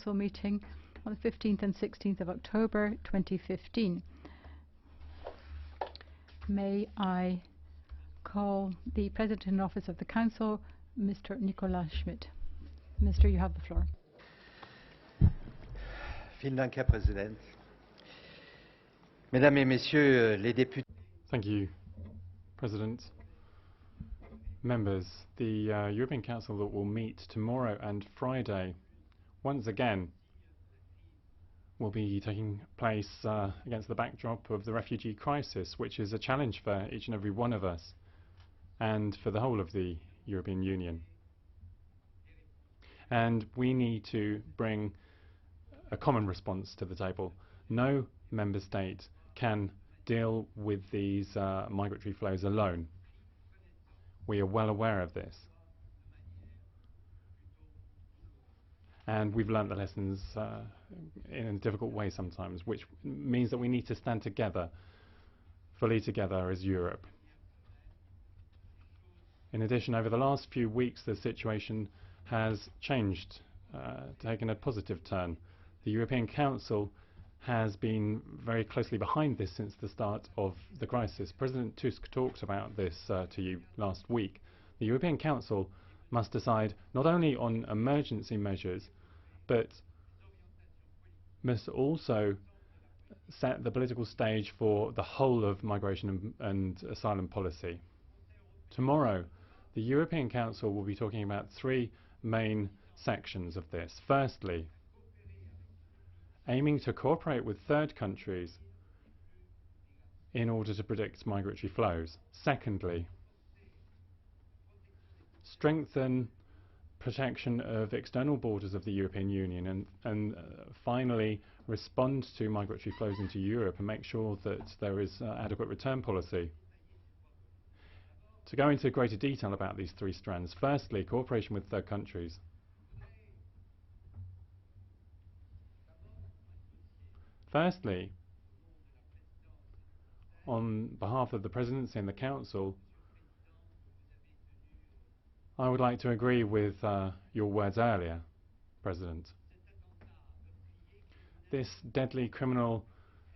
meeting on the 15th and 16th of October 2015. May I call the President in Office of the Council, Mr. Nicolas Schmit. Minister, you have the floor. Vielen Dank, Herr Präsident. Mesdames et Messieurs les députés. Thank you, President. Members, the European Council that will meet tomorrow and Friday, once again, will be taking place against the backdrop of the refugee crisis, which is a challenge for each and every one of us and for the whole of the European Union. And we need to bring a common response to the table. No member state can deal with these migratory flows alone. We are well aware of this. And we've learnt the lessons in a difficult way sometimes, which means that we need to stand together, fully together as Europe. In addition, over the last few weeks, the situation has changed, taken a positive turn. The European Council has been very closely behind this since the start of the crisis. President Tusk talked about this to you last week. The European Council must decide not only on emergency measures, but must also set the political stage for the whole of migration and asylum policy. Tomorrow, the European Council will be talking about three main sections of this. Firstly, aiming to cooperate with third countries in order to predict migratory flows. Secondly, strengthen protection of external borders of the European Union, and finally respond to migratory flows into Europe and make sure that there is adequate return policy. To go into greater detail about these three strands, firstly, cooperation with third countries. Firstly, on behalf of the Presidency and the Council, I would like to agree with your words earlier, President. This deadly criminal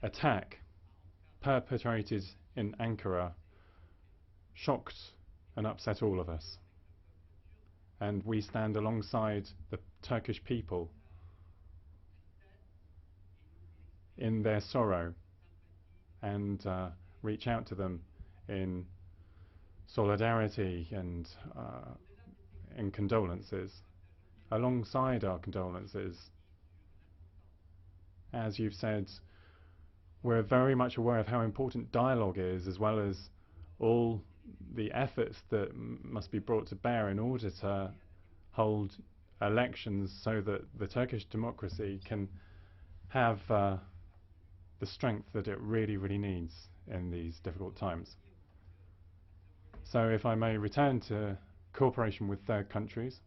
attack perpetrated in Ankara shocked and upset all of us. And we stand alongside the Turkish people in their sorrow and reach out to them in solidarity and in condolences. Alongside our condolences, as you've said, we're very much aware of how important dialogue is, as well as all the efforts that must be brought to bear in order to hold elections so that the Turkish democracy can have the strength that it really, really needs in these difficult times. So if I may return to cooperation with third countries,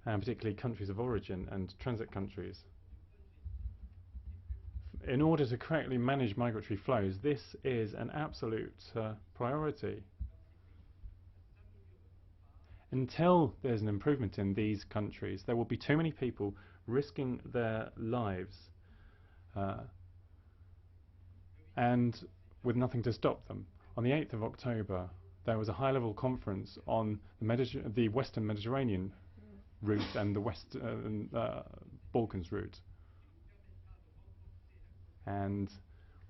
and particularly countries of origin and transit countries. In order to correctly manage migratory flows, this is an absolute priority. Until there's an improvement in these countries, there will be too many people risking their lives and with nothing to stop them. On the 8th of October, there was a high-level conference on the Western Mediterranean route and the Balkans route. And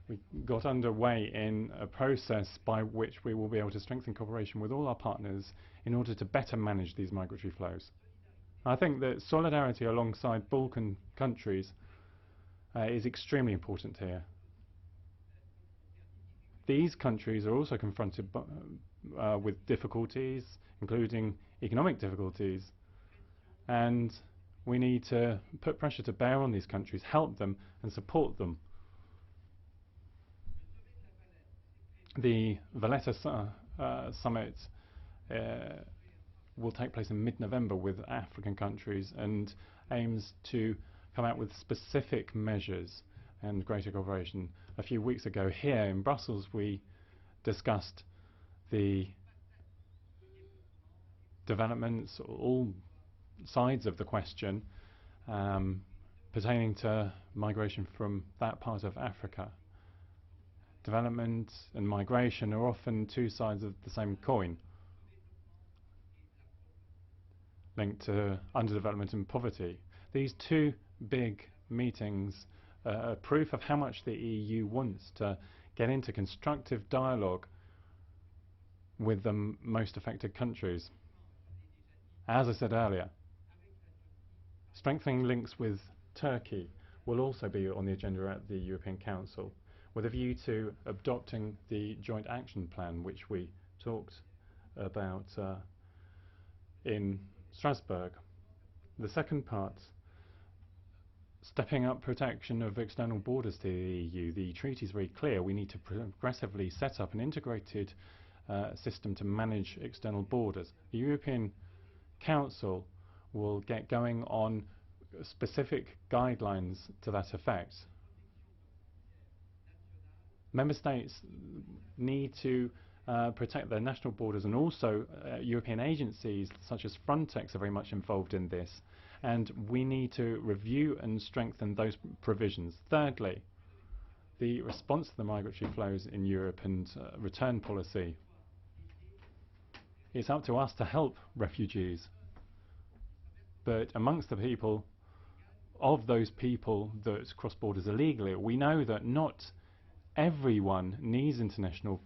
we got underway in a process by which we will be able to strengthen cooperation with all our partners in order to better manage these migratory flows. I think that solidarity alongside Balkan countries is extremely important here. These countries are also confronted with difficulties, including economic difficulties, and we need to put pressure to bear on these countries, help them and support them. The Valletta summit will take place in mid-November with African countries and aims to come out with specific measures and greater cooperation. A few weeks ago here in Brussels we discussed the developments, all sides of the question, pertaining to migration from that part of Africa. Development and migration are often two sides of the same coin, linked to underdevelopment and poverty. These two big meetings are proof of how much the EU wants to get into constructive dialogue with the most affected countries. As I said earlier, strengthening links with Turkey will also be on the agenda at the European Council, with a view to adopting the joint action plan which we talked about in Strasbourg. The second part, stepping up protection of external borders to the EU. The treaty is very clear. We need to progressively set up an integrated system to manage external borders. The European Council will get going on specific guidelines to that effect. Member States need to protect their national borders, and also European agencies such as Frontex are very much involved in this, and we need to review and strengthen those provisions. Thirdly, the response to the migratory flows in Europe and return policy. It's up to us to help refugees, but amongst the people, of those people that cross borders illegally, we know that not everyone needs international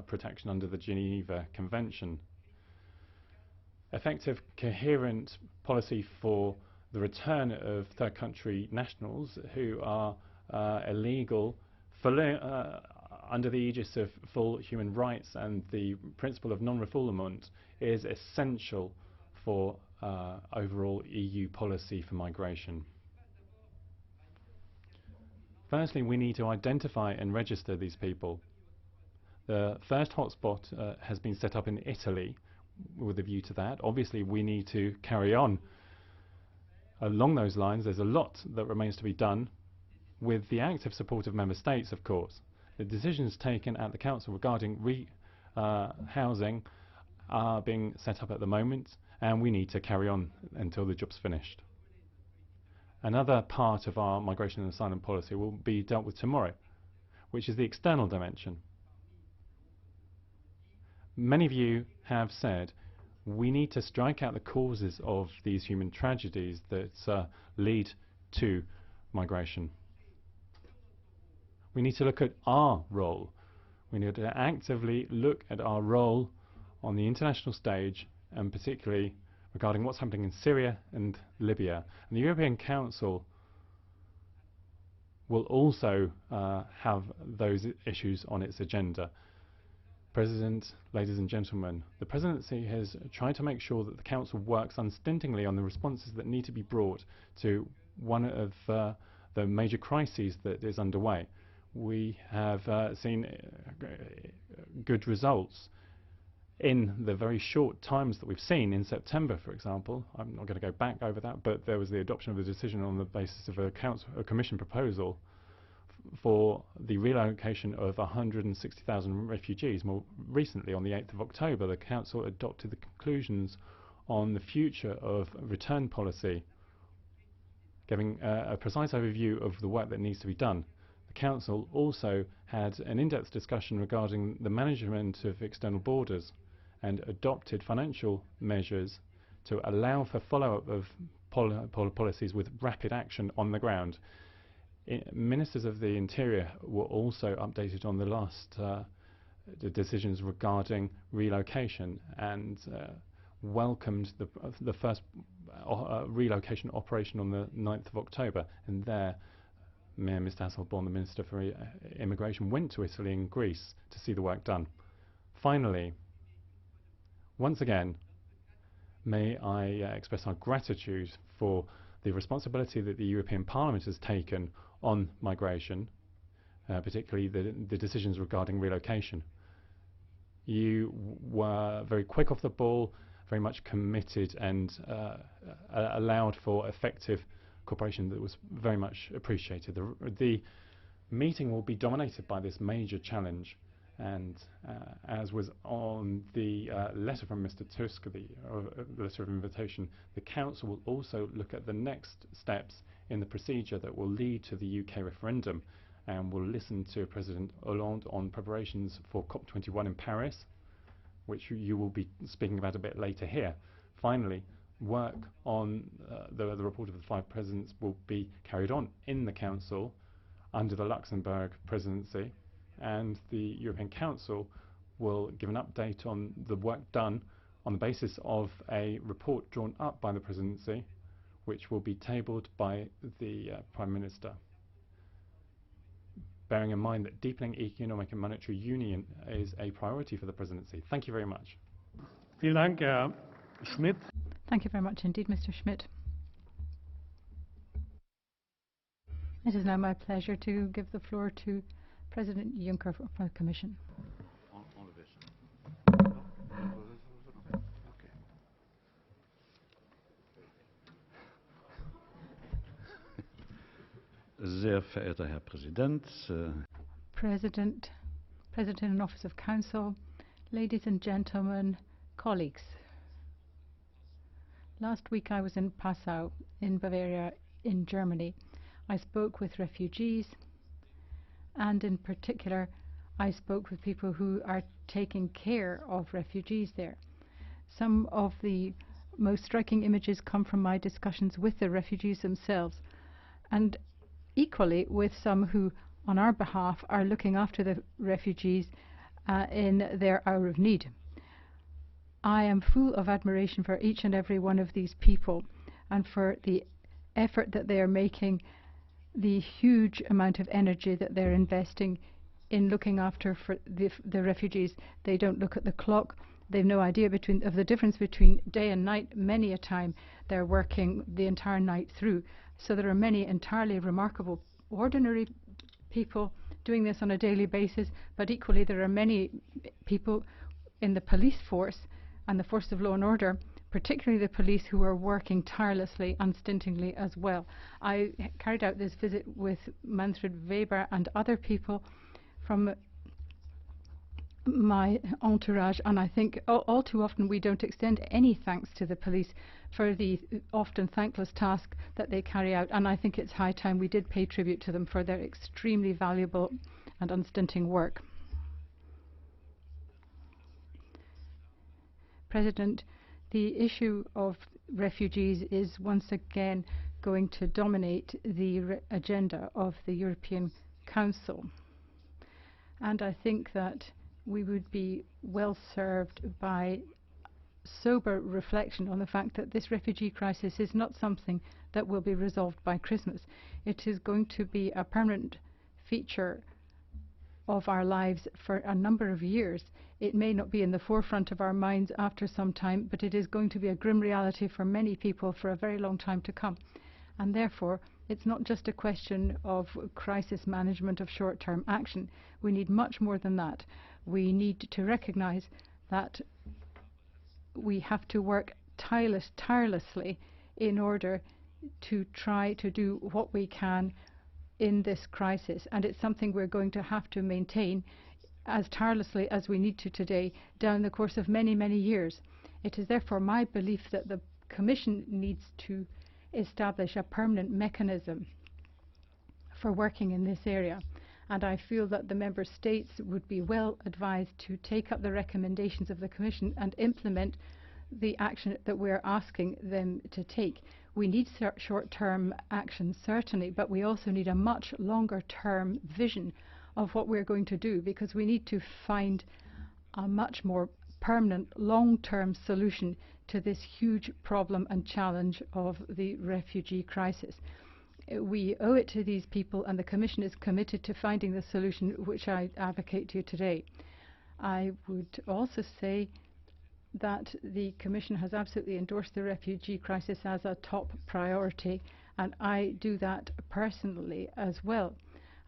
protection under the Geneva Convention. Effective, coherent policy for the return of third country nationals who are illegal under the aegis of full human rights and the principle of non-refoulement is essential for overall EU policy for migration. Firstly, we need to identify and register these people. The first hotspot has been set up in Italy with a view to that. Obviously, we need to carry on along those lines. There's a lot that remains to be done with the active support of Member States, of course. The decisions taken at the Council regarding housing are being set up at the moment, and we need to carry on until the job's finished. Another part of our migration and asylum policy will be dealt with tomorrow, which is the external dimension. Many of you have said we need to strike out the causes of these human tragedies that lead to migration. We need to look at our role. We need to actively look at our role on the international stage, and particularly regarding what's happening in Syria and Libya. And the European Council will also have those issues on its agenda. President, ladies and gentlemen, the Presidency has tried to make sure that the Council works unstintingly on the responses that need to be brought to one of the major crises that is underway. We have seen good results in the very short times that we've seen. In September, for example, I'm not going to go back over that, but there was the adoption of a decision on the basis of a Commission proposal for the relocation of 160,000 refugees. More recently, on the 8th of October, the Council adopted the conclusions on the future of return policy, giving a precise overview of the work that needs to be done. The Council also had an in-depth discussion regarding the management of external borders and adopted financial measures to allow for follow-up of policies with rapid action on the ground. Ministers of the Interior were also updated on the last decisions regarding relocation and welcomed the first relocation operation on the 9th of October. And there, Mr. Hasselborn, the Minister for Immigration, went to Italy and Greece to see the work done. Finally, once again, may I express our gratitude for the responsibility that the European Parliament has taken on migration, particularly the decisions regarding relocation. You were very quick off the ball, very much committed, and allowed for effective cooperation that was very much appreciated. The meeting will be dominated by this major challenge, And as was on the letter from Mr. Tusk, the letter of invitation, the Council will also look at the next steps in the procedure that will lead to the UK referendum, and will listen to President Hollande on preparations for COP21 in Paris, which you will be speaking about a bit later here. Finally, work on the report of the 5 presidents will be carried on in the Council under the Luxembourg presidency, and the European Council will give an update on the work done on the basis of a report drawn up by the presidency, which will be tabled by the Prime Minister, bearing in mind that deepening economic and monetary union is a priority for the presidency. Thank you very much. Vielen Dank, Herr Schmit. Thank you very much indeed, Mr. Schmit. It is now my pleasure to give the floor to President Juncker for the Commission. Sehr verehrter Herr Präsident, President in Office of Council, ladies and gentlemen, colleagues. Last week I was in Passau, in Bavaria, in Germany. I spoke with refugees, and in particular I spoke with people who are taking care of refugees there. Some of the most striking images come from my discussions with the refugees themselves, and equally with some who on our behalf are looking after the refugees in their hour of need. I am full of admiration for each and every one of these people and for the effort that they are making, the huge amount of energy that they're investing in looking after for the refugees. They don't look at the clock. They've no idea of the difference between day and night. Many a time they're working the entire night through. So there are many entirely remarkable, ordinary people doing this on a daily basis, but equally there are many people in the police force and the force of law and order, particularly the police, who are working tirelessly, unstintingly as well. I carried out this visit with Manfred WEBER and other people from my entourage, and I think all too often we don't extend any thanks to the police for the often thankless task that they carry out, and I think it's high time we did pay tribute to them for their extremely valuable and unstinting work. President, the issue of refugees is once again going to dominate the agenda of the European Council, and I think that we would be well served by sober reflection on the fact that this refugee crisis is not something that will be resolved by Christmas. It is going to be a permanent feature of our lives for a number of years. It may not be in the forefront of our minds after some time, but it is going to be a grim reality for many people for a very long time to come. And therefore, it's not just a question of crisis management, of short-term action. We need much more than that. We need to recognize that we have to work tirelessly in order to try to do what we can in this crisis, and it's something we're going to have to maintain as tirelessly as we need to today down the course of many, many years. It is therefore my belief that the Commission needs to establish a permanent mechanism for working in this area, and I feel that the Member States would be well advised to take up the recommendations of the Commission and implement the action that we're asking them to take. We need short-term action, certainly, but we also need a much longer-term vision of what we're going to do, because we need to find a much more permanent, long-term solution to this huge problem and challenge of the refugee crisis. We owe it to these people, and the Commission is committed to finding the solution which I advocate to you today. I would also say that the Commission has absolutely endorsed the refugee crisis as a top priority, and I do that personally as well.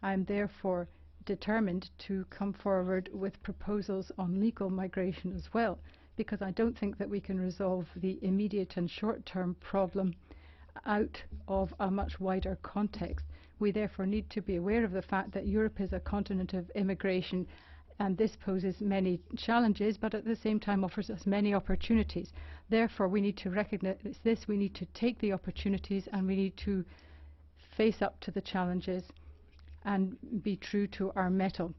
I am therefore determined to come forward with proposals on legal migration as well, because I don't think that we can resolve the immediate and short-term problem out of a much wider context. We therefore need to be aware of the fact that Europe is a continent of immigration, And this poses many challenges, but at the same time offers us many opportunities. Therefore, we need to recognize this, we need to take the opportunities, and we need to face up to the challenges and be true to our mettle.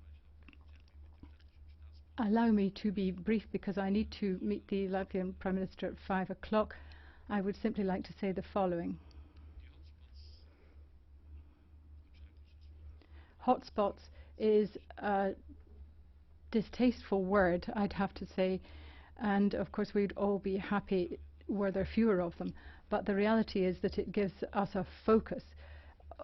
Allow me to be brief because I need to meet the Latvian Prime Minister at 5 o'clock. I would simply like to say the following. Hotspots is a distasteful word, I'd have to say, and of course we'd all be happy were there fewer of them, but the reality is that it gives us a focus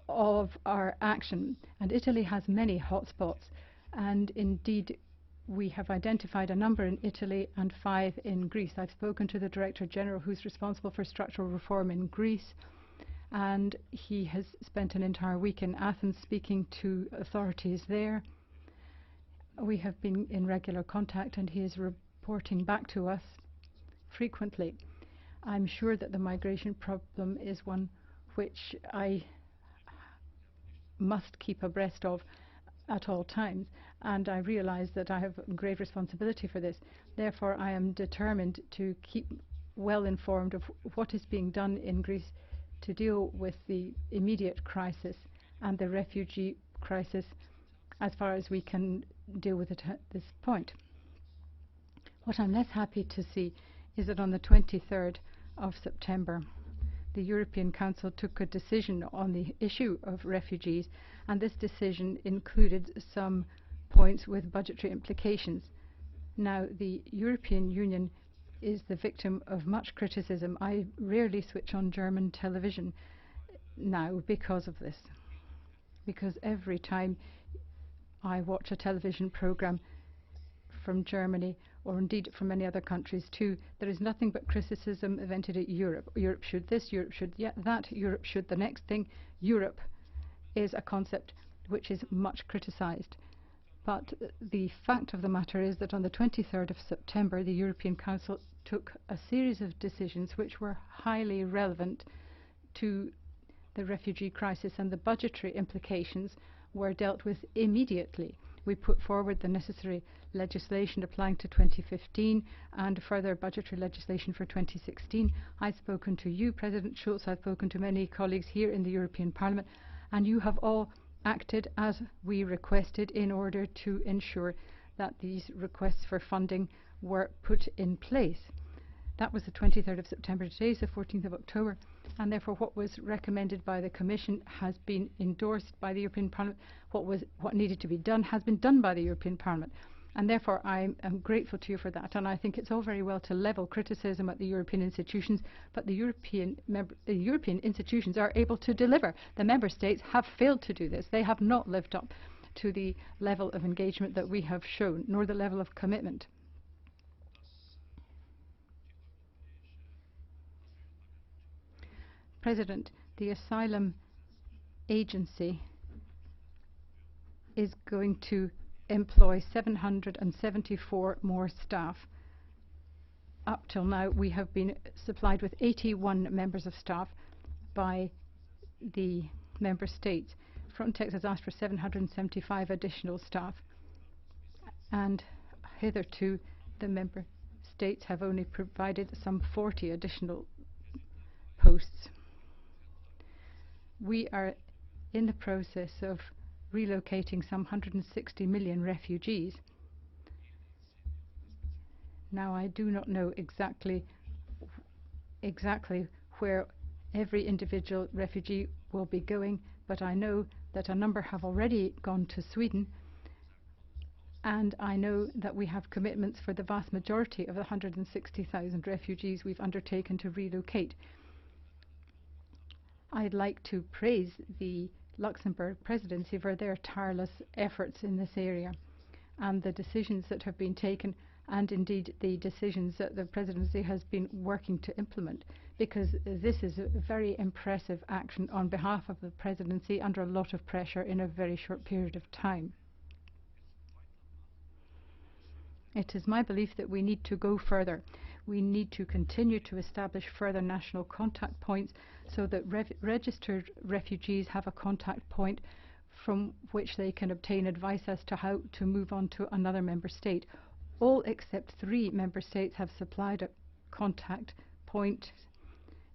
of our action, and Italy has many hotspots, and indeed we have identified a number in Italy and 5 in Greece. I've spoken to the Director General who's responsible for structural reform in Greece, and he has spent an entire week in Athens speaking to authorities there. We have been in regular contact and he is reporting back to us frequently. I'm sure that the migration problem is one which I must keep abreast of at all times, and I realize that I have great responsibility for this. Therefore, I am determined to keep well informed of what is being done in Greece to deal with the immediate crisis and the refugee crisis as far as we can deal with it at this point. What I'm less happy to see is that on the 23rd of September, the European Council took a decision on the issue of refugees, and this decision included some points with budgetary implications. Now, the European Union is the victim of much criticism. I rarely switch on German television now because of this, because every time I watch a television program from Germany, or indeed from many other countries too, there is nothing but criticism vented at Europe. Europe should this, Europe should that, Europe should the next thing. Europe is a concept which is much criticized. But the fact of the matter is that on the 23rd of September, the European Council took a series of decisions which were highly relevant to the refugee crisis, and the budgetary implications were dealt with immediately. We put forward the necessary legislation applying to 2015 and further budgetary legislation for 2016. I've spoken to you, President Schulz, I've spoken to many colleagues here in the European Parliament, and you have all acted as we requested in order to ensure that these requests for funding were put in place. That was the 23rd of September. Today is the 14th of October, and therefore what was recommended by the Commission has been endorsed by the European Parliament. What needed to be done has been done by the European Parliament, and therefore I am grateful to you for that. And I think it's all very well to level criticism at the European institutions, but the European institutions are able to deliver. The Member States have failed to do this. They have not lived up to the level of engagement that we have shown, nor the level of commitment. President, the Asylum Agency is going to employ 774 more staff. Up till now, we have been supplied with 81 members of staff by the Member States. Frontex has asked for 775 additional staff, and hitherto the Member States have only provided some 40 additional posts. We are in the process of relocating some 160 million refugees. Now, I do not know exactly where every individual refugee will be going, but I know that a number have already gone to Sweden, and I know that we have commitments for the vast majority of the 160,000 refugees we've undertaken to relocate. I'd like to praise the Luxembourg presidency for their tireless efforts in this area, and the decisions that have been taken, and indeed the decisions that the presidency has been working to implement, because this is a very impressive action on behalf of the presidency under a lot of pressure in a very short period of time. It is my belief that we need to go further. We need to continue to establish further national contact points so that registered refugees have a contact point from which they can obtain advice as to how to move on to another member state. All except 3 member states have supplied a contact point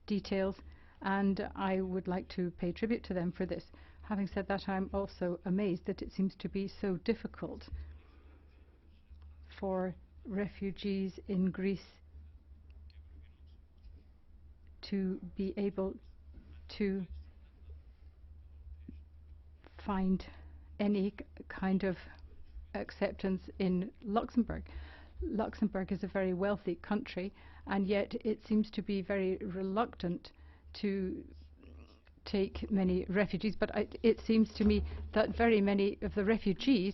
details, and I would like to pay tribute to them for this. Having said that, I'm also amazed that it seems to be so difficult for refugees in Greece to be able to find any kind of acceptance in Luxembourg. Luxembourg is a very wealthy country, and yet it seems to be very reluctant to take many refugees. But it seems to me that very many of the refugees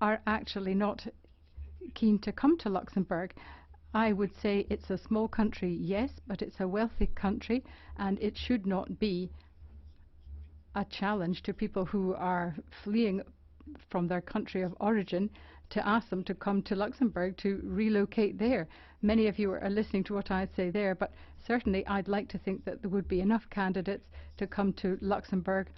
are actually not keen to come to Luxembourg. I would say it's a small country, yes, but it's a wealthy country, and it should not be a challenge to people who are fleeing from their country of origin to ask them to come to Luxembourg to relocate there. Many of you are listening to what I say there, but certainly I'd like to think that there would be enough candidates to come to Luxembourg,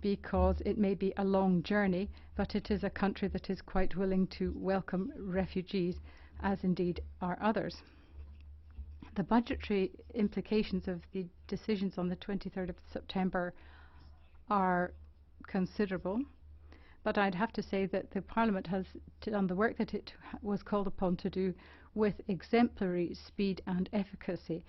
because it may be a long journey, but it is a country that is quite willing to welcome refugees, as indeed are others. The budgetary implications of the decisions on the 23rd of September are considerable, but I'd have to say that the Parliament has done the work that it was called upon to do with exemplary speed and efficacy.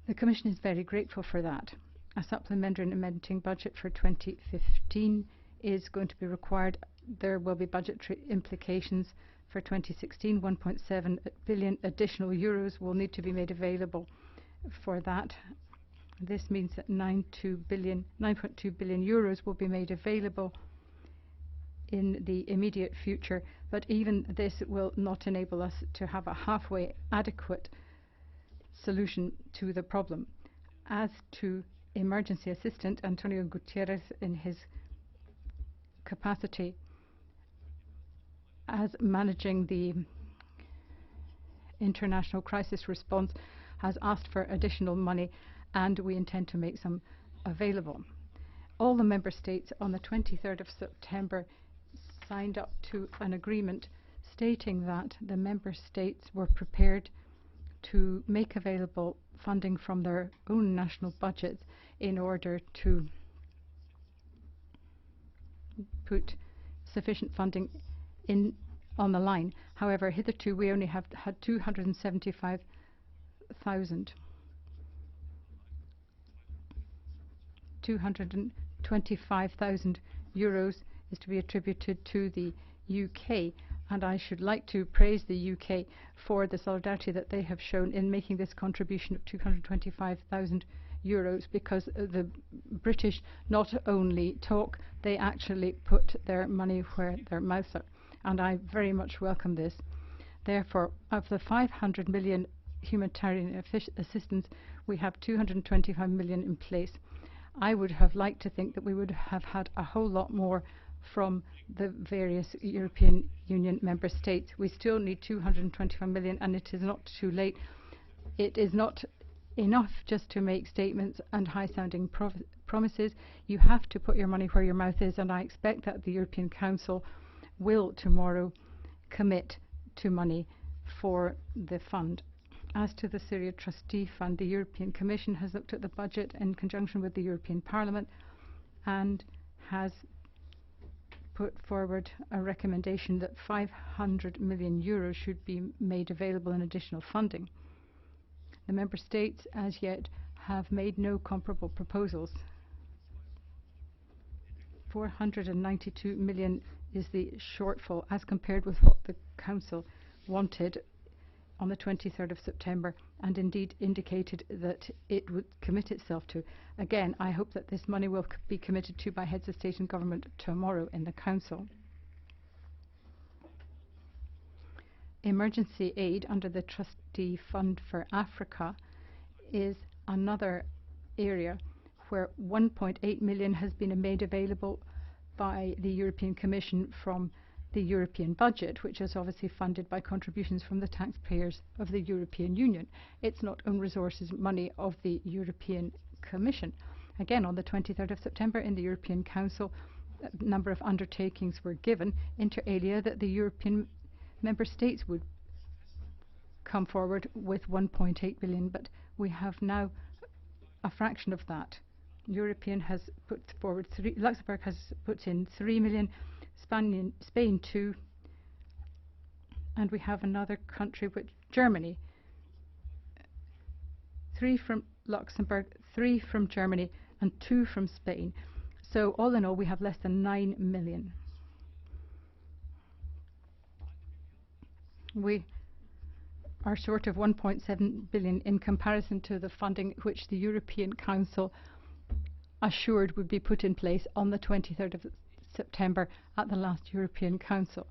The Commission is very grateful for that. A supplementary and amending budget for 2015 is going to be required. There will be budgetary implications for 2016. 1.7 billion additional euros will need to be made available for that. This means that 9.2 billion euros will be made available in the immediate future, but even this will not enable us to have a halfway adequate solution to the problem. As to emergency assistant, Antonio Gutierrez, in his capacity as managing the international crisis response, has asked for additional money, and we intend to make some available. All the member states on the 23rd of September signed up to an agreement stating that the member states were prepared to make available funding from their own national budgets in order to put sufficient funding in on the line. However, hitherto we only have had 275,000. 225,000 euros is to be attributed to the UK, and I should like to praise the UK for the solidarity that they have shown in making this contribution of 225,000 euros, because the British not only talk, they actually put their money where their mouths are, and I very much welcome this. Therefore, of the 500 million humanitarian assistance, we have 225 million in place. I would have liked to think that we would have had a whole lot more from the various European Union member states. We still need 225 million, and it is not too late. It is not enough just to make statements and high-sounding promises. You have to put your money where your mouth is, and I expect that the European Council will tomorrow commit to money for the fund. As to the Syria Trustee Fund, the European Commission has looked at the budget in conjunction with the European Parliament and has put forward a recommendation that 500 million euros should be made available in additional funding. The Member States as yet have made no comparable proposals. 492 million is the shortfall as compared with what the Council wanted on the 23rd of September, and indeed indicated that it would commit itself to. Again, I hope that this money will be committed to by heads of state and government tomorrow in the Council. Emergency aid under the Trustee Fund for Africa is another area where 1.8 million has been made available by the European Commission from the European budget, which is obviously funded by contributions from the taxpayers of the European Union. It's not own resources money of the European Commission. Again, on the 23rd of September in the European Council, number of undertakings were given, inter alia, that the European member states would come forward with 1.8 billion, but we have now a fraction of that. European has put forward Luxembourg has put in 3 million, Spain 2, and we have another country, which Germany. 3 from Luxembourg, 3 from Germany, and 2 from Spain. So all in all, we have less than 9 million. We are short of 1.7 billion in comparison to the funding which the European Council assured would be put in place on the 23rd of September at the last European Council.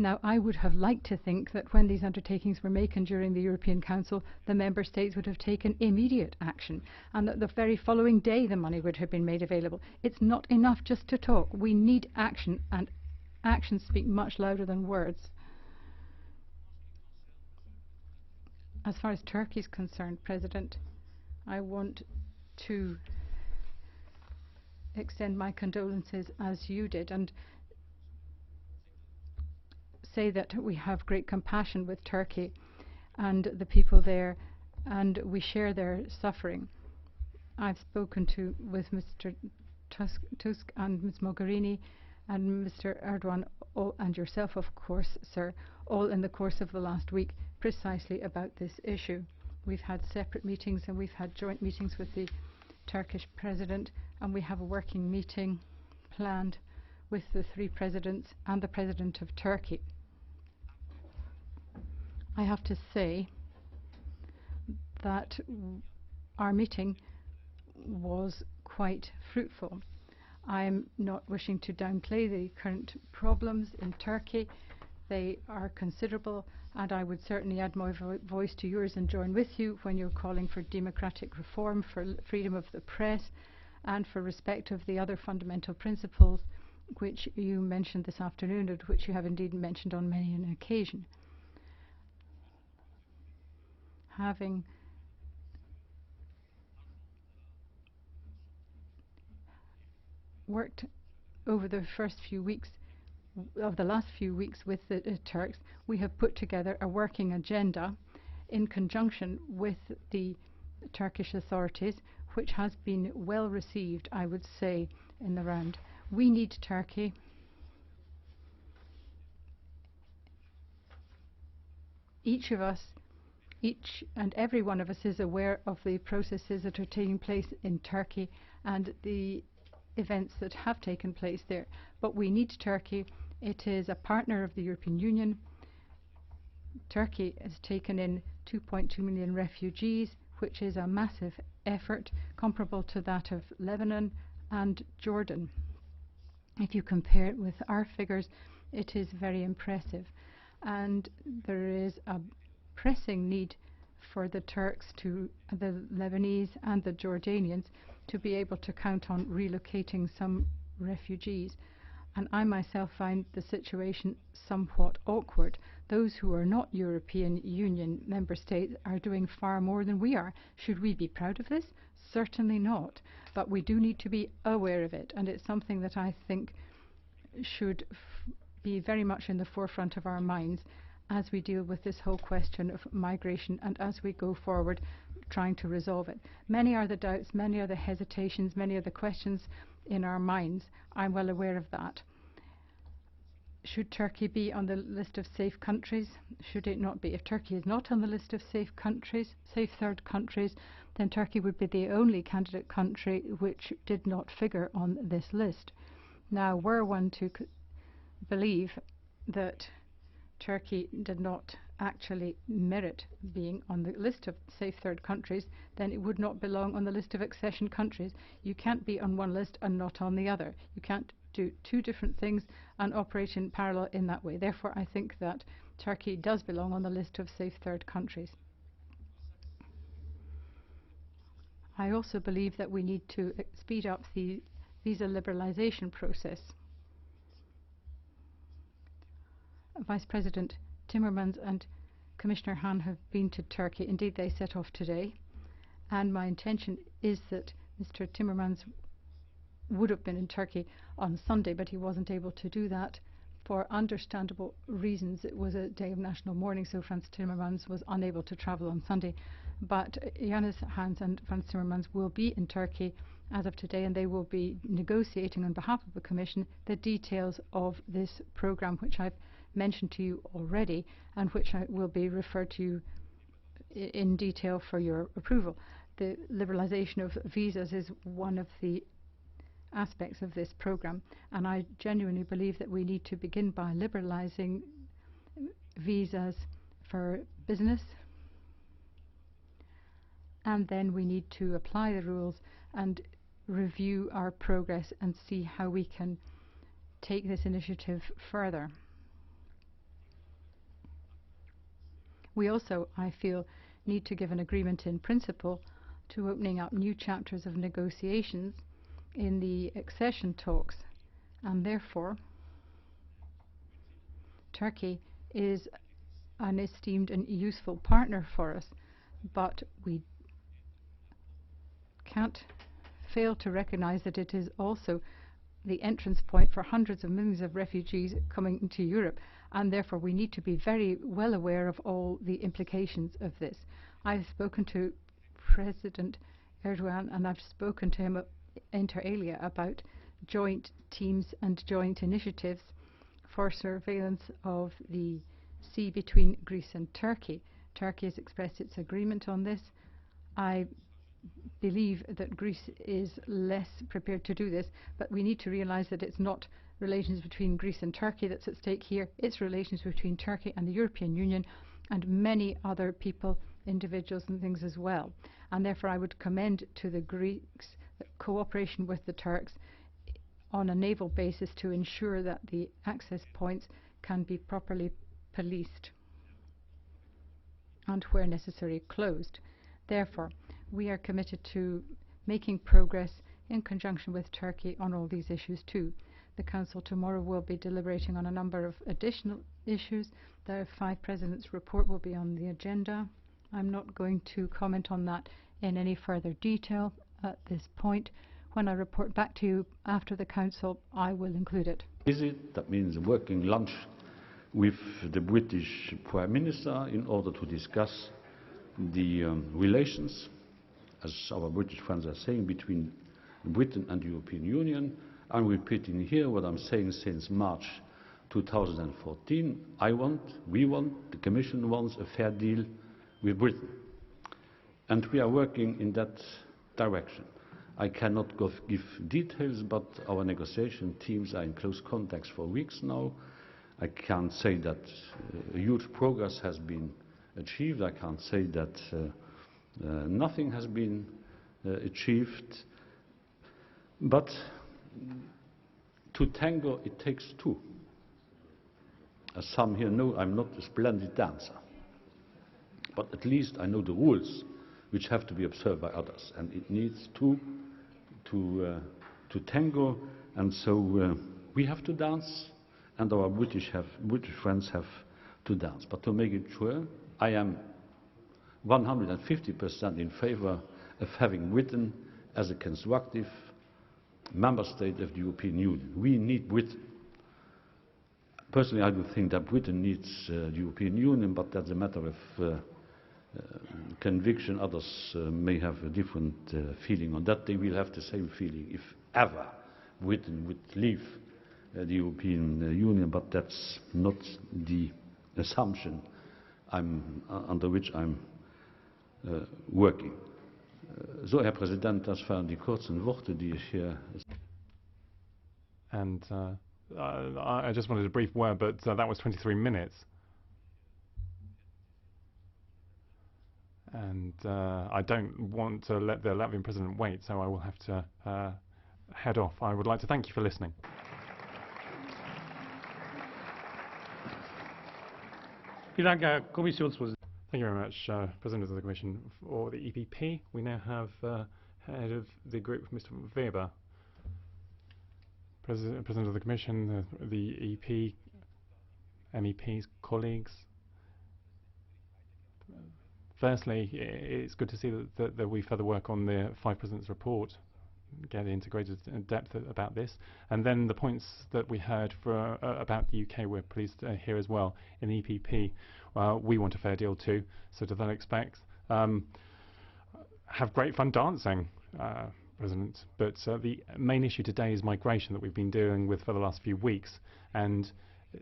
Now, I would have liked to think that when these undertakings were made during the European Council, the member states would have taken immediate action, and that the very following day the money would have been made available. It's not enough just to talk. We need action, and actions speak much louder than words. As far as Turkey is concerned, President, I want to extend my condolences as you did, and say that we have great compassion with Turkey and the people there, and we share their suffering. I've spoken with Mr. Tusk and Ms. Mogherini and Mr. Erdogan, and yourself, of course, sir, all in the course of the last week, precisely about this issue. We've had separate meetings and we've had joint meetings with the Turkish President, and we have a working meeting planned with the 3 presidents and the President of Turkey. I have to say that our meeting was quite fruitful. I'm not wishing to downplay the current problems in Turkey. They are considerable, and I would certainly add my voice to yours and join with you when you're calling for democratic reform, for freedom of the press, and for respect of the other fundamental principles which you mentioned this afternoon, and which you have indeed mentioned on many an occasion. Having worked over the first few weeks of the last few weeks with the Turks, we have put together a working agenda in conjunction with the Turkish authorities, which has been well received, I would say, in the round. We need Turkey. Each and every one of us is aware of the processes that are taking place in Turkey and the events that have taken place there. But we need Turkey. It is a partner of the European Union. Turkey has taken in 2.2 million refugees, which is a massive effort comparable to that of Lebanon and Jordan. If you compare it with our figures, it is very impressive. And there is a pressing need for the Turks, the Lebanese and the Jordanians, to be able to count on relocating some refugees. And I myself find the situation somewhat awkward. Those who are not European Union member states are doing far more than we are. Should we be proud of this? Certainly not. But we do need to be aware of it, and it's something that I think should be very much in the forefront of our minds as we deal with this whole question of migration and as we go forward trying to resolve it. Many are the doubts, many are the hesitations, many are the questions in our minds. I'm well aware of that. Should Turkey be on the list of safe countries? Should it not be? If Turkey is not on the list of safe countries, safe third countries, then Turkey would be the only candidate country which did not figure on this list. Now, were one to believe that Turkey did not actually merit being on the list of safe third countries, then it would not belong on the list of accession countries. You can't be on one list and not on the other. You can't do two different things and operate in parallel in that way. Therefore, I think that Turkey does belong on the list of safe third countries. I also believe that we need to speed up the visa liberalization process. Vice President Timmermans and Commissioner Hahn have been to Turkey. Indeed, they set off today. And my intention is that Mr. Timmermans would have been in Turkey on Sunday, but he wasn't able to do that for understandable reasons. It was a day of national mourning, so Frans Timmermans was unable to travel on Sunday. But Johannes Hans and Frans Timmermans will be in Turkey as of today, and they will be negotiating on behalf of the Commission the details of this programme, which I've mentioned to you already, and which I will be referred to you in detail for your approval. The liberalisation of visas is one of the aspects of this programme, and I genuinely believe that we need to begin by liberalising visas for business, and then we need to apply the rules and review our progress and see how we can take this initiative further. We also, I feel, need to give an agreement in principle to opening up new chapters of negotiations in the accession talks, and therefore Turkey is an esteemed and useful partner for us, but we can't fail to recognize that it is also the entrance point for hundreds of millions of refugees coming into Europe, and therefore we need to be very well aware of all the implications of this. I've spoken to President Erdogan, and I've spoken to him inter alia about joint teams and joint initiatives for surveillance of the sea between Greece and Turkey. Turkey has expressed its agreement on this. I believe that Greece is less prepared to do this, but we need to realise that it's not relations between Greece and Turkey that's at stake here. It's relations between Turkey and the European Union and many other people, individuals and things as well. And therefore I would commend to the Greeks cooperation with the Turks on a naval basis to ensure that the access points can be properly policed and where necessary closed. Therefore, we are committed to making progress in conjunction with Turkey on all these issues too. The Council tomorrow will be deliberating on a number of additional issues. The 5 Presidents' report will be on the agenda. I'm not going to comment on that in any further detail at this point. When I report back to you after the Council, I will include it. Visit, that means a working lunch with the British Prime Minister in order to discuss the relations, as our British friends are saying, between Britain and the European Union. I'm repeating here what I'm saying since March 2014. We want, the Commission wants a fair deal with Britain. And we are working in that direction. I cannot give details, but our negotiation teams are in close contact for weeks now. I can't say that huge progress has been achieved. I can't say that nothing has been achieved. But to tango, it takes two. As some here know, I'm not a splendid dancer. But at least I know the rules which have to be observed by others. And it needs two to tango. And so we have to dance, and our British friends have to dance. But to make it sure, I am 150% in favor of having Britain as a constructive member state of the European Union. We need Britain. Personally, I don't think that Britain needs the European Union, but that's a matter of conviction. Others may have a different feeling on that. They will have the same feeling if ever Britain would leave the European Union, but that's not the assumption under which I'm working. So, Herr Präsident, das waren die kurzen Worte, die ich hier. And I just wanted a brief word, but that was 23 minutes. And I don't want to let the Latvian President wait, so I will have to head off. I would like to thank you for listening. Thank you very much, President of the Commission. For the EPP, we now have head of the group, Mr. Weber. President of the Commission, the EP, MEPs, colleagues. Firstly, it's good to see that we further work on the 5 Presidents' report. get into greater depth about this. And then the points that we heard about the UK, we're pleased to hear as well. In the EPP, we want a fair deal too, so to that expect. Have great fun dancing, President, but the main issue today is migration that we've been dealing with for the last few weeks. And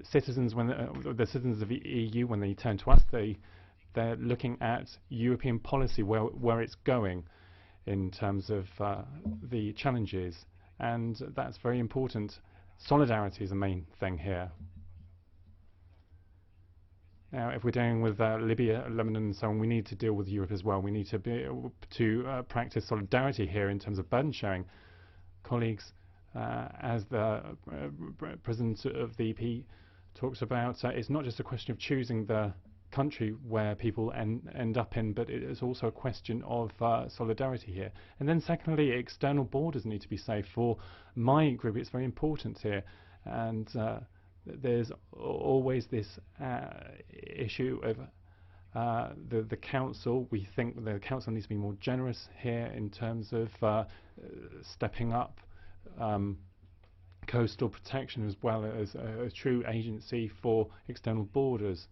citizens, when the citizens of the EU, when they turn to us, they're looking at European policy, where it's going in terms of the challenges, and that's very important. Solidarity is the main thing here. Now, if we're dealing with Libya, Lebanon, and so on, we need to deal with Europe as well. We need to be able to practice solidarity here in terms of burden sharing. Colleagues, as the President of the EP talks about, it's not just a question of choosing the country where people end up in, but it is also a question of solidarity here. And then secondly, external borders need to be safe. For my group, it's very important here, and there's always this issue of the council. We think the council needs to be more generous here in terms of stepping up coastal protection, as well as a true agency for external borders,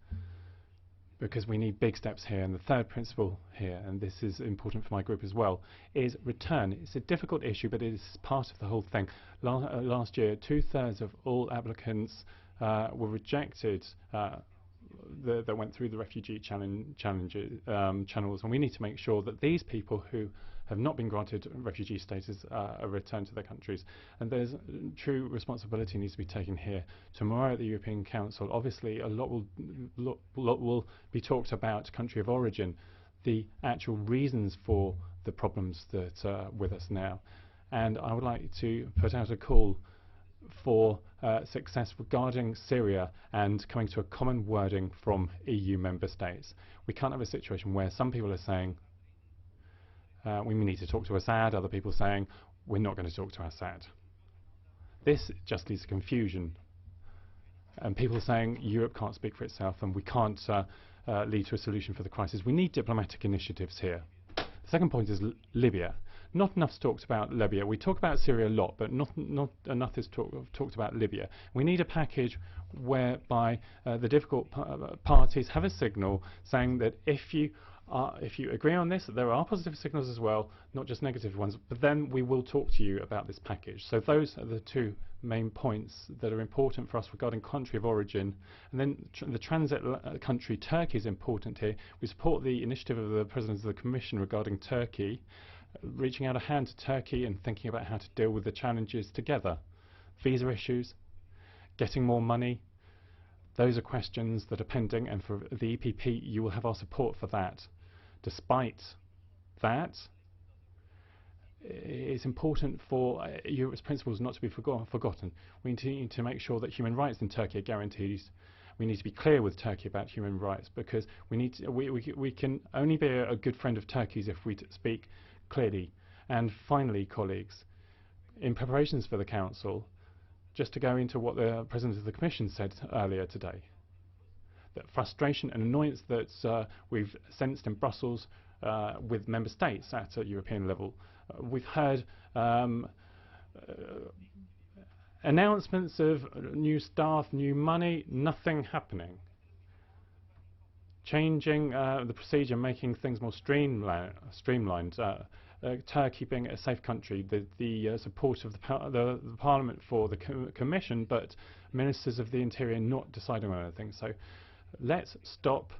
because we need big steps here. And the third principle here, and this is important for my group as well, is return. It's a difficult issue, but it is part of the whole thing. Last year, 2/3 of all applicants were rejected that went through the refugee channels, and we need to make sure that these people who have not been granted refugee status are returned to their countries. And there's true responsibility needs to be taken here. Tomorrow at the European Council, obviously a lot will be talked about country of origin, the actual reasons for the problems that are with us now. And I would like to put out a call for success regarding Syria and coming to a common wording from EU member states. We can't have a situation where some people are saying we need to talk to Assad, other people saying we're not going to talk to Assad. This just leads to confusion, and people saying Europe can't speak for itself and we can't lead to a solution for the crisis. We need diplomatic initiatives here. The second point is Libya. Not enough is talked about Libya. We talk about Syria a lot, but not enough is talked about Libya. We need a package whereby the difficult parties have a signal saying that if you agree on this, there are positive signals as well, not just negative ones, but then we will talk to you about this package. So those are the two main points that are important for us regarding country of origin. And then the transit country, Turkey, is important here. We support the initiative of the President of the Commission regarding Turkey, reaching out a hand to Turkey and thinking about how to deal with the challenges together. Visa issues, getting more money, those are questions that are pending, and for the EPP you will have our support for that. Despite that, it's important for Europe's principles not to be forgotten. We need to make sure that human rights in Turkey are guaranteed. We need to be clear with Turkey about human rights, because we can only be a good friend of Turkey's if we speak clearly. And finally, colleagues, in preparations for the Council, just to go into what the President of the Commission said earlier today, that frustration and annoyance that we've sensed in Brussels with member states at a European level. We've heard announcements of new staff, new money, nothing happening. Changing the procedure, making things more streamlined. Turkey being a safe country, the support of the Parliament for the Commission, but Ministers of the Interior not deciding on anything. So let's stop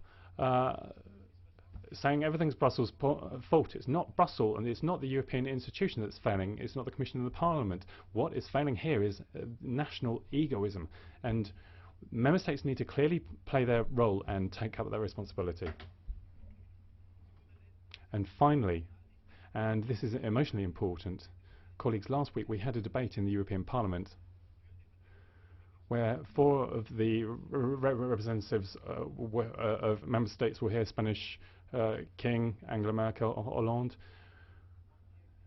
saying everything's Brussels' fault. It's not Brussels, and it's not the European institution that's failing. It's not the Commission and the Parliament. What is failing here is national egoism, and member states need to clearly play their role and take up their responsibility. And finally, and this is emotionally important, colleagues, last week we had a debate in the European Parliament where 4 of the representatives of member states were here: Spanish King, Angela Merkel, Hollande.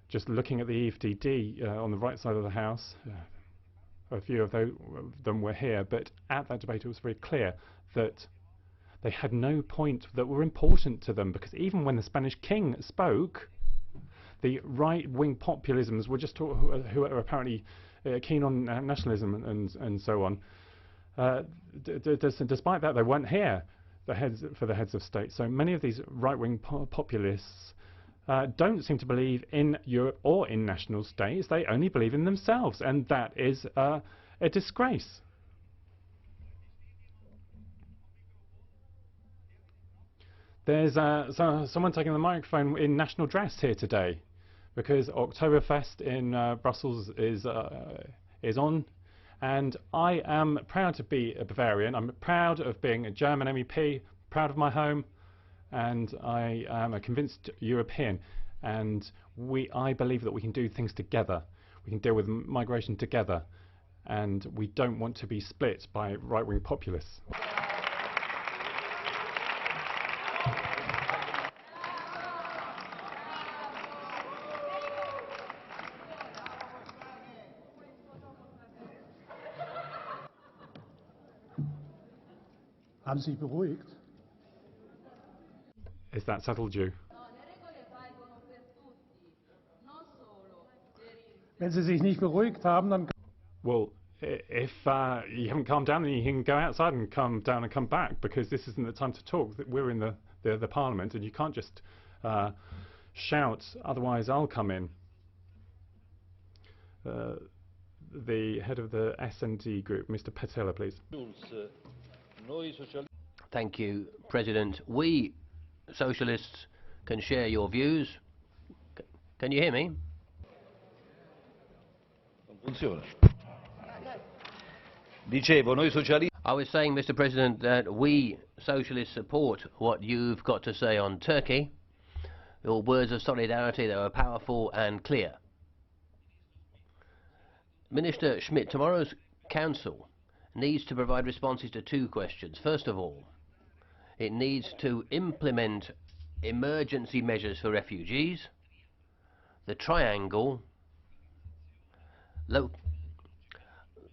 Just looking at the EFDD on the right side of the House, a few of them were here, but at that debate it was very clear that they had no point that were important to them, because even when the Spanish King spoke, The right-wing populisms were just who are apparently keen on nationalism and so on. Despite that, they weren't here, for the heads of state. So many of these right-wing populists don't seem to believe in Europe or in national states. They only believe in themselves, and that is a disgrace. There's someone taking the microphone in national dress here today, because Oktoberfest in Brussels is on, and I am proud to be a Bavarian. I'm proud of being a German MEP, proud of my home, and I am a convinced European. And I believe that we can do things together. We can deal with migration together, and we don't want to be split by right-wing populists. Haben Sie sich beruhigt? Is that settled you? Wenn Sie sich nicht beruhigt haben, dann... Well, if you haven't calmed down, then you can go outside and calm down and come back, because this isn't the time to talk. We're in the Parliament, and you can't just shout, otherwise I'll come in. The head of the S&D group, Mr. Pittella, please. Thank you, President. We socialists can share your views. Can you hear me? I was saying, Mr. President, that we socialists support what you've got to say on Turkey. Your words of solidarity, they were powerful and clear. Minister Schmit, tomorrow's Council needs to provide responses to two questions. First of all, it needs to implement emergency measures for refugees. The triangle.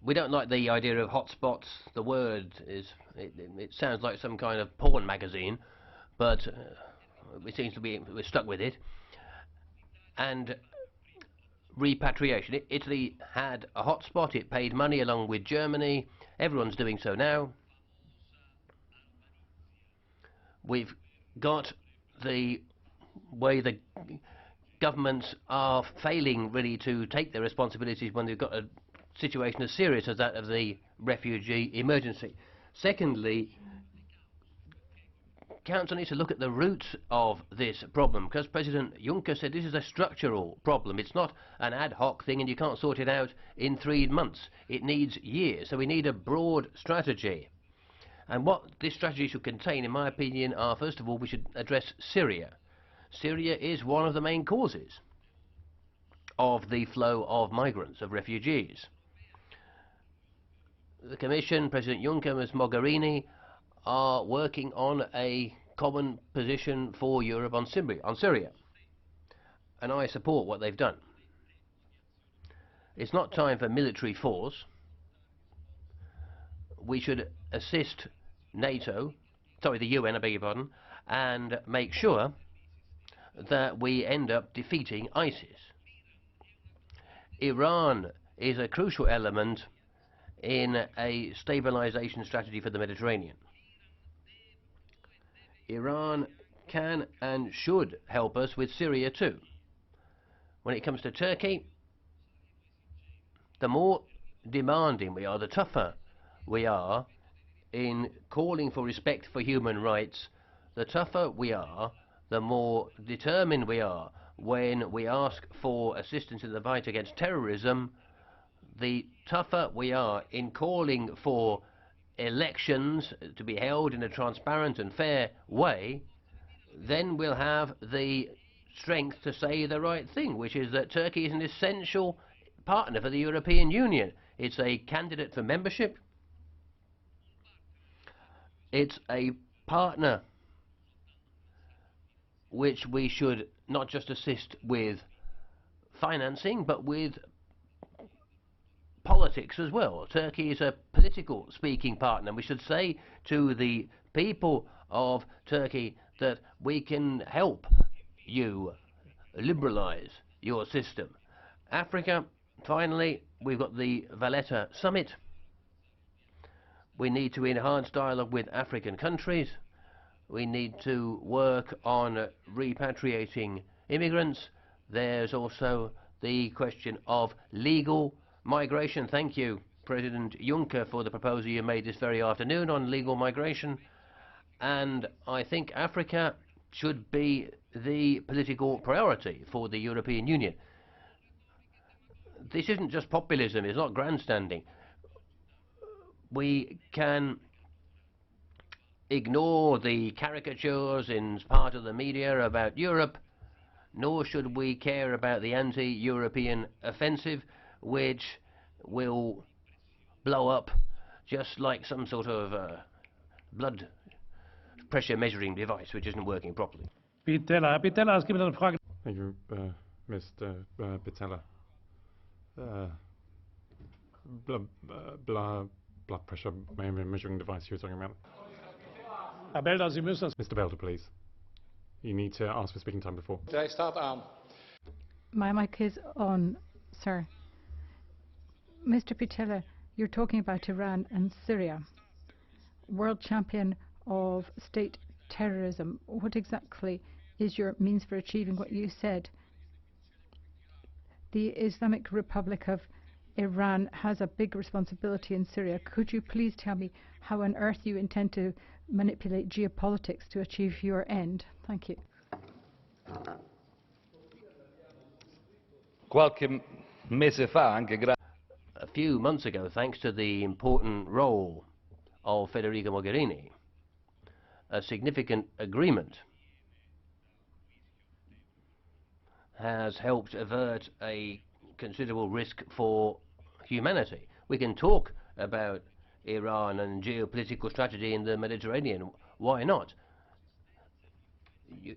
We don't like the idea of hotspots. The word is, it sounds like some kind of porn magazine, but it seems to be, we're stuck with it. And repatriation. Italy had a hotspot. It paid money along with Germany. Everyone's doing so now. We've got the way the governments are failing really to take their responsibilities when they've got a situation as serious as that of the refugee emergency. Secondly, Council needs to look at the roots of this problem, because President Juncker said this is a structural problem. It's not an ad hoc thing and you can't sort it out in 3 months. It needs years. So we need a broad strategy. And what this strategy should contain, in my opinion, are, first of all, we should address Syria. Syria is one of the main causes of the flow of migrants, of refugees. The Commission, President Juncker, Ms. Mogherini, are working on a common position for Europe on Syria. And I support what they've done. It's not time for military force. We should assist NATO, sorry, the UN, I beg your pardon, and make sure that we end up defeating ISIS. Iran is a crucial element in a stabilization strategy for the Mediterranean. Iran can and should help us with Syria too. When it comes to Turkey, the more demanding we are, the tougher we are in calling for respect for human rights, the tougher we are, the more determined we are when we ask for assistance in the fight against terrorism, the tougher we are in calling for elections to be held in a transparent and fair way, then we'll have the strength to say the right thing, which is that Turkey is an essential partner for the European Union. It's a candidate for membership. It's a partner which we should not just assist with financing, but with politics as well. Turkey is a political speaking partner. We should say to the people of Turkey that we can help you liberalise your system. Africa, finally, we've got the Valletta summit. We need to enhance dialogue with African countries. We need to work on repatriating immigrants. There's also the question of legal migration. Thank you, President Juncker, for the proposal you made this very afternoon on legal migration. And I think Africa should be the political priority for the European Union. This isn't just populism, it's not grandstanding. We can ignore the caricatures in part of the media about Europe, nor should we care about the anti-European offensive, which will blow up just like some sort of blood pressure measuring device which isn't working properly. Pittella. Herr Pittella, es gibt eine Frage. Thank you, Mr. Pittella. Blood pressure measuring device you were talking about. Herr Belder, Sie müssen das. Mr. Belder, please. You need to ask for speaking time before. Hij staat aan. My mic is on, sir. Mr. Pittella, you're talking about Iran and Syria. World champion of state terrorism. What exactly is your means for achieving what you said? The Islamic Republic of Iran has a big responsibility in Syria. Could you please tell me how on earth you intend to manipulate geopolitics to achieve your end? Thank you. A few months ago, thanks to the important role of Federica Mogherini, a significant agreement has helped avert a considerable risk for humanity. We can talk about Iran and geopolitical strategy in the Mediterranean. Why not?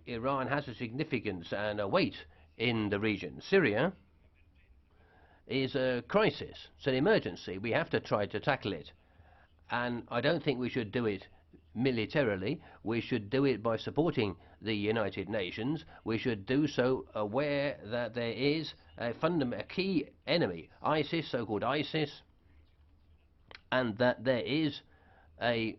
Iran has a significance and a weight in the region. Syria is a crisis. It's an emergency. We have to try to tackle it. And I don't think we should do it militarily. We should do it by supporting the United Nations. We should do so aware that there is a key enemy, ISIS, so-called ISIS, and that there is a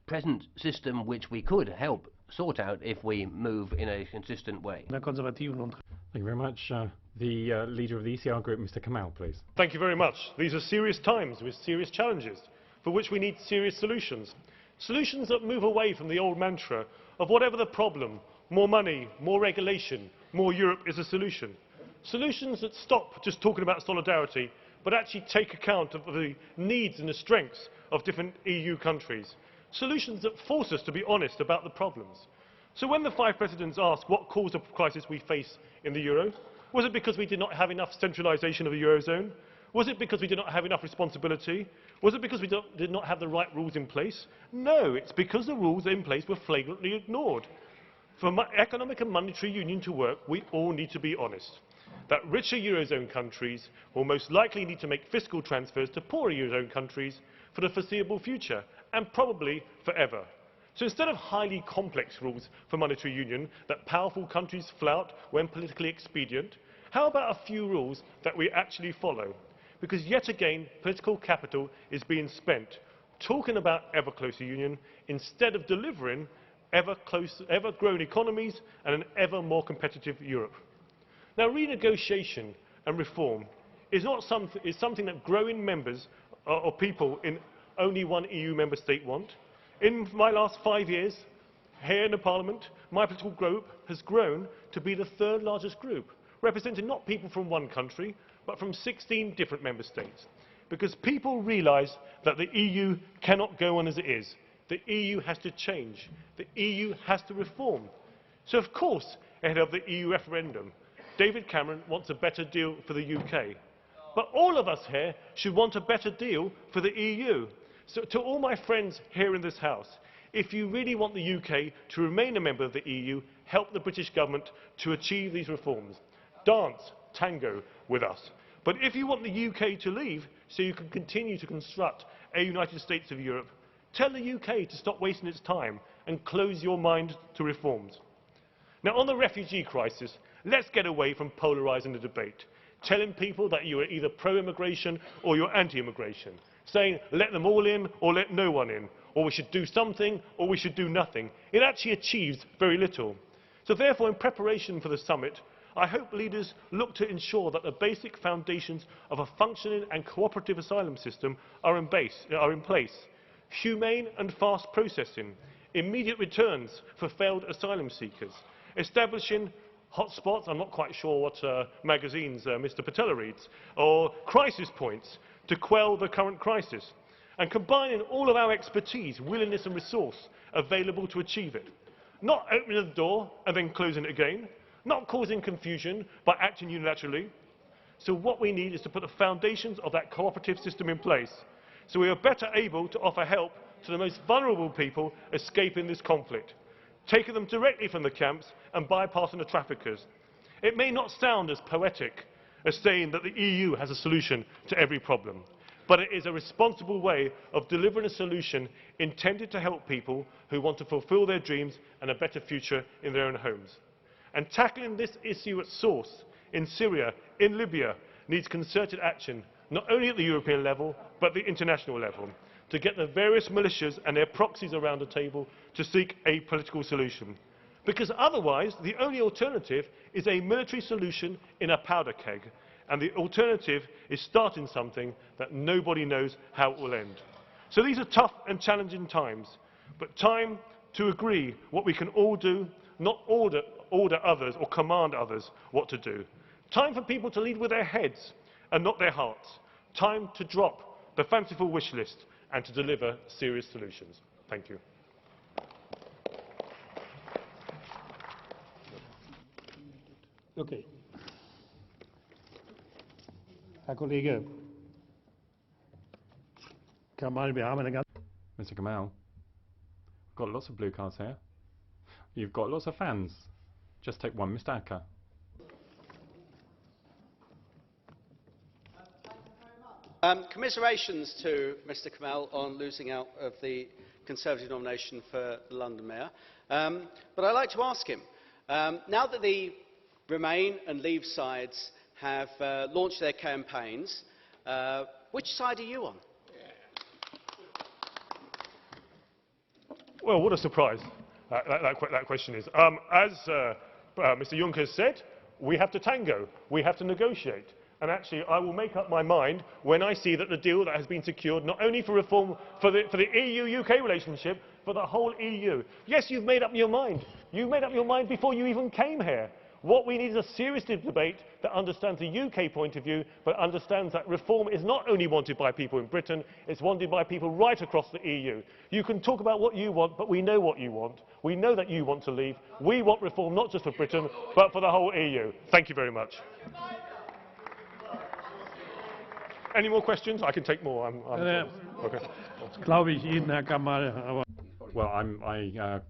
present system which we could help sort out if we move in a consistent way. Thank you very much. The leader of the ECR group, Mr. KAMALL, please. Thank you very much. These are serious times with serious challenges for which we need serious solutions. Solutions that move away from the old mantra of whatever the problem, more money, more regulation, more Europe is a solution. Solutions that stop just talking about solidarity, but actually take account of the needs and the strengths of different EU countries. Solutions that force us to be honest about the problems. So when the 5 presidents ask what caused the crisis we face in the euro, was it because we did not have enough centralisation of the eurozone? Was it because we did not have enough responsibility? Was it because we did not have the right rules in place? No, it's because the rules in place were flagrantly ignored. For economic and monetary union to work, we all need to be honest. That richer eurozone countries will most likely need to make fiscal transfers to poorer eurozone countries for the foreseeable future, and probably forever. So instead of highly complex rules for monetary union that powerful countries flout when politically expedient, how about a few rules that we actually follow? Because yet again, political capital is being spent talking about ever closer union instead of delivering ever-grown economies and an ever more competitive Europe. Now, renegotiation and reform is something that growing members or people in only one EU member state want. In my last 5 years, here in the Parliament, my political group has grown to be the 3rd largest group, representing not people from one country, but from 16 different member states. Because people realise that the EU cannot go on as it is. The EU has to change. The EU has to reform. So, of course, ahead of the EU referendum, David Cameron wants a better deal for the UK. But all of us here should want a better deal for the EU. So to all my friends here in this House, if you really want the UK to remain a member of the EU, help the British government to achieve these reforms. Dance, tango with us. But if you want the UK to leave so you can continue to construct a United States of Europe, Tell the UK to stop wasting its time and close your mind to reforms. Now, on the refugee crisis, let's get away from polarising the debate, telling people that you are either pro-immigration or you're anti-immigration, saying let them all in or let no one in, or we should do something or we should do nothing. It actually achieves very little. So therefore, in preparation for the summit, I hope leaders look to ensure that the basic foundations of a functioning and cooperative asylum system are in place. Humane and fast processing, immediate returns for failed asylum seekers, establishing hotspots, I'm not quite sure what magazines Mr. Pittella reads, or crisis points to quell the current crisis, and combining all of our expertise, willingness and resource available to achieve it. Not opening the door and then closing it again, not causing confusion by acting unilaterally. So what we need is to put the foundations of that cooperative system in place, so we are better able to offer help to the most vulnerable people escaping this conflict, taking them directly from the camps and bypassing the traffickers. It may not sound as poetic as saying that the EU has a solution to every problem, but it is a responsible way of delivering a solution intended to help people who want to fulfil their dreams and a better future in their own homes. And tackling this issue at source, in Syria, in Libya, needs concerted action, not only at the European level, but the international level, to get the various militias and their proxies around the table to seek a political solution. Because otherwise, the only alternative is a military solution in a powder keg, and the alternative is starting something that nobody knows how it will end. So these are tough and challenging times, but time to agree what we can all do, not order others or command others what to do. Time for people to lead with their heads and not their hearts. Time to drop the fanciful wish list and to deliver serious solutions. Thank you. Okay. Herr Kollege Kamall, wir haben eine ganz... Mr. Kamall, got lots of blue cards here. You've got lots of fans. Just take one, Mr. AKER. Commiserations to Mr. Kamall on losing out of the Conservative nomination for the London Mayor. But I'd like to ask him, now that the Remain and Leave sides have launched their campaigns, which side are you on? Well, what a surprise that question is. As Mr. Juncker said, we have to tango, we have to negotiate. And actually, I will make up my mind when I see that the deal that has been secured, not only for reform for the EU-UK relationship, for the whole EU. Yes, you've made up your mind. You made up your mind before you even came here. What we need is a serious debate that understands the UK point of view, but understands that reform is not only wanted by people in Britain, it's wanted by people right across the EU. You can talk about what you want, but we know what you want. We know that you want to leave. We want reform not just for Britain, but for the whole EU. Thank you very much. Any more questions? I can take more. Okay. Glaube ich Ihnen, Herr Kamall. Aber Well, I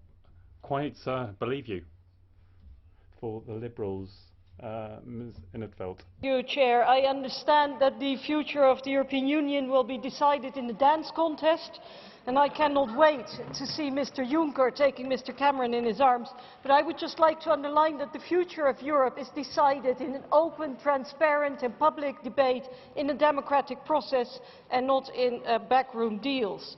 quite believe you. For the Liberals, Ms. Inetveld. Thank you, Chair. I understand that the future of the European Union will be decided in the dance contest, and I cannot wait to see Mr. Juncker taking Mr. Cameron in his arms. But I would just like to underline that the future of Europe is decided in an open, transparent and public debate in a democratic process and not in backroom deals.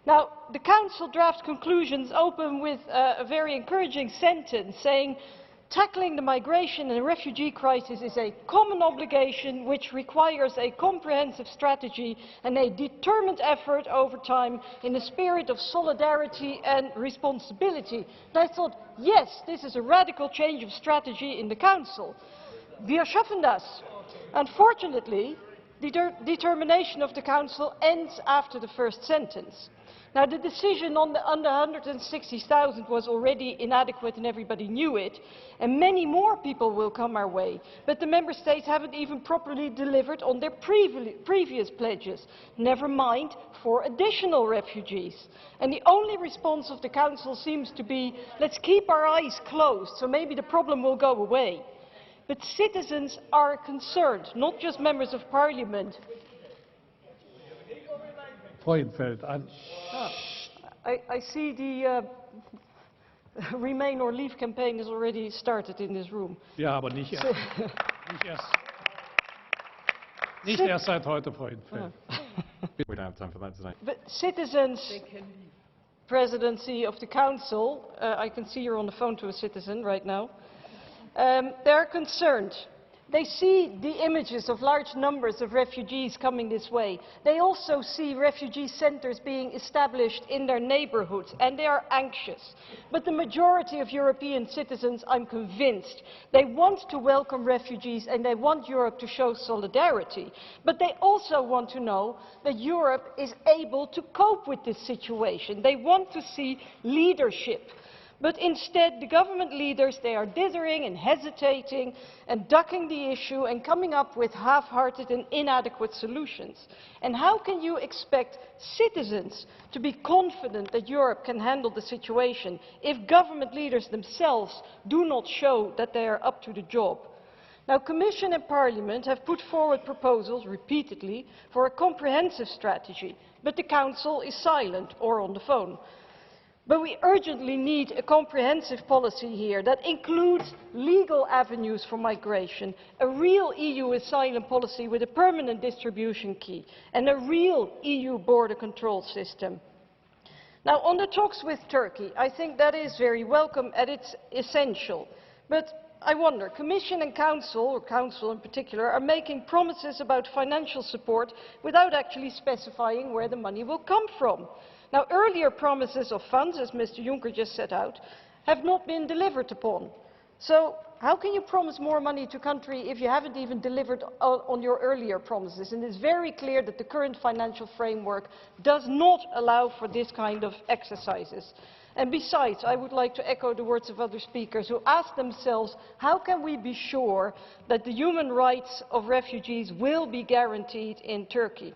Now, the Council draft conclusions open with a very encouraging sentence saying, tackling the migration and refugee crisis is a common obligation which requires a comprehensive strategy and a determined effort over time in a spirit of solidarity and responsibility. And I thought, yes, this is a radical change of strategy in the Council. Wir schaffen das. Unfortunately, the determination of the Council ends after the first sentence. Now, the decision on the under 160,000 was already inadequate and everybody knew it, and many more people will come our way. But the Member States haven't even properly delivered on their previous pledges, never mind for additional refugees. And the only response of the Council seems to be, let's keep our eyes closed, so maybe the problem will go away. But citizens are concerned, not just members of Parliament. Freudenfeld. I see the Remain or Leave campaign has already started in this room. Ja, aber nicht erst, nicht erst seit heute, Frau Infeld. We don't have time for that today. But citizens' presidency of the Council, I can see you're on the phone to a citizen right now, they're concerned. They see the images of large numbers of refugees coming this way. They also see refugee centers being established in their neighborhoods, and they are anxious. But the majority of European citizens, I'm convinced, they want to welcome refugees and they want Europe to show solidarity. But they also want to know that Europe is able to cope with this situation. They want to see leadership. But instead, the government leaders, they are dithering and hesitating and ducking the issue and coming up with half-hearted and inadequate solutions. And how can you expect citizens to be confident that Europe can handle the situation if government leaders themselves do not show that they are up to the job? Now, Commission and Parliament have put forward proposals repeatedly for a comprehensive strategy, but the Council is silent or on the phone. But we urgently need a comprehensive policy here that includes legal avenues for migration, a real EU asylum policy with a permanent distribution key, and a real EU border control system. Now, on the talks with Turkey, I think that is very welcome and it's essential. But I wonder, Commission and Council, or Council in particular, are making promises about financial support without actually specifying where the money will come from. Now, earlier promises of funds, as Mr. Juncker just set out, have not been delivered upon. So how can you promise more money to a country if you haven't even delivered on your earlier promises? And it's very clear that the current financial framework does not allow for this kind of exercises. And besides, I would like to echo the words of other speakers who ask themselves, how can we be sure that the human rights of refugees will be guaranteed in Turkey?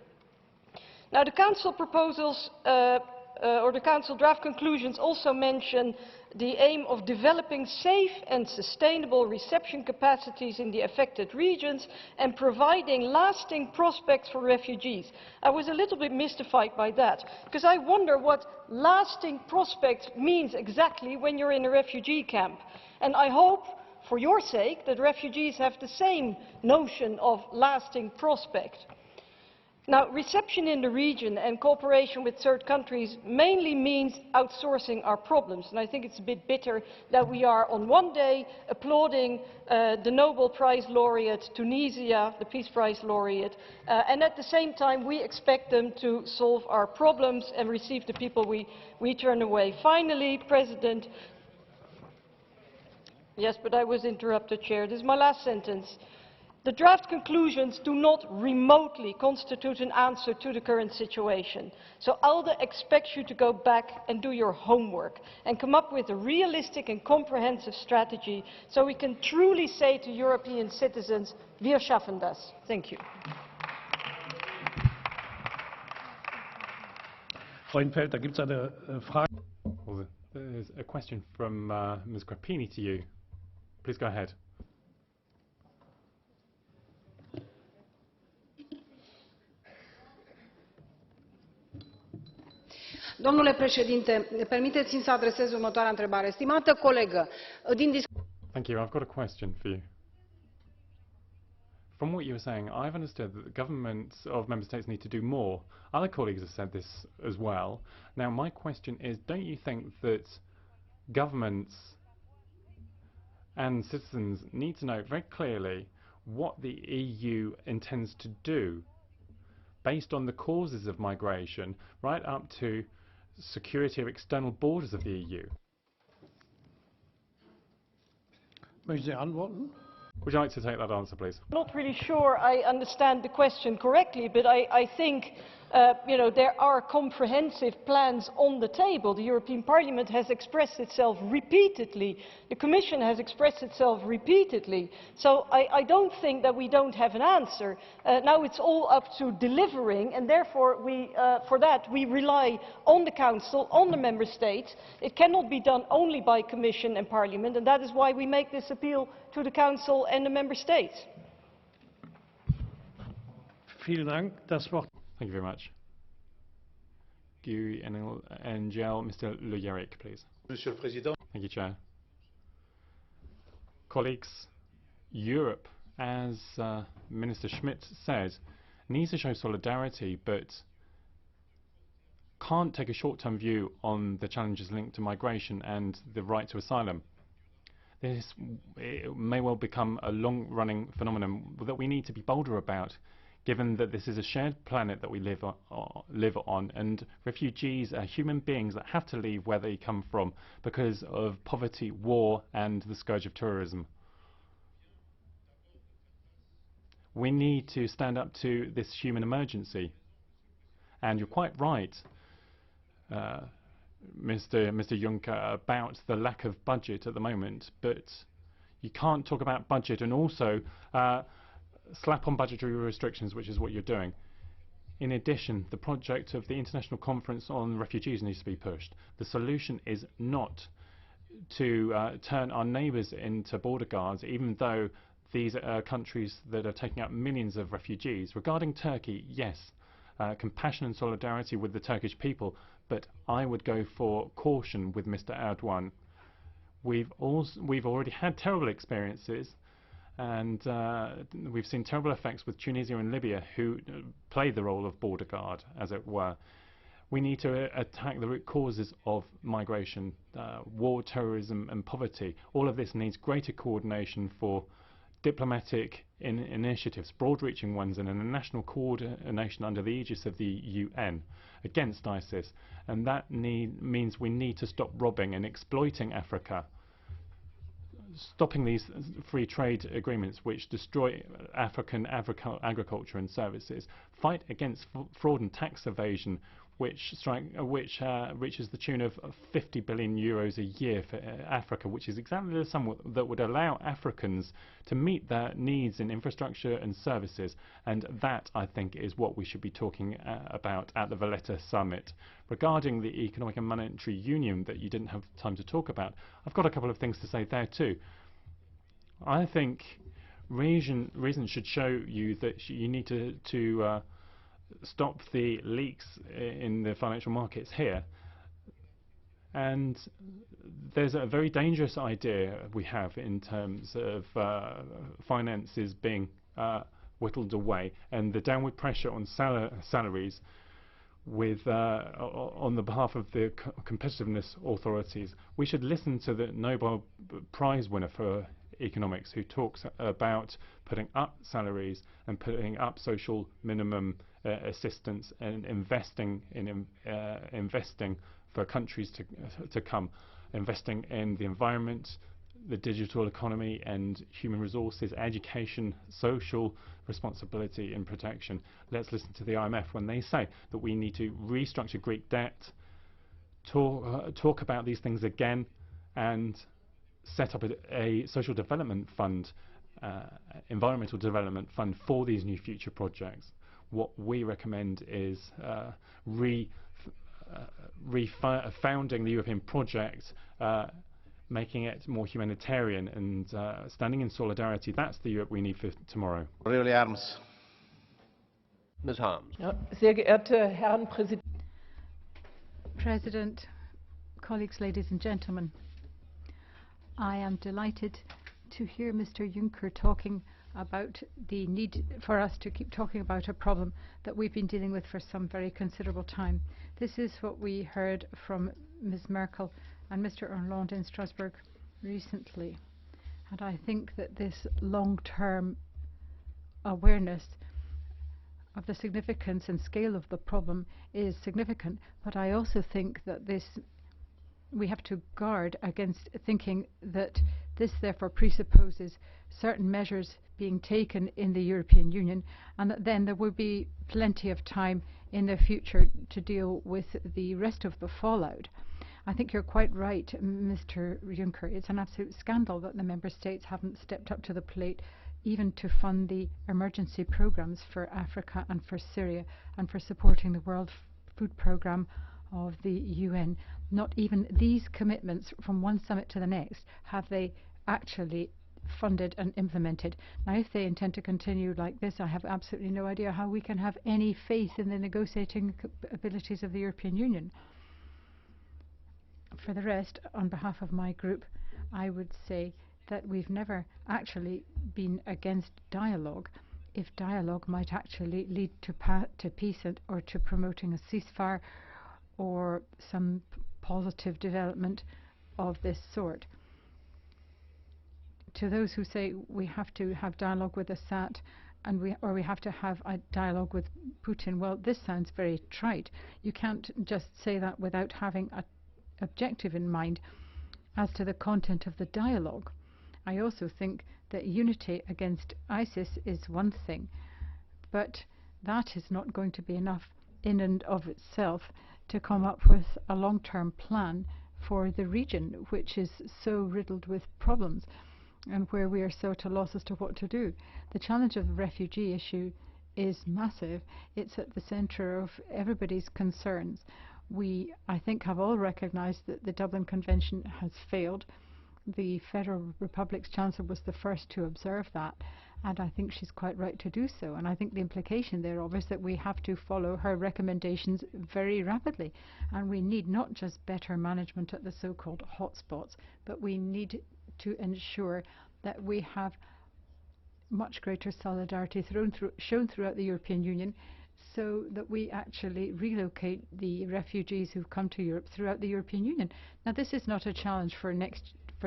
Now, the Council proposals, or the Council draft conclusions also mention the aim of developing safe and sustainable reception capacities in the affected regions and providing lasting prospects for refugees. I was a little bit mystified by that, because I wonder what lasting prospects means exactly when you're in a refugee camp. And I hope, for your sake, that refugees have the same notion of lasting prospect. Now, reception in the region and cooperation with third countries mainly means outsourcing our problems. And I think it's a bit bitter that we are on one day applauding the Nobel Prize laureate Tunisia, the Peace Prize laureate, and at the same time we expect them to solve our problems and receive the people we turn away. Finally, President, yes, but I was interrupted, Chair. This is my last sentence. The draft conclusions do not remotely constitute an answer to the current situation. So ALDE expects you to go back and do your homework and come up with a realistic and comprehensive strategy so we can truly say to European citizens, wir schaffen das. Thank you. Frau Infeld, da gibt es eine Frage. Well, there's a question from Ms. Grappini to you. Please go ahead. Domnule președinte, permiteți-mi să adresez următoarea întrebare. Stimată colegă, din Thank you. I've got a question for you. From what you were saying, I've understood that the governments of member states need to do more. Other colleagues have said this as well. Now, my question is, don't you think that governments and citizens need to know very clearly what the EU intends to do based on the causes of migration right up to security of external borders of the EU? Möchten Sie antworten? Would you like to take that answer, please? I'm not really sure I understand the question correctly, but I think there are comprehensive plans on the table. The European Parliament has expressed itself repeatedly. The Commission has expressed itself repeatedly. So I don't think that we don't have an answer. Now it's all up to delivering, and therefore for that we rely on the Council, on the Member States. It cannot be done only by Commission and Parliament, and that is why we make this appeal to the Council and the Member States. Vielen Dank. Das Wort. Thank you very much. GUE NGL, Mr. Le GUEREK, please. Monsieur le Président. Thank you, Chair. Colleagues, Europe, as Minister Schmit said, needs to show solidarity, but can't take a short-term view on the challenges linked to migration and the right to asylum. This may well become a long-running phenomenon that we need to be bolder about, given that this is a shared planet that we live on, and refugees are human beings that have to leave where they come from because of poverty, war, and the scourge of terrorism. We need to stand up to this human emergency. And you're quite right, Mr. Juncker, about the lack of budget at the moment, but you can't talk about budget and also slap on budgetary restrictions, which is what you're doing. In addition, the project of the International Conference on Refugees needs to be pushed. The solution is not to turn our neighbours into border guards, even though these are countries that are taking up millions of refugees. Regarding Turkey, yes, compassion and solidarity with the Turkish people, but I would go for caution with Mr. Erdogan. We've already had terrible experiences, and we've seen terrible effects with Tunisia and Libya, who play the role of border guard, as it were. We need to attack the root causes of migration, war, terrorism and poverty. All of this needs greater coordination for diplomatic initiatives, broad-reaching ones, and a national coordination under the aegis of the UN against ISIS. And that means we need to stop robbing and exploiting Africa, stopping these free trade agreements which destroy African agriculture and services, fight against fraud and tax evasion, which reaches the tune of 50 billion euros a year for Africa, which is exactly the sum that would allow Africans to meet their needs in infrastructure and services. And that, I think, is what we should be talking about at the Valletta summit. Regarding the economic and monetary union that you didn't have time to talk about, I've got a couple of things to say there too. I think reason should show you that you need to stop the leaks in the financial markets here. And there's a very dangerous idea we have in terms of finances being whittled away, and the downward pressure on salaries with on the behalf of the competitiveness authorities. We should listen to the Nobel Prize winner for economics, who talks about putting up salaries and putting up social minimum assistance and investing for countries to come, investing in the environment, the digital economy and human resources, education, social responsibility and protection. Let's listen to the IMF when they say that we need to restructure Greek debt, talk about these things again, and set up a social development fund, environmental development fund for these new future projects. What we recommend is refounding the European project, making it more humanitarian and standing in solidarity. That's the Europe we need for tomorrow. Really, Arms. Ms. Harms. Ja, sehr geehrte Herren President, colleagues, ladies and gentlemen, I am delighted to hear Mr. Juncker talking about the need for us to keep talking about a problem that we've been dealing with for some very considerable time. This is what we heard from Ms. Merkel and Mr. Hollande in Strasbourg recently. And I think that this long-term awareness of the significance and scale of the problem is significant, but I also think that we have to guard against thinking that this therefore presupposes certain measures being taken in the European Union, and that then there will be plenty of time in the future to deal with the rest of the fallout. I think you're quite right, Mr. Juncker. It's an absolute scandal that the member states haven't stepped up to the plate even to fund the emergency programs for Africa and for Syria and for supporting the World Food Programme of the UN. Not even these commitments from one summit to the next have they actually funded and implemented. Now, if they intend to continue like this, I have absolutely no idea how we can have any faith in the negotiating abilities of the European Union. For the rest, on behalf of my group, I would say that we've never actually been against dialogue if dialogue might actually lead to peace or to promoting a ceasefire or some positive development of this sort. To those who say we have to have dialogue with Assad and we have to have a dialogue with Putin, well, this sounds very trite. You can't just say that without having an objective in mind as to the content of the dialogue. I also think that unity against ISIS is one thing, but that is not going to be enough in and of itself to come up with a long-term plan for the region, which is so riddled with problems and where we are so at a loss as to what to do. The challenge of the refugee issue is massive. It's at the center of everybody's concerns. We, I think, have all recognized that the Dublin Convention has failed. The Federal Republic's Chancellor was the first to observe that, and I think she's quite right to do so. And I think the implication thereof is that we have to follow her recommendations very rapidly. And we need not just better management at the so-called hotspots, but we need to ensure that we have much greater solidarity shown throughout the European Union, so that we actually relocate the refugees who come to Europe throughout the European Union. Now, this is not a challenge for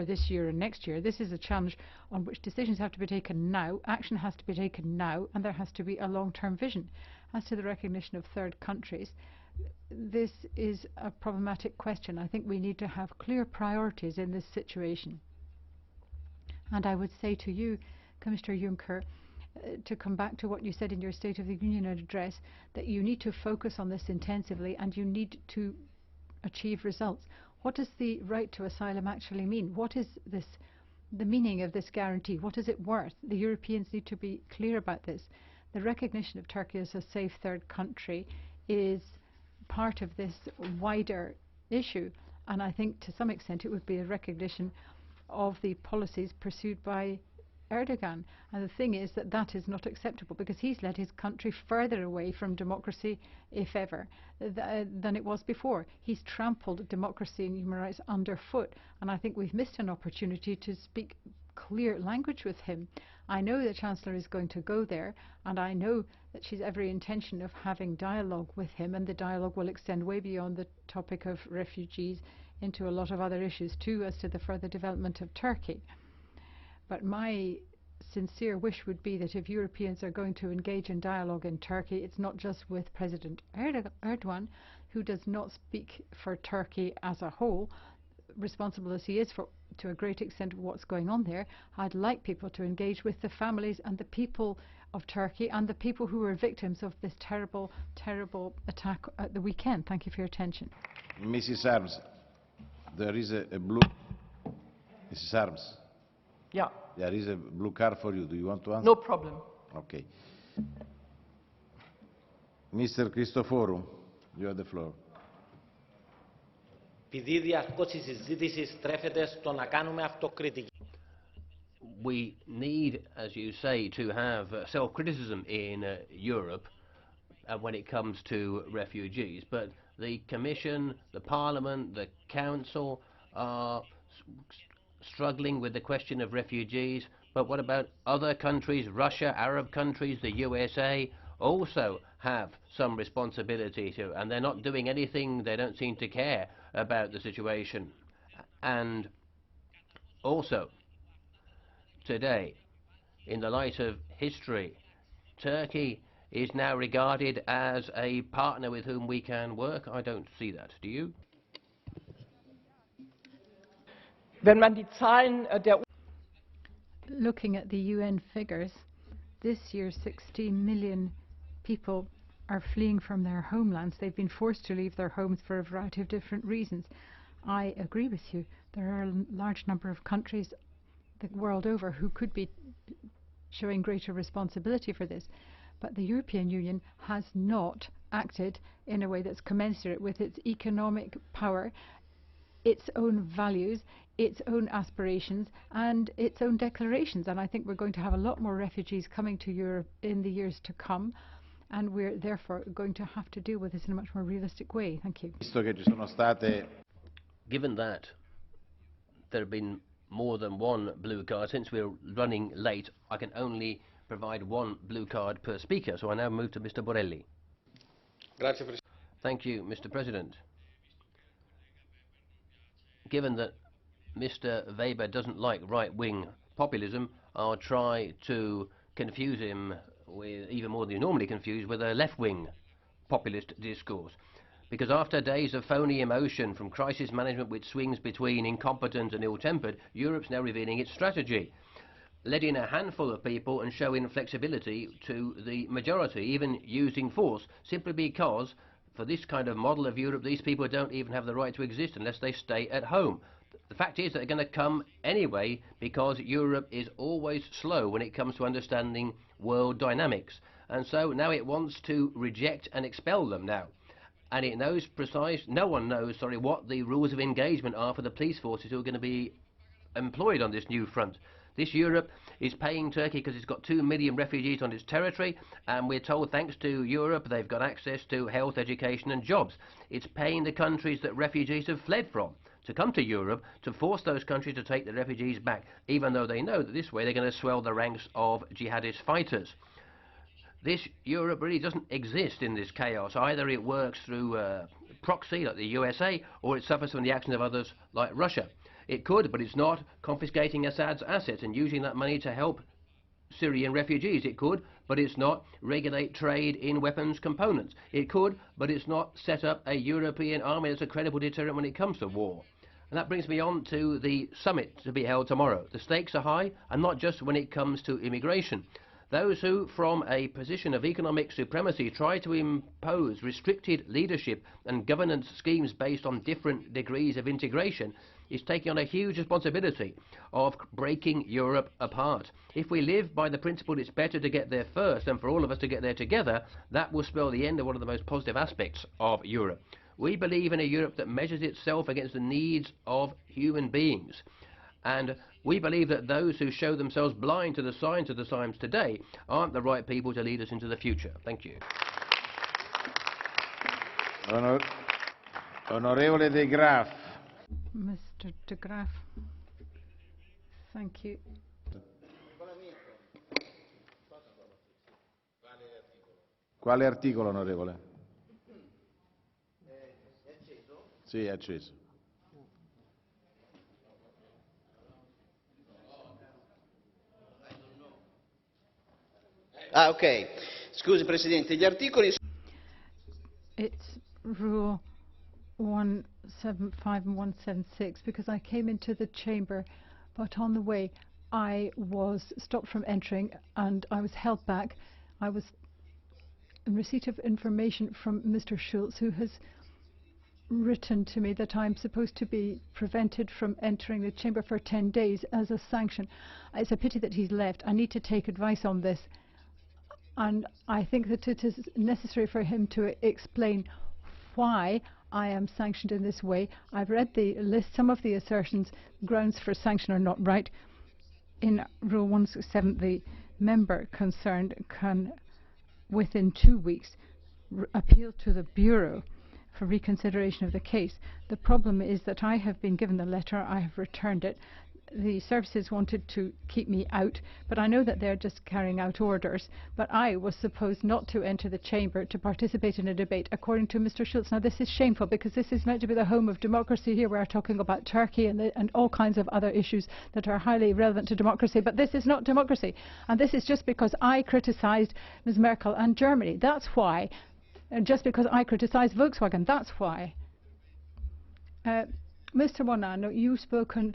this year and next year. This is a challenge on which decisions have to be taken now, action has to be taken now, and there has to be a long-term vision. As to the recognition of third countries, this is a problematic question. I think we need to have clear priorities in this situation. And I would say to you, Commissioner Juncker, to come back to what you said in your State of the Union address, that you need to focus on this intensively and you need to achieve results. What does the right to asylum actually mean? What is this, the meaning of this guarantee? What is it worth? The Europeans need to be clear about this. The recognition of Turkey as a safe third country is part of this wider issue, and I think to some extent it would be a recognition of the policies pursued by Erdogan. And the thing is that that is not acceptable, because he's led his country further away from democracy, if ever, than it was before. He's trampled democracy and human rights underfoot, and I think we've missed an opportunity to speak clear language with him. I know the Chancellor is going to go there, and I know that she's every intention of having dialogue with him, and the dialogue will extend way beyond the topic of refugees into a lot of other issues too, as to the further development of Turkey. But my sincere wish would be that if Europeans are going to engage in dialogue in Turkey, it's not just with President Erdogan, who does not speak for Turkey as a whole, responsible as he is for, to a great extent, of what's going on there. I'd like people to engage with the families and the people of Turkey and the people who were victims of this terrible, terrible attack at the weekend. Thank you for your attention. Mrs. Arms, there is a blue... Mrs. Arms? Yeah. There is a blue card for you. Do you want to answer? No problem. Okay. Mr. Christoforou, you have the floor. Επειδή διαρκώς η συζήτηση στρέφεται στο να κάνουμε αυτοκριτική. We need, as you say, to have self-criticism in Europe when it comes to refugees. But the Commission, the Parliament, the Council are struggling with the question of refugees. But what about other countries? Russia, Arab countries, the USA also have some responsibility to, and they're not doing anything. They don't seem to care about the situation. And also, today, in the light of history, Turkey is now regarded as a partner with whom we can work. I don't see that. Do you? Wenn man die Zahlen der Looking at the UN figures, this year 16 million people are fleeing from their homelands. They've been forced to leave their homes for a variety of different reasons. I agree with you. There are a large number of countries the world over who could be showing greater responsibility for this. But the European Union has not acted in a way that's commensurate with its economic power its own values, its own aspirations and its own declarations. And I think we're going to have a lot more refugees coming to Europe in the years to come, and we're therefore going to have to deal with this in a much more realistic way. Thank you. Given that there have been more than one blue card, since we're running late, I can only provide one blue card per speaker, so I now move to Mr. Borrelli. Thank you, Mr. President. Given that Mr. Weber doesn't like right-wing populism, I'll try to confuse him with, even more than you normally confuse, with a left-wing populist discourse. Because after days of phony emotion from crisis management which swings between incompetent and ill-tempered, Europe's now revealing its strategy, letting a handful of people and showing flexibility to the majority, even using force, simply because for this kind of model of Europe, these people don't even have the right to exist unless they stay at home. The fact is that they're going to come anyway, because Europe is always slow when it comes to understanding world dynamics. And so now it wants to reject and expel them now. And it knows no one knows, what the rules of engagement are for the police forces who are going to be employed on this new front. This Europe is paying Turkey because it's got 2 million refugees on its territory, and we're told thanks to Europe they've got access to health, education and jobs. It's paying the countries that refugees have fled from to come to Europe, to force those countries to take the refugees back, even though they know that this way they're going to swell the ranks of jihadist fighters. This Europe really doesn't exist in this chaos. Either it works through proxy, like the USA, or it suffers from the actions of others, like Russia. It could, but it's not, confiscating Assad's assets and using that money to help Syrian refugees. It could, but it's not, regulate trade in weapons components. It could, but it's not, set up a European army that's a credible deterrent when it comes to war. And that brings me on to the summit to be held tomorrow. The stakes are high, and not just when it comes to immigration. Those who, from a position of economic supremacy, try to impose restricted leadership and governance schemes based on different degrees of integration is taking on a huge responsibility of breaking Europe apart. If we live by the principle it's better to get there first than for all of us to get there together, that will spell the end of one of the most positive aspects of Europe. We believe in a Europe that measures itself against the needs of human beings. And we believe that those who show themselves blind to the signs of the times today aren't the right people to lead us into the future. Thank you. Onorevole de GRAAFF. Mr. de GRAAFF. Thank you. Quale articolo, onorevole? Sì, è acceso. Ah, ok. Scusi Presidente, gli articoli... It's Rule 175 and 176, because I came into the chamber, but on the way I was stopped from entering and I was held back. I was in receipt of information from Mr. Schulz, who has written to me that I'm supposed to be prevented from entering the chamber for 10 days as a sanction. It's a pity that he's left. I need to take advice on this. And I think that it is necessary for him to explain why I am sanctioned in this way. I've read the list. Some of the assertions, grounds for sanction, are not right. In Rule 167, the member concerned can, within 2 weeks, appeal to the Bureau for reconsideration of the case. The problem is that I have been given the letter, I have returned it. The services wanted to keep me out, but I know that they're just carrying out orders. But I was supposed not to enter the chamber to participate in a debate, according to Mr. Schulz. Now, this is shameful, because this is meant to be the home of democracy. Here we are talking about Turkey and all kinds of other issues that are highly relevant to democracy. But this is not democracy. And this is just because I criticized Ms. Merkel and Germany. That's why. And just because I criticized Volkswagen. That's why. Mr. Buonanno, you've spoken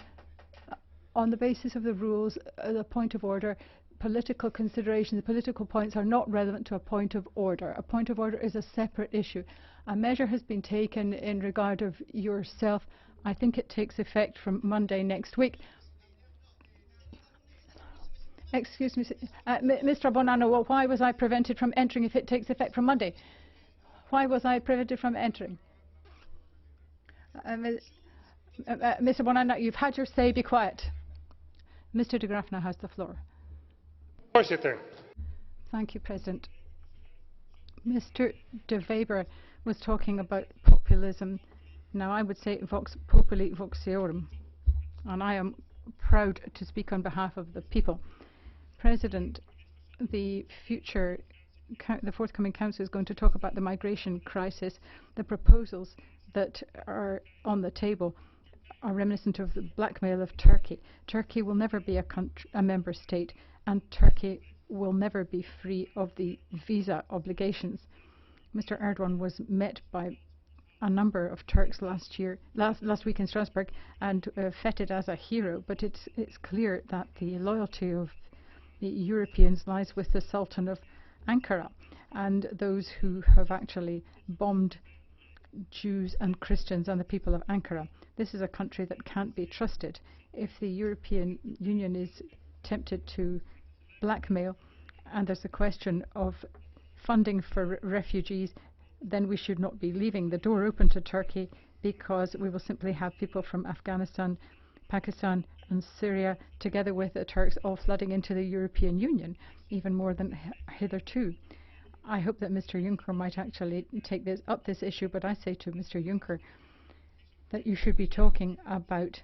on the basis of the rules, the point of order. Political considerations, the political points are not relevant to a point of order. A point of order is a separate issue. A measure has been taken in regard of yourself. I think it takes effect from Monday next week. Excuse me, Mr. Buonanno, well, why was I prevented from entering if it takes effect from Monday? Why was I prevented from entering? Mr. Buonanno, you've had your say. Be quiet. Mr. de GRAAFF now has the floor. Thank you, President. Mr. de Weber was talking about populism. Now, I would say vox populi voxiorum, and I am proud to speak on behalf of the people. President, the forthcoming council is going to talk about the migration crisis. The proposals that are on the table are reminiscent of the blackmail of Turkey. Turkey will never be a member state, and Turkey will never be free of the visa obligations. Mr. Erdogan was met by a number of Turks last week in Strasbourg and feted as a hero, but it's clear that the loyalty of the Europeans lies with the Sultan of Ankara and those who have actually bombed Jews and Christians and the people of Ankara. This is a country that can't be trusted. If the European Union is tempted to blackmail and there's a question of funding for refugees, then we should not be leaving the door open to Turkey, because we will simply have people from Afghanistan, Pakistan and Syria, together with the Turks, all flooding into the European Union, even more than hitherto. I hope that Mr. Juncker might actually take up this issue, but I say to Mr. Juncker that you should be talking about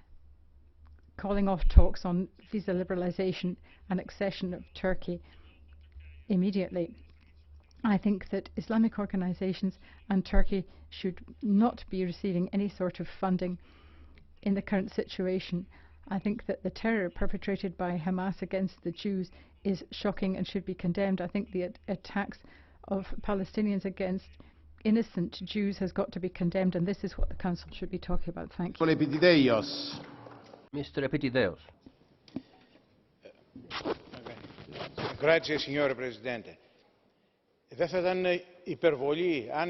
calling off talks on visa liberalisation and accession of Turkey immediately. I think that Islamic organisations and Turkey should not be receiving any sort of funding in the current situation. I think that the terror perpetrated by Hamas against the Jews is shocking and should be condemned. I think the attacks of Palestinians against innocent Jews has got to be condemned, and this is what the Council should be talking about. Thank you. Mr. Epitideos. Grazie, signore Presidente. Δεν θα ήταν υπερβολή αν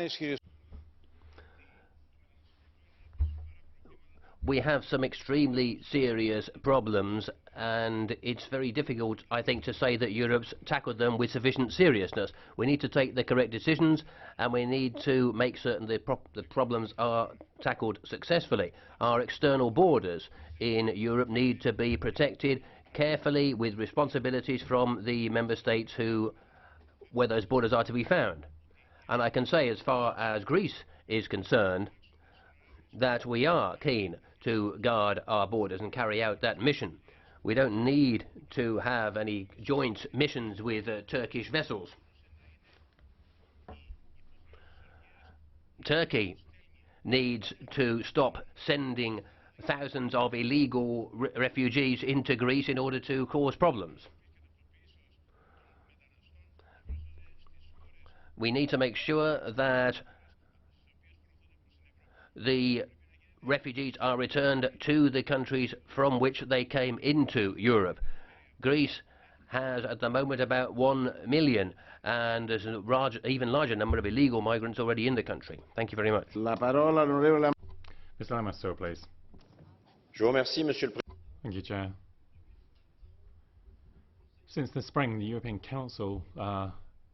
We have some extremely serious problems, and it's very difficult, I think, to say that Europe's tackled them with sufficient seriousness. We need to take the correct decisions, and we need to make certain the problems are tackled successfully. Our external borders in Europe need to be protected carefully, with responsibilities from the member states where those borders are to be found. And I can say, as far as Greece is concerned, that we are keen to guard our borders and carry out that mission. We don't need to have any joint missions with Turkish vessels. Turkey needs to stop sending thousands of illegal refugees into Greece in order to cause problems. We need to make sure that the refugees are returned to the countries from which they came into Europe. Greece has at the moment about 1 million, and there's an even larger number of illegal migrants already in the country. Thank you very much. Mr. LAMASSOURE, please. Thank you, Chair. Since the spring, the European Council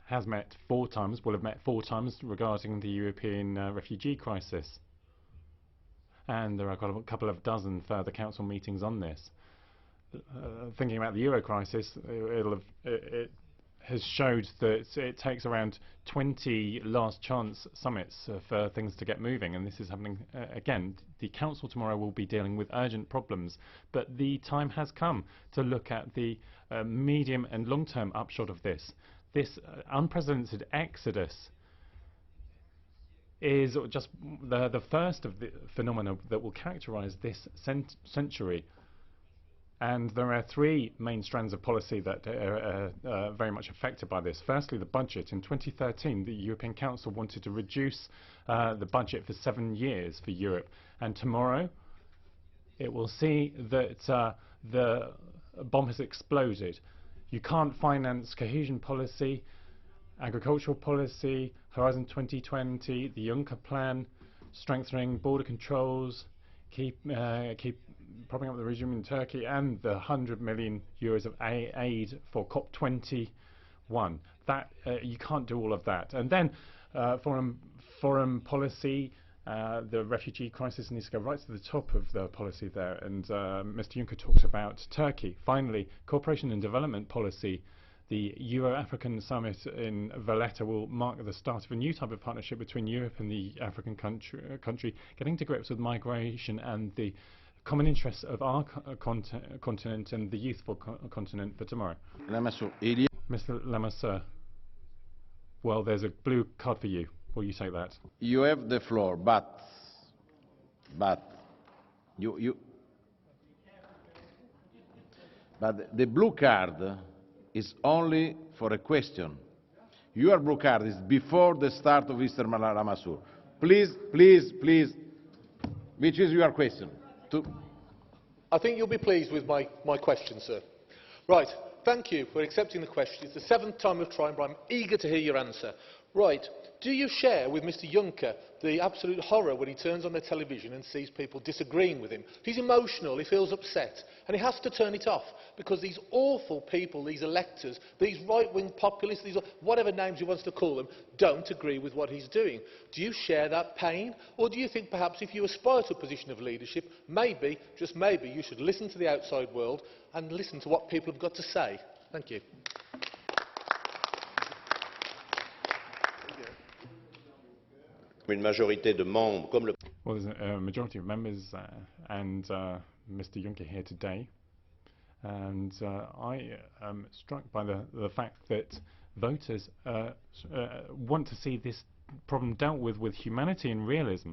has met 4 times, will have met 4 times regarding the European refugee crisis. And there are a couple of dozen further council meetings on this. Thinking about the Euro crisis, it has showed that it takes around 20 last chance summits for things to get moving, and this is happening again. The Council tomorrow will be dealing with urgent problems, but the time has come to look at the medium and long-term upshot of this. This unprecedented exodus is just the first of the phenomena that will characterize this century. And there are 3 main strands of policy that are very much affected by this. Firstly, the budget. In 2013, the European Council wanted to reduce the budget for 7 years for Europe. And tomorrow, it will see that the bomb has exploded. You can't finance cohesion policy, agricultural policy, Horizon 2020, the Juncker plan, strengthening border controls, keep propping up the regime in Turkey, and the 100 million euros of aid for COP21. That you can't do all of that. And then foreign policy, The refugee crisis needs to go right to the top of the policy there. And Mr. Juncker talks about Turkey. Finally, cooperation and development policy. The Euro-African summit in Valletta will mark the start of a new type of partnership between Europe and the African country, getting to grips with migration and the common interests of our continent and the youthful continent for tomorrow. Mr. Lamassoure, well, there's a blue card for you. Will you take that? You have the floor, but the blue card is only for a question. Your blue card is before the start of Mr. Lamassoure. Please, which is your question? I think you'll be pleased with my question, sir. Right, thank you for accepting the question. It's the 7th time of trying, but I'm eager to hear your answer. Right, do you share with Mr. Juncker the absolute horror when he turns on the television and sees people disagreeing with him? He's emotional, he feels upset, and he has to turn it off because these awful people, these electors, these right-wing populists, these whatever names he wants to call them, don't agree with what he's doing. Do you share that pain? Or do you think perhaps if you aspire to a position of leadership, maybe, just maybe, you should listen to the outside world and listen to what people have got to say? Thank you. Well, there's a majority of members and Mr. Juncker here today, and I am struck by the fact that voters want to see this problem dealt with humanity and realism.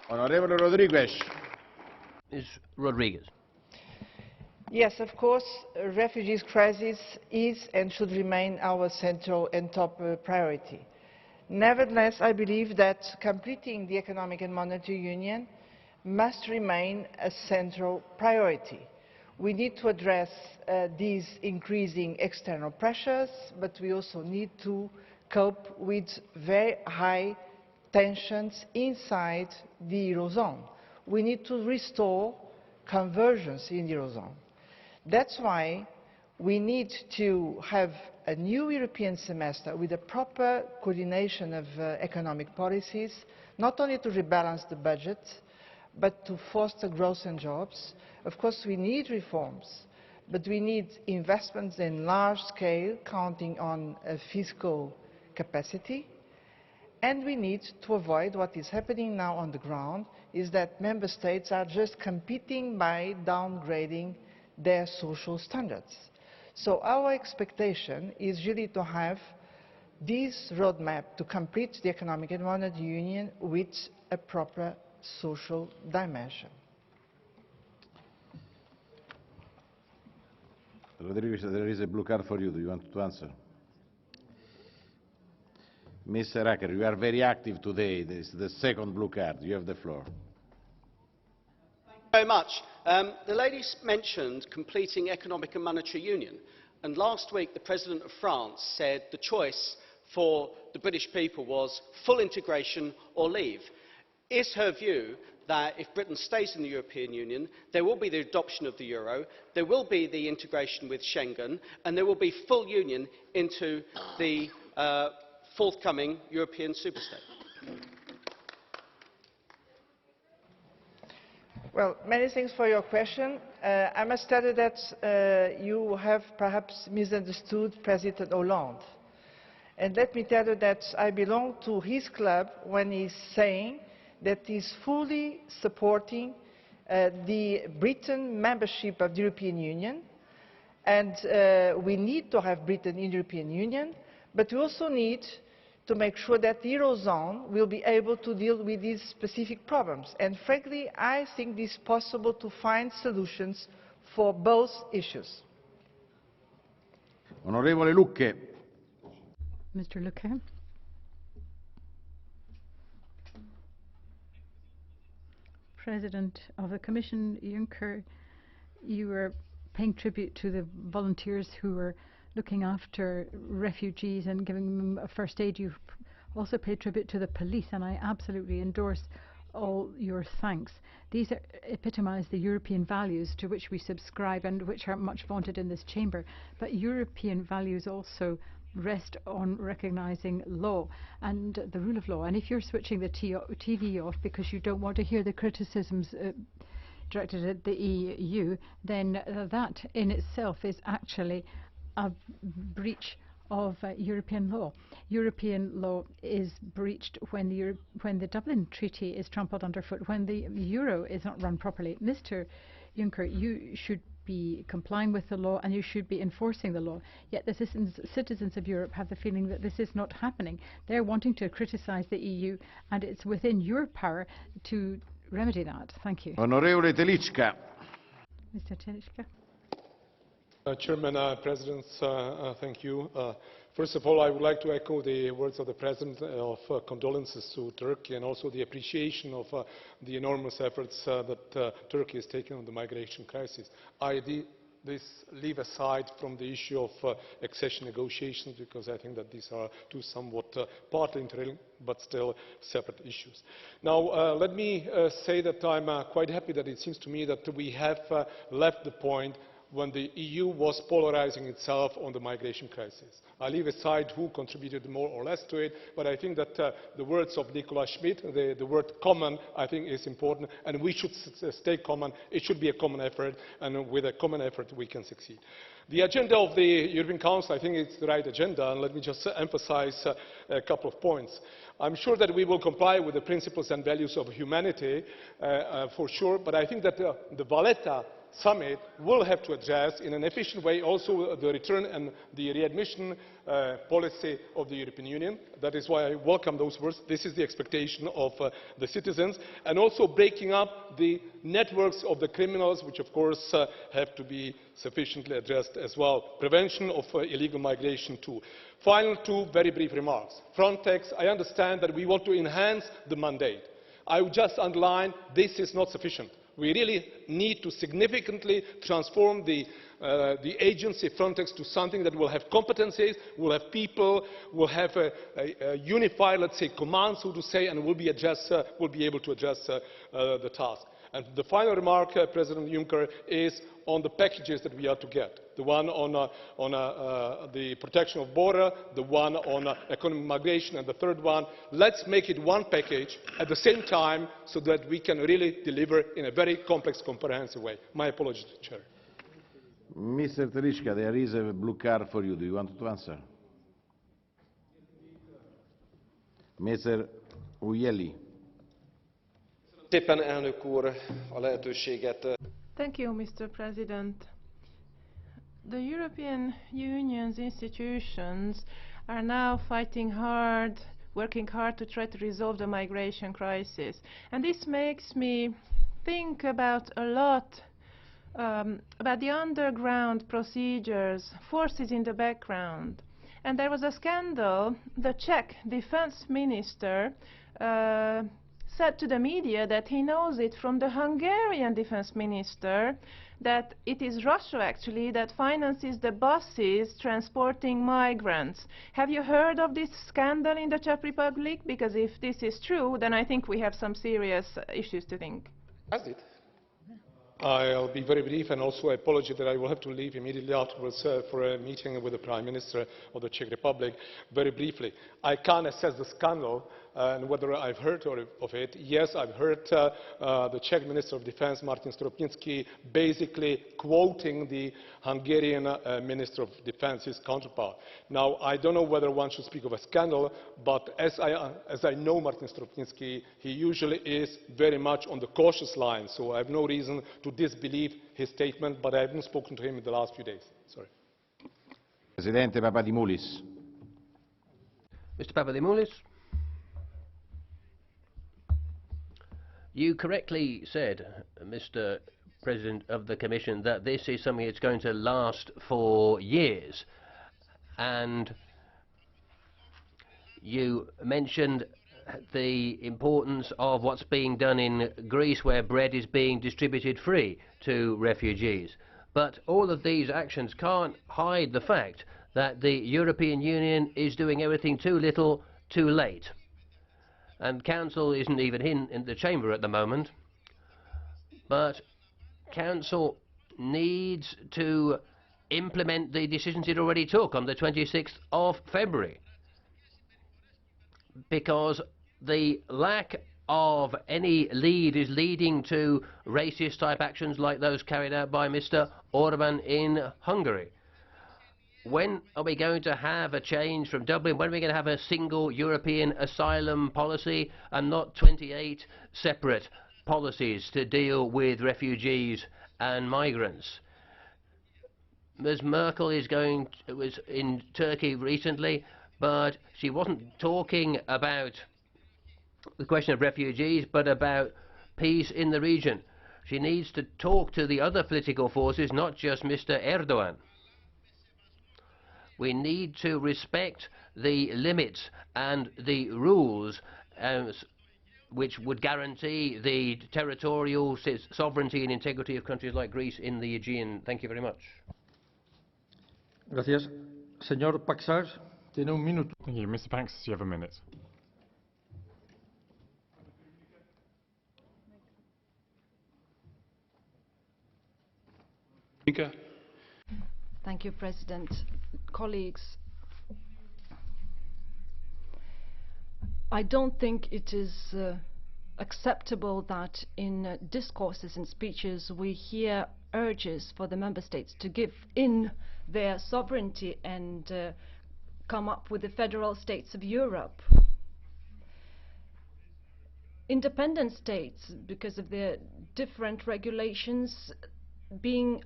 Honorable Rodriguez. Ms. Rodriguez. Yes, of course, refugees crisis is and should remain our central and top priority. Nevertheless, I believe that completing the Economic and Monetary Union must remain a central priority. We need to address these increasing external pressures, but we also need to cope with very high tensions inside the Eurozone. We need to restore convergence in the Eurozone. That's why we need to have a new European semester with a proper coordination of economic policies, not only to rebalance the budget, but to foster growth and jobs. Of course, we need reforms, but we need investments in large scale, counting on a fiscal capacity. And we need to avoid what is happening now on the ground, is that member states are just competing by downgrading their social standards. So our expectation is really to have this roadmap to complete the Economic and Monetary Union with a proper social dimension. Rodriguez, there is a blue card for you. Do you want to answer? Mr. AKER, you are very active today. This is the second blue card. You have the floor. Very much. The lady mentioned completing economic and monetary union, and last week the President of France said the choice for the British people was full integration or leave. Is her view that if Britain stays in the European Union, there will be the adoption of the euro, there will be the integration with Schengen, and there will be full union into the forthcoming European superstate? Well, many thanks for your question. I must tell you that you have perhaps misunderstood President Hollande. And let me tell you that I belong to his club when he's saying that he's fully supporting the Britain membership of the European Union. And we need to have Britain in the European Union, but we also need to make sure that the Eurozone will be able to deal with these specific problems. And frankly, I think it is possible to find solutions for both issues. Honorable Lucke. Mr. Lucke. President of the Commission, Juncker, you were paying tribute to the volunteers who were looking after refugees and giving them a first aid. You've also paid tribute to the police, and I absolutely endorse all your thanks. These epitomise the European values to which we subscribe and which are much vaunted in this chamber. But European values also rest on recognising law and the rule of law. And if you're switching the TV off because you don't want to hear the criticisms directed at the EU, then that in itself is actually a breach of European law. European law is breached when the Dublin Treaty is trampled underfoot, when the euro is not run properly. Mr. Juncker, you should be complying with the law and you should be enforcing the law. Yet the citizens of Europe have the feeling that this is not happening. They're wanting to criticise the EU, and it's within your power to remedy that. Thank you. Onorevole Telička. Mr. Telička. Chairman, President, thank you. First of all, I would like to echo the words of the President of condolences to Turkey and also the appreciation of the enormous efforts that Turkey is taking on the migration crisis. I leave aside from the issue of accession negotiations, because I think that these are two somewhat partly interlinked but still separate issues. Now, let me say that I'm quite happy that it seems to me that we have left the point when the EU was polarising itself on the migration crisis. I leave aside who contributed more or less to it, but I think that the words of Nicolas Schmit, the word common, I think is important, and we should stay common. It should be a common effort, and with a common effort we can succeed. The agenda of the European Council, I think it's the right agenda, and let me just emphasise a couple of points. I'm sure that we will comply with the principles and values of humanity, for sure, but I think that the Valletta summit will have to address in an efficient way also the return and the readmission policy of the European Union. That is why I welcome those words. This is the expectation of the citizens, and also breaking up the networks of the criminals, which of course have to be sufficiently addressed as well. Prevention of illegal migration too. Final two very brief remarks. Frontex, I understand that we want to enhance the mandate. I would just underline this is not sufficient. We really need to significantly transform the agency Frontex to something that will have competencies, will have people, will have a unified, let's say, command, so to say, and will be able to address the task. And the final remark, President Juncker, is on the packages that we are to get. The one on the protection of border, the one on economic migration, and the third one. Let's make it one package at the same time so that we can really deliver in a very complex, comprehensive way. My apologies, Chair. Mr. Telička, there is a blue card for you. Do you want to answer? Mr. UJHELYI. Thank you, Mr. President. The European Union's institutions are now fighting hard, working hard to try to resolve the migration crisis. And this makes me think about a lot about the underground procedures, forces in the background. And there was a scandal. The Czech defense minister said to the media that he knows it from the Hungarian defense minister, that it is Russia actually that finances the buses transporting migrants. Have you heard of this scandal in the Czech Republic? Because if this is true, then I think we have some serious issues to think. Has it? I'll be very brief, and also I apologize that I will have to leave immediately afterwards for a meeting with the Prime Minister of the Czech Republic. Very briefly, I can't assess the scandal and whether I've heard of it. Yes, I've heard the Czech Minister of Defense, Martin Stropnický, basically quoting the Hungarian Minister of Defense, his counterpart. Now, I don't know whether one should speak of a scandal, but as I know Martin Stropnický, he usually is very much on the cautious line, so I have no reason to disbelieve his statement, but I haven't spoken to him in the last few days. Sorry. Presidente Papadimoulis. Mr. Papadimoulis. You correctly said, Mr. President of the Commission, that this is something that's going to last for years. And you mentioned the importance of what's being done in Greece, where bread is being distributed free to refugees. But all of these actions can't hide the fact that the European Union is doing everything too little, too late. And Council isn't even in the chamber at the moment. But Council needs to implement the decisions it already took on the 26th of February. Because the lack of any lead is leading to racist type actions like those carried out by Mr. Orban in Hungary. When are we going to have a change from Dublin? When are we going to have a single European asylum policy and not 28 separate policies to deal with refugees and migrants? Ms. Merkel was in Turkey recently, but she wasn't talking about the question of refugees, but about peace in the region. She needs to talk to the other political forces, not just Mr. Erdogan. We need to respect the limits and the rules which would guarantee the territorial sovereignty and integrity of countries like Greece in the Aegean. Thank you very much. Gracias. Señor Paksas, tiene un minuto. Thank you. Mr. Paksas, you have a minute. Thank you, President. Colleagues, I don't think it is acceptable that in discourses and speeches we hear urges for the member states to give in their sovereignty and come up with the federal states of Europe. Independent states, because of their different regulations,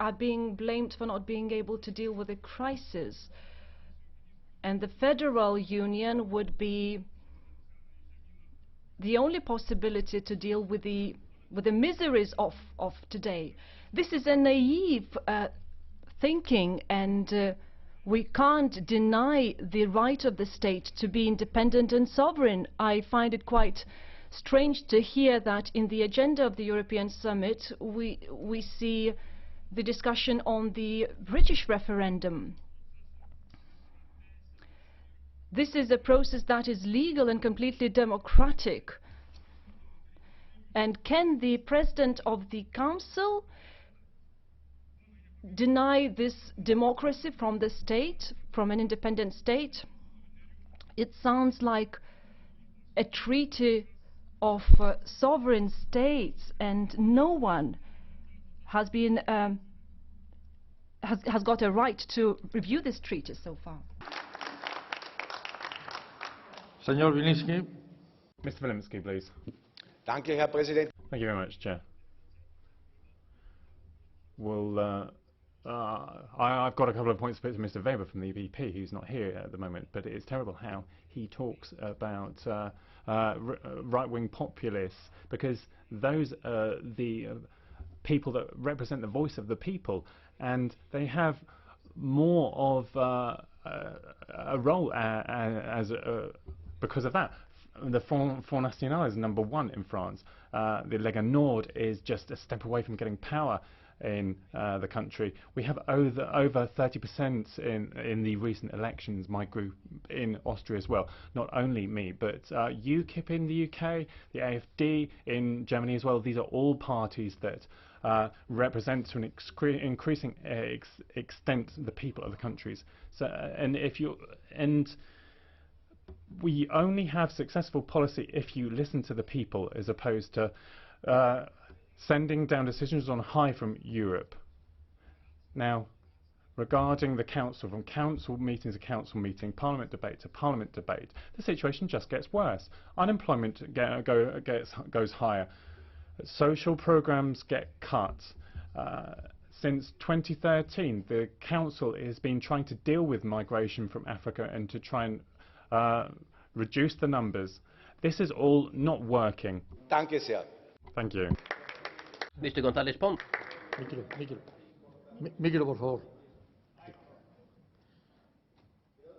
are being blamed for not being able to deal with the crisis. And the federal union would be the only possibility to deal with the miseries of today. This is a naive thinking, and we can't deny the right of the state to be independent and sovereign. I find it quite strange to hear that in the agenda of the European Summit we see the discussion on the British referendum. This is a process that is legal and completely democratic. And can the President of the Council deny this democracy from the state, from an independent state? It sounds like a treaty of sovereign states, and no one has been has got a right to review this treaty so far. Señor Wilimsky. Mr. Wilimsky, please. Danke, Herr Präsident. Thank you very much, Chair. Well, I've got a couple of points to put to Mr. Weber from the EPP, who's not here at the moment, but it's terrible how he talks about right-wing populists, because those are the people that represent the voice of the people, and they have more of a role because of that. The Front National is #1 in France. The Lega Nord is just a step away from getting power in the country. We have over 30% in the recent elections, my group in Austria as well. Not only me, but UKIP in the UK, the AfD in Germany as well. These are all parties that represent to an increasing extent the people of the countries. So, we only have successful policy if you listen to the people, as opposed to sending down decisions on high from Europe. Now, regarding the Council, from Council meeting to Council meeting, Parliament debate to Parliament debate, the situation just gets worse. Unemployment goes higher. Social programmes get cut. Since 2013, the Council has been trying to deal with migration from Africa and to try and reduce the numbers. This is all not working. Danke sehr. Thank you. Mr. González Pons. Micro, por favor.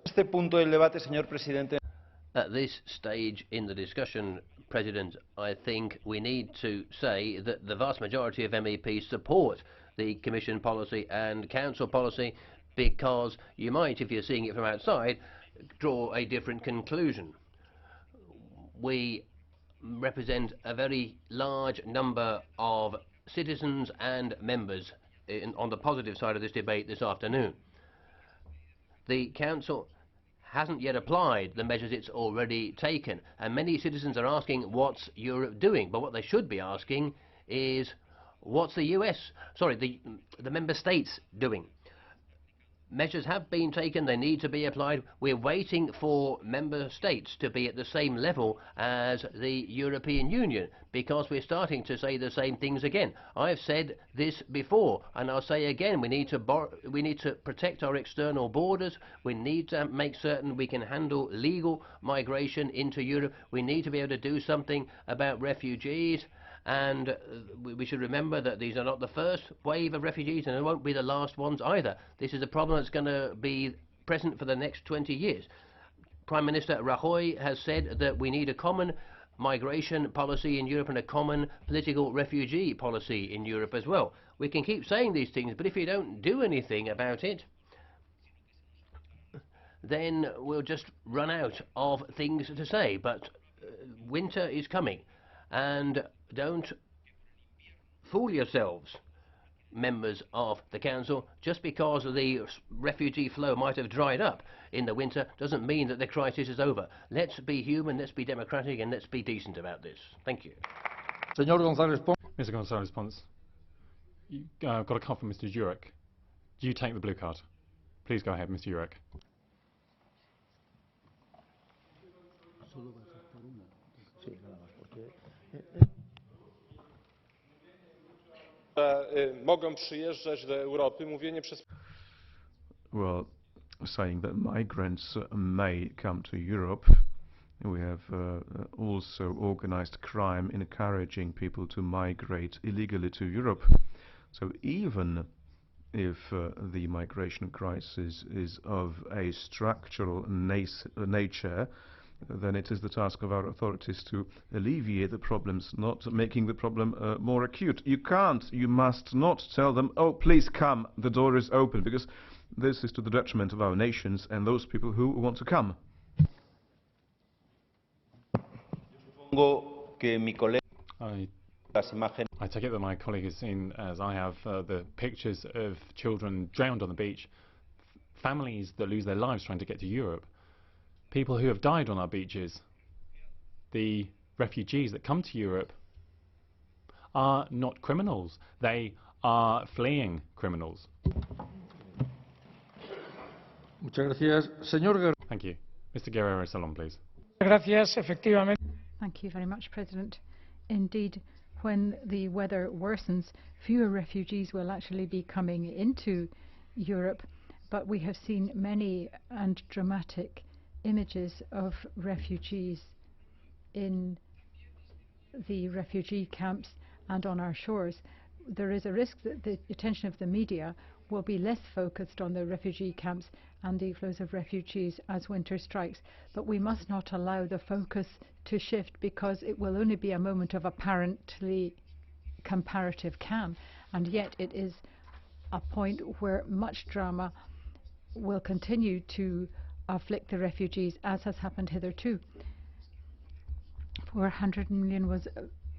Este punto del debate, señor presidente. At this stage in the discussion, President, I think we need to say that the vast majority of MEPs support the Commission policy and Council policy, because you might, if you're seeing it from outside, draw a different conclusion. We represent a very large number of citizens and members on the positive side of this debate this afternoon. The Council hasn't yet applied the measures it's already taken, and many citizens are asking what's Europe doing, but what they should be asking is what's the member states doing. Measures have been taken, they need to be applied. We're waiting for member states to be at the same level as the European Union, because we're starting to say the same things again. I've said this before, and I'll say again, we need to protect our external borders. We need to make certain we can handle legal migration into Europe. We need to be able to do something about refugees. And we should remember that these are not the first wave of refugees, and it won't be the last ones either. This is a problem that's going to be present for the next 20 years. Prime Minister Rajoy has said that we need a common migration policy in Europe and a common political refugee policy in Europe as well. We can keep saying these things, but if you don't do anything about it, then we'll just run out of things to say. But winter is coming, and don't fool yourselves, members of the Council. Just because the refugee flow might have dried up in the winter doesn't mean that the crisis is over. Let's be human, let's be democratic, and let's be decent about this. Thank you. Mr. Gonzalez Pons, you got a call from Mr. Jurek. Do you take the blue card? Please go ahead, Mr. Jurek. Mogą przyjeżdżać do Europy, mówienie przez... Well, saying that migrants may come to Europe. We have also organized crime encouraging people to migrate illegally to Europe. So even if the migration crisis is of a structural nature, then it is the task of our authorities to alleviate the problems, not making the problem more acute. You must not tell them, oh, please come, the door is open, because this is to the detriment of our nations and those people who want to come. I take it that my colleague has seen, as I have, the pictures of children drowned on the beach, families that lose their lives trying to get to Europe. People who have died on our beaches. The refugees that come to Europe are not criminals. They are fleeing criminals. Muchas gracias. Señor Thank you. Mr. Guerrero Salón, please. Thank you very much, President. Indeed, when the weather worsens, fewer refugees will actually be coming into Europe, but we have seen many and dramatic images of refugees in the refugee camps and on our shores. There is a risk that the attention of the media will be less focused on the refugee camps and the flows of refugees as winter strikes, but we must not allow the focus to shift, because it will only be a moment of apparently comparative calm, and yet it is a point where much drama will continue to afflict the refugees, as has happened hitherto. 400 million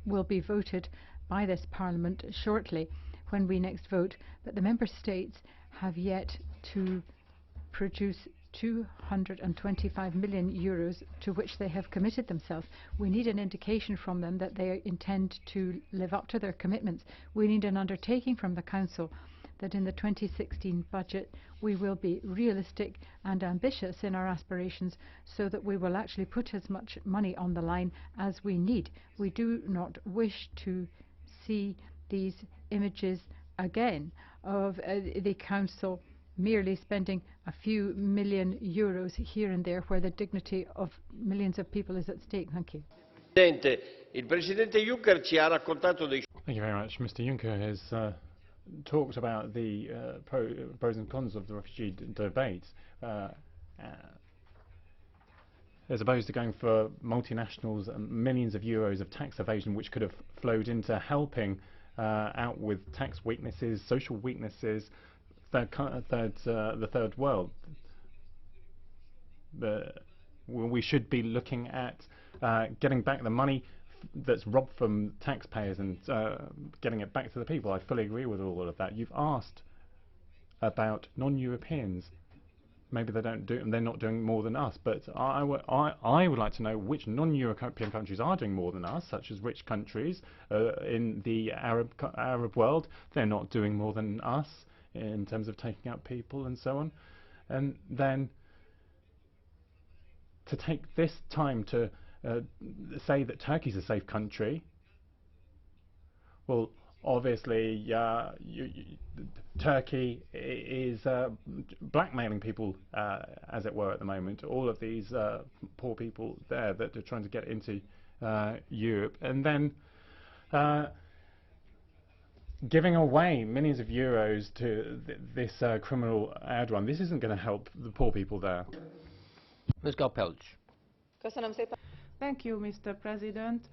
will be voted by this Parliament shortly when we next vote, but the Member States have yet to produce 225 million euros to which they have committed themselves. We need an indication from them that they intend to live up to their commitments. We need an undertaking from the Council that in the 2016 budget we will be realistic and ambitious in our aspirations, so that we will actually put as much money on the line as we need. We do not wish to see these images again of the Council merely spending a few million euros here and there, where the dignity of millions of people is at stake. Thank you. Thank you very much. Mr. Juncker has talked about the pros and cons of the refugee debate, as opposed to going for multinationals and millions of euros of tax evasion, which could have flowed into helping out with tax weaknesses, social weaknesses, the third world. We should be looking at getting back the money that's robbed from taxpayers and getting it back to the people. I fully agree with all of that. You've asked about non-Europeans. Maybe they're not doing more than us, but I would like to know which non-European countries are doing more than us, such as which countries in the Arab world. They're not doing more than us in terms of taking out people and so on. And then to take this time to say that Turkey's a safe country, well, obviously Turkey is blackmailing people, as it were, at the moment. All of these poor people there that are trying to get into Europe, and then giving away millions of euros to this criminal Erdogan. This isn't going to help the poor people there. Ms. GÁLL-PELCZ. Thank you, Mr. President.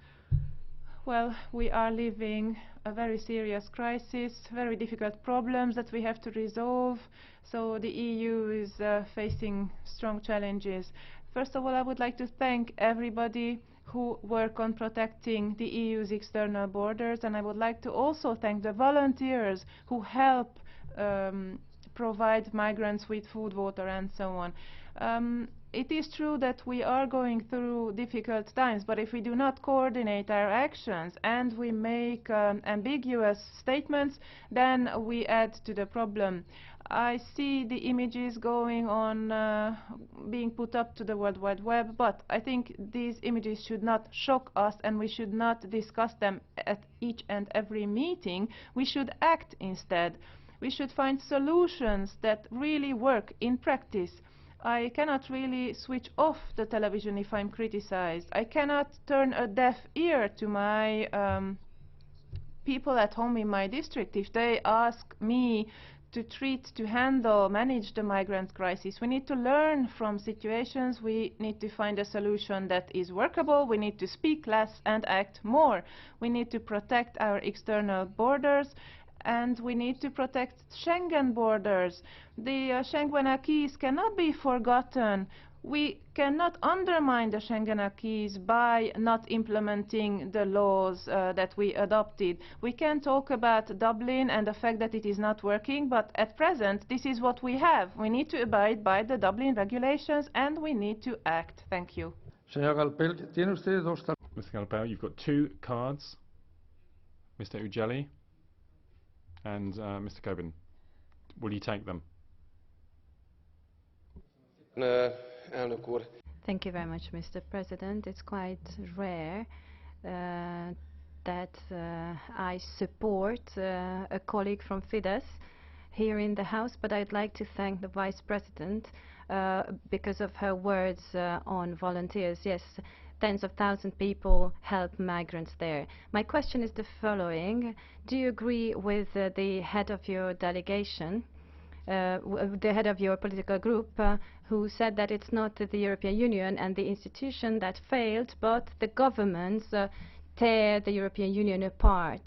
Well, we are living a very serious crisis, very difficult problems that we have to resolve. So the EU is facing strong challenges. First of all, I would like to thank everybody who work on protecting the EU's external borders, and I would like to also thank the volunteers who help provide migrants with food, water and so on. It is true that we are going through difficult times, but if we do not coordinate our actions and we make ambiguous statements, then we add to the problem. I see the images going on, being put up to the World Wide Web, but I think these images should not shock us and we should not discuss them at each and every meeting. We should act instead. We should find solutions that really work in practice. I cannot really switch off the television if I'm criticized. I cannot turn a deaf ear to my people at home in my district if they ask me to handle, manage the migrant crisis. We need to learn from situations. We need to find a solution that is workable. We need to speak less and act more. We need to protect our external borders, and we need to protect Schengen borders. The Schengen acquis cannot be forgotten. We cannot undermine the Schengen acquis by not implementing the laws that we adopted. We can talk about Dublin and the fact that it is not working, but at present this is what we have. We need to abide by the Dublin regulations and we need to act. Thank you. Mr. GÁLL-PELCZ, you've got 2 cards. Mr. UJHELYI and Mr. Coburn. Will you take them? Thank you very much, Mr. President. It's quite rare that I support a colleague from Fidesz here in the House, but I'd like to thank the Vice President because of her words on volunteers. Yes, tens of thousands of people help migrants there. My question is the following. Do you agree with the head of your delegation, the head of your political group, who said that it's not the European Union and the institution that failed, but the governments tear the European Union apart?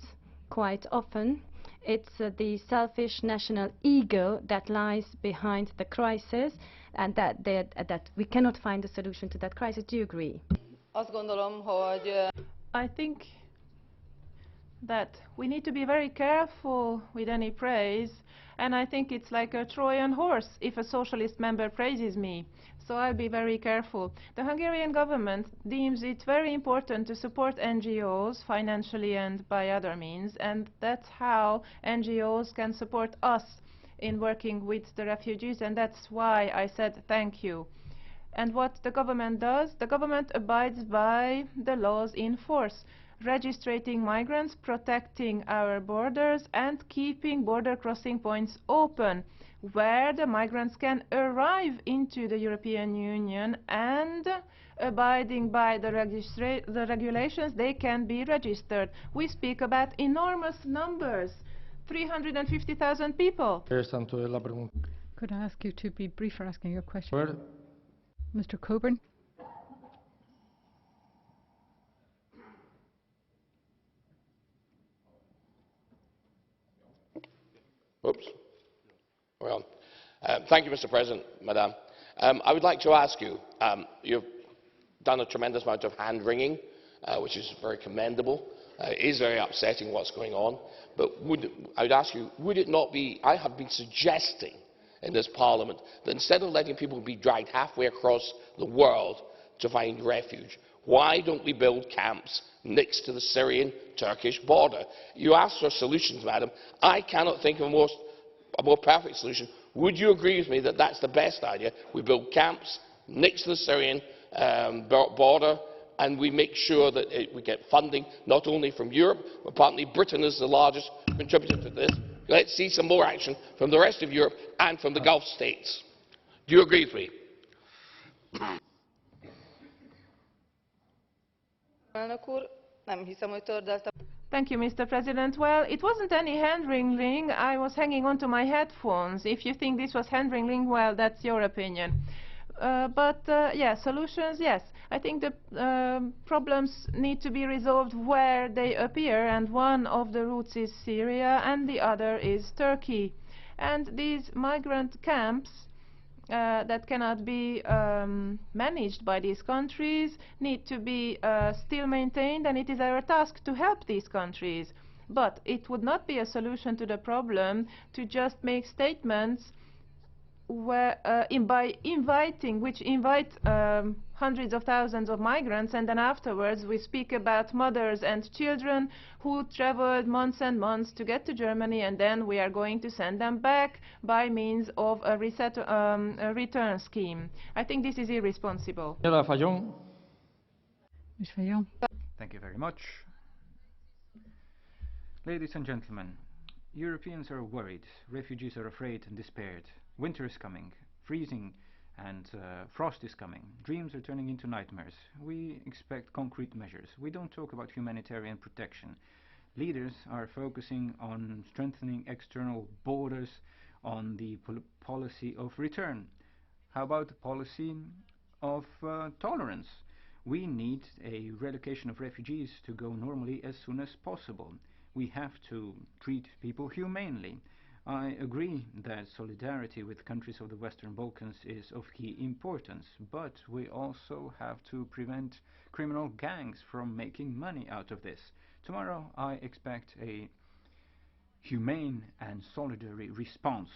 Quite often, it's the selfish national ego that lies behind the crisis, and that we cannot find a solution to that crisis. Do you agree? I think that we need to be very careful with any praise, and I think it's like a Trojan horse if a socialist member praises me. So I'll be very careful. The Hungarian government deems it very important to support NGOs financially and by other means, and that's how NGOs can support us in working with the refugees, and that's why I said thank you. And what the government does? The government abides by the laws in force, registering migrants, protecting our borders and keeping border crossing points open where the migrants can arrive into the European Union, and abiding by the regulations they can be registered. We speak about enormous numbers, 350,000 people. Could I ask you to be briefer asking your question? Mr. Coburn. Oops. Well, thank you, Mr. President, Madam. I would like to ask you, you've done a tremendous amount of hand-wringing which is very commendable. It is very upsetting what's going on, but I would ask you, would it not be, I have been suggesting in this Parliament that instead of letting people be dragged halfway across the world to find refuge, why don't we build camps next to the Syrian-Turkish border? You asked for solutions, madam. I cannot think of a more perfect solution. Would you agree with me that that's the best idea? We build camps next to the Syrian border, and we make sure that we get funding not only from Europe, but partly Britain is the largest contributor to this. Let's see some more action from the rest of Europe and from the Gulf states. Do you agree with me? Thank you, Mr. President. Well, it wasn't any hand-wringing. I was hanging on to my headphones. If you think this was hand-wringing, well, that's your opinion. Yeah, solutions, yes. I think the problems need to be resolved where they appear, and one of the routes is Syria, and the other is Turkey. And these migrant camps that cannot be managed by these countries need to be still maintained, and it is our task to help these countries. But it would not be a solution to the problem to just make statements where, which invite hundreds of thousands of migrants, and then afterwards we speak about mothers and children who traveled months and months to get to Germany, and then we are going to send them back by means of a return scheme. I think this is irresponsible. Señora Fajon. Ms. Fajon. Thank you very much. Ladies and gentlemen, Europeans are worried, refugees are afraid and despaired. Winter is coming, freezing and frost is coming. Dreams are turning into nightmares. We expect concrete measures. We don't talk about humanitarian protection. Leaders are focusing on strengthening external borders, on the policy of return. How about the policy of tolerance? We need a relocation of refugees to go normally as soon as possible. We have to treat people humanely. I agree that solidarity with countries of the Western Balkans is of key importance, but we also have to prevent criminal gangs from making money out of this. Tomorrow I expect a humane and solidary response.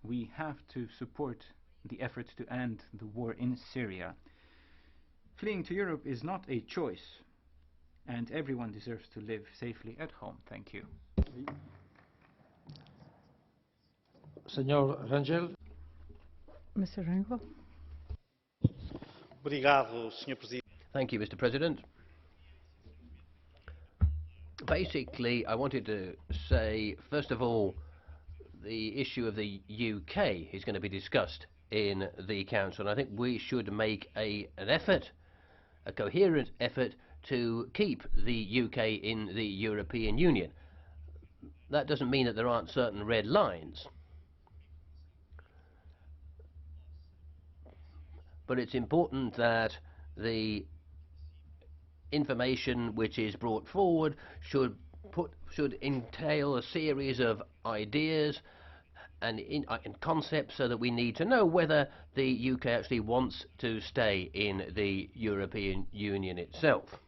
We have to support the efforts to end the war in Syria. Fleeing to Europe is not a choice, and everyone deserves to live safely at home. Thank you. Señor Rangel. Mr. Rangel. Thank you, Mr. President. Basically, I wanted to say, first of all, the issue of the UK is going to be discussed in the Council, and I think we should make an effort, a coherent effort, to keep the UK in the European Union. That doesn't mean that there aren't certain red lines, but it's important that the information which is brought forward should entail a series of ideas and concepts, so that we need to know whether the UK actually wants to stay in the European Union itself.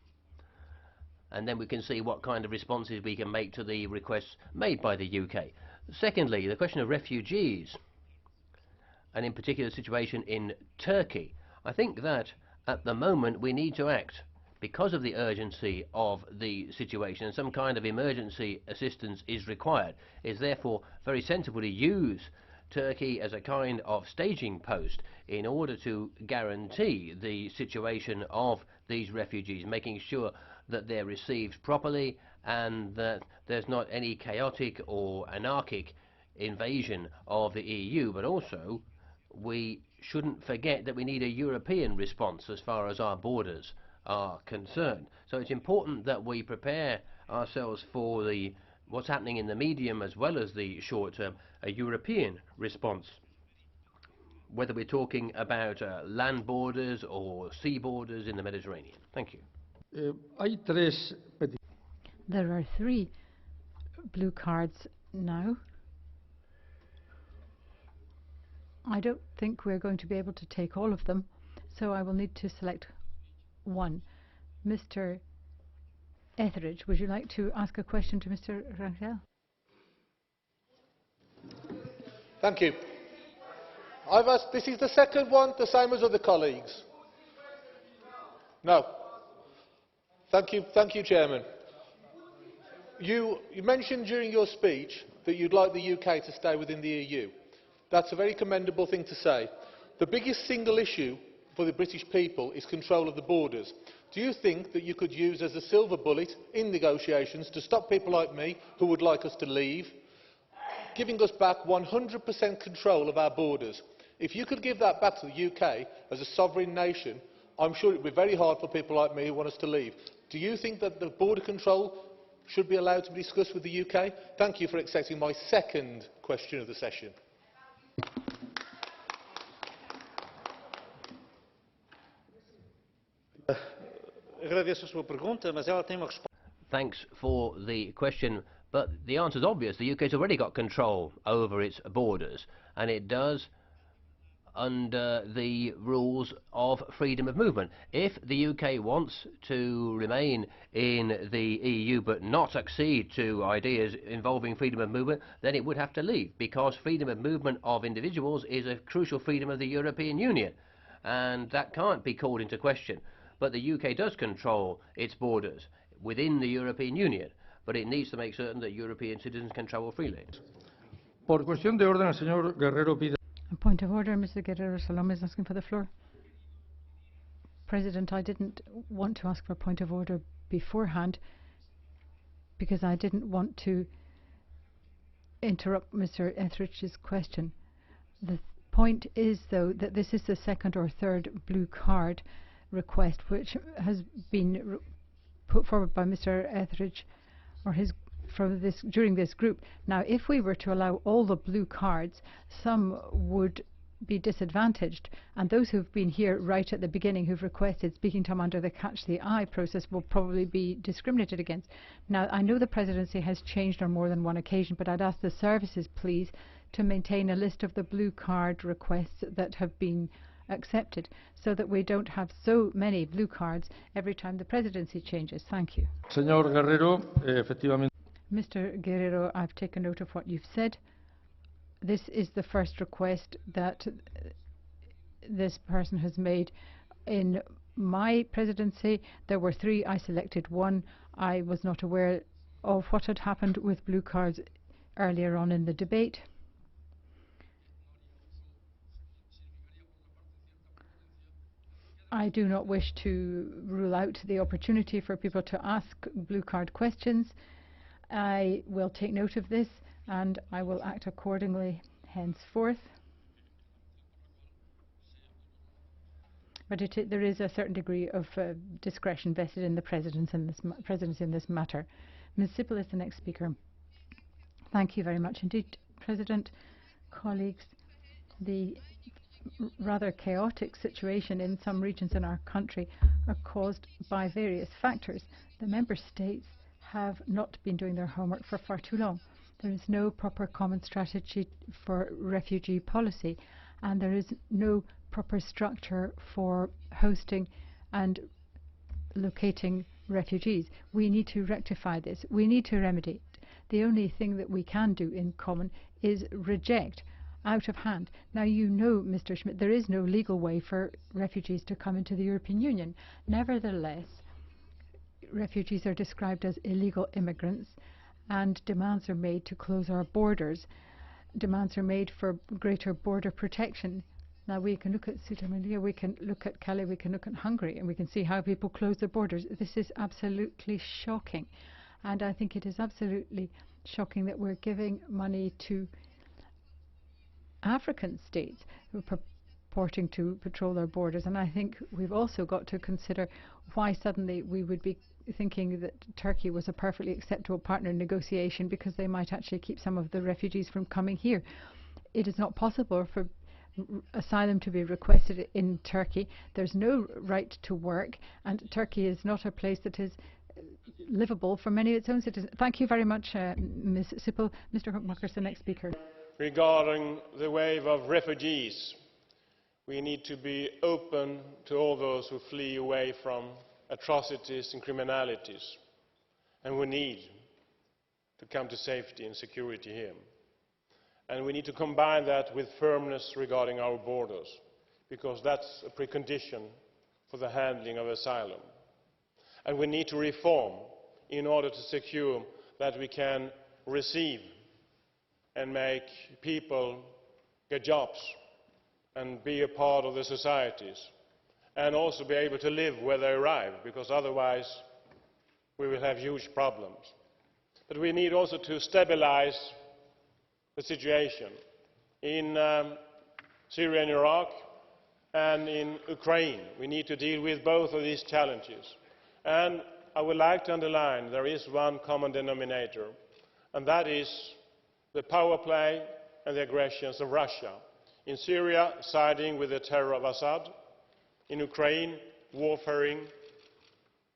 And then we can see what kind of responses we can make to the requests made by the UK. Secondly, the question of refugees, and in particular the situation in Turkey. I think that at the moment we need to act because of the urgency of the situation, and some kind of emergency assistance is required. It is therefore very sensible to use Turkey as a kind of staging post in order to guarantee the situation of these refugees, making sure that they're received properly and that there's not any chaotic or anarchic invasion of the EU. But also, we shouldn't forget that we need a European response as far as our borders are concerned. So it's important that we prepare ourselves for what's happening in the medium as well as the short term, a European response, whether we're talking about land borders or sea borders in the Mediterranean. Thank you. There are 3 blue cards now. I don't think we're going to be able to take all of them, so I will need to select one. Mr. Etheridge, would you like to ask a question to Mr. Rangel? Thank you. I've asked, this is the second one, the same as other colleagues. No. Thank you, Chairman. You mentioned during your speech that you'd like the UK to stay within the EU. That's a very commendable thing to say. The biggest single issue for the British people is control of the borders. Do you think that you could use as a silver bullet in negotiations to stop people like me who would like us to leave, giving us back 100% control of our borders? If you could give that back to the UK as a sovereign nation, I'm sure it would be very hard for people like me who want us to leave. Do you think that the border control should be allowed to be discussed with the UK? Thank you for accepting my second question of the session. Thanks for the question, but the answer is obvious. The UK's already got control over its borders, and it does under the rules of freedom of movement. If the UK wants to remain in the EU but not accede to ideas involving freedom of movement, then it would have to leave, because freedom of movement of individuals is a crucial freedom of the European Union, and that can't be called into question. But the UK does control its borders within the European Union, but it needs to make certain that European citizens can travel freely. Por cuestión de orden, el señor Guerrero pide. A point of order, Mr. Guerrero Salom is asking for the floor. President, I didn't want to ask for a point of order beforehand because I didn't want to interrupt Mr. Etheridge's question. The point is, though, that this is the second or third blue card request which has been put forward by Mr. Etheridge or his during this group. Now, if we were to allow all the blue cards, some would be disadvantaged, and those who've been here right at the beginning, who've requested speaking time under the Catch the Eye process, will probably be discriminated against. Now, I know the presidency has changed on more than one occasion, but I'd ask the services, please, to maintain a list of the blue card requests that have been accepted, so that we don't have so many blue cards every time the presidency changes. Thank you. Señor Guerrero, efectivamente. Mr. Guerrero, I've taken note of what you've said. This is the first request that this person has made. In my presidency, there were 3. I selected 1. I was not aware of what had happened with blue cards earlier on in the debate. I do not wish to rule out the opportunity for people to ask blue card questions. I will take note of this and I will act accordingly henceforth. But there is a certain degree of discretion vested in the presidency in this matter. Ms. Sippel is the next speaker. Thank you very much indeed, President. Colleagues, the rather chaotic situation in some regions in our country are caused by various factors. The member states have not been doing their homework for far too long. There is no proper common strategy for refugee policy, and there is no proper structure for hosting and locating refugees. We need to rectify this. We need to remedy it. The only thing that we can do in common is reject out of hand. Now, you know, Mr. Schmit, there is no legal way for refugees to come into the European Union. Nevertheless, refugees are described as illegal immigrants, and demands are made to close our borders. Demands are made for greater border protection. Now, we can look at Ceuta and Melilla, we can look at Calais, we can look at Hungary, and we can see how people close their borders. This is absolutely shocking. And I think it is absolutely shocking that we're giving money to African states who are purporting to patrol their borders. And I think we've also got to consider why suddenly we would be thinking that Turkey was a perfectly acceptable partner in negotiation, because they might actually keep some of the refugees from coming here. It is not possible for asylum to be requested in Turkey. There's no right to work, and Turkey is not a place that is livable for many of its own citizens. Thank you very much, Ms. Sippel. Mr. Hökmark is the next speaker. Regarding the wave of refugees, we need to be open to all those who flee away from atrocities and criminalities. and we need to come to safety and security here. And we need to combine that with firmness regarding our borders, because that's a precondition for the handling of asylum. And we need to reform in order to secure that we can receive and make people get jobs and be a part of the societies, and also be able to live where they arrive, because otherwise we will have huge problems. But we need also to stabilize the situation in Syria and Iraq and in Ukraine. We need to deal with both of these challenges. And I would like to underline there is one common denominator, and that is the power play and the aggressions of Russia. In Syria, siding with the terror of Assad. In Ukraine, warfaring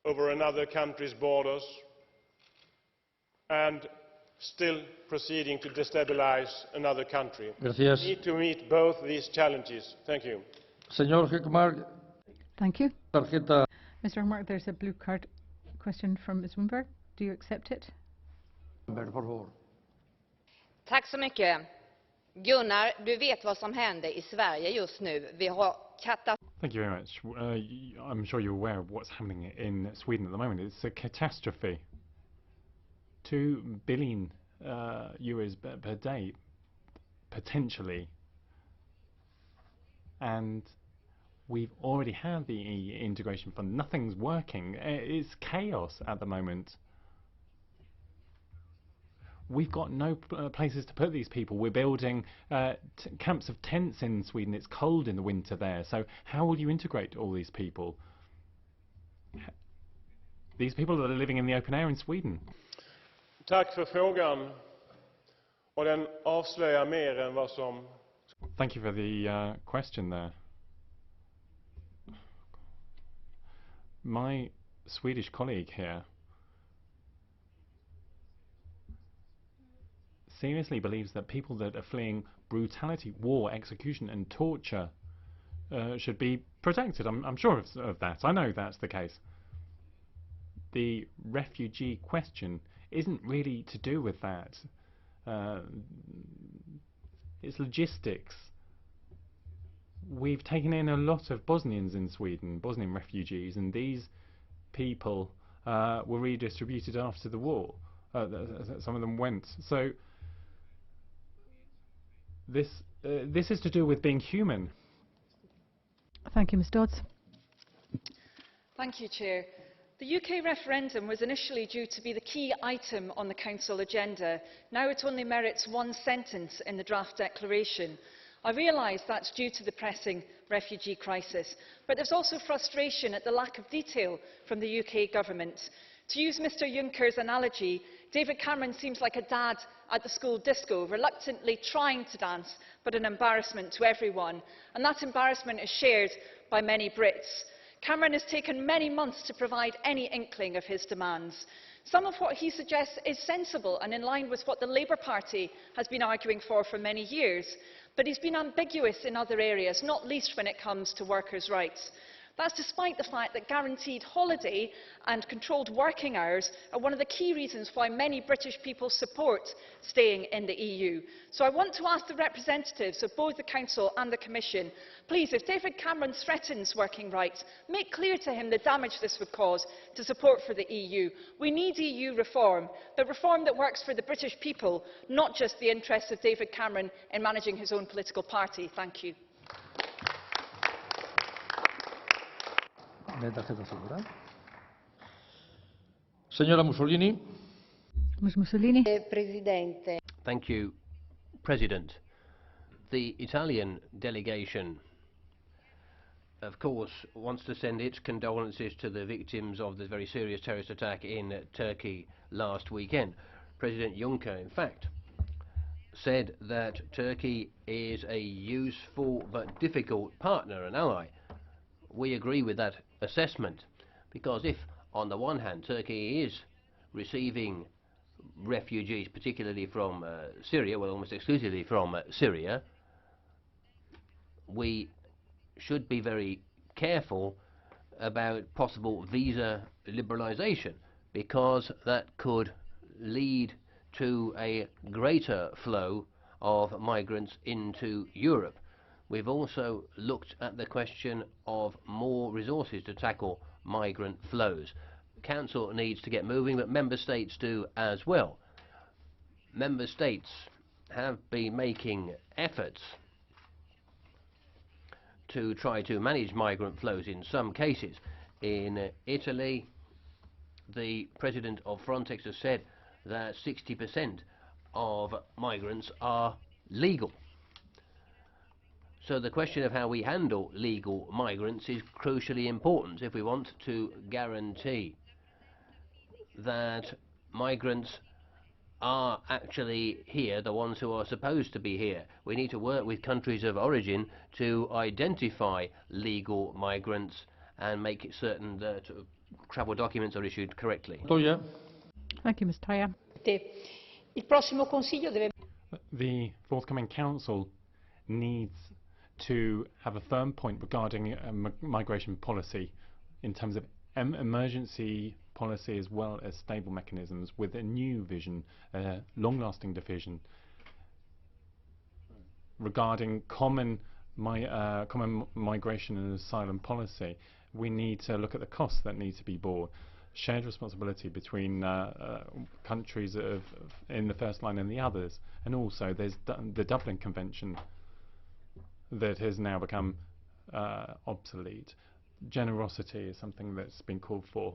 over another country's borders, and still proceeding to destabilize another country. Gracias. We need to meet both these challenges. Thank you. Señor HÖKMARK. Thank you. Tarjeta. Mr. HÖKMARK, there's a blue card question from Ms. WINBERG. Do you accept it? Por favor. Tack så mycket. Gunnar, du vet vad som händer i Sverige just nu. Vi har Thank you very much. I'm sure you're aware of what's happening in Sweden at the moment. It's a catastrophe. 2 billion euros per day, potentially. And we've already had the EU integration fund. Nothing's working. It's chaos at the moment. We've got no places to put these people. We're building camps of tents in Sweden. It's cold in the winter there. So how will you integrate all these people? These people that are living in the open air in Sweden. Tack för frågan. Och den avslöjar mer än vad som... Thank you for the question there. My Swedish colleague here seriously believes that people that are fleeing brutality, war, execution and torture should be protected. I'm sure of that. I know that's the case. The refugee question isn't really to do with that. It's logistics. We've taken in a lot of Bosnians in Sweden, Bosnian refugees, and these people were redistributed after the war. Some of them went. So this is to do with being human. Thank you, Ms. Dodds. Thank you, Chair. The UK referendum was initially due to be the key item on the Council agenda. Now it only merits one sentence in the draft declaration. I realise that's due to the pressing refugee crisis, but there's also frustration at the lack of detail from the UK government. To use Mr Juncker's analogy, David Cameron seems like a dad at the school disco, reluctantly trying to dance, but an embarrassment to everyone. And that embarrassment is shared by many Brits. Cameron has taken many months to provide any inkling of his demands. Some of what he suggests is sensible and in line with what the Labour Party has been arguing for many years, but he's been ambiguous in other areas, not least when it comes to workers' rights. That's despite the fact that guaranteed holiday and controlled working hours are one of the key reasons why many British people support staying in the EU. So I want to ask the representatives of both the Council and the Commission, please, if David Cameron threatens working rights, make clear to him the damage this would cause to support for the EU. We need EU reform, but reform that works for the British people, not just the interests of David Cameron in managing his own political party. Thank you. Señora Mussolini. Ms. Mussolini. Presidente. Thank you, President. The Italian delegation, of course, wants to send its condolences to the victims of the very serious terrorist attack in Turkey last weekend. President Juncker, in fact, said that Turkey is a useful but difficult partner and ally. We agree with that assessment, because if, on the one hand, Turkey is receiving refugees, particularly from Syria, well, almost exclusively from Syria, we should be very careful about possible visa liberalisation, because that could lead to a greater flow of migrants into Europe. We've also looked at the question of more resources to tackle migrant flows. Council needs to get moving, but Member States do as well. Member States have been making efforts to try to manage migrant flows in some cases. In Italy, the president of Frontex has said that 60% of migrants are legal. So the question of how we handle legal migrants is crucially important if we want to guarantee that migrants are actually here, the ones who are supposed to be here. We need to work with countries of origin to identify legal migrants and make it certain that travel documents are issued correctly. Thank you, Ms. Tanja. The forthcoming council needs to have a firm point regarding migration policy in terms of emergency policy as well as stable mechanisms, with a new vision, a long-lasting vision regarding common migration and asylum policy. We need to look at the costs that need to be borne, shared responsibility between countries in the first line and the others, and also there's the Dublin Convention that has now become obsolete. Generosity is something that's been called for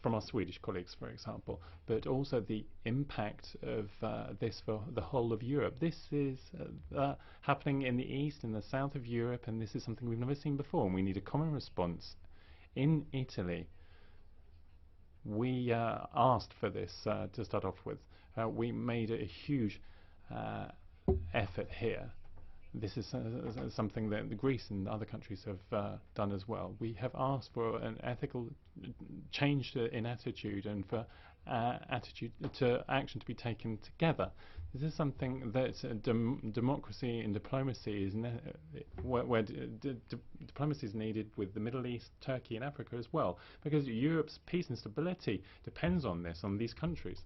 from our Swedish colleagues, for example, but also the impact of this for the whole of Europe. This is happening in the east and the south of Europe, and this is something we've never seen before, and we need a common response. In Italy, we asked for this to start off with. We made a huge effort here. This is something that Greece and other countries have done as well. We have asked for an ethical change in attitude and for attitude to action to be taken together. This is something that democracy and diplomacy is where diplomacy is needed with the Middle East, Turkey and Africa as well, because Europe's peace and stability depends on this, on these countries.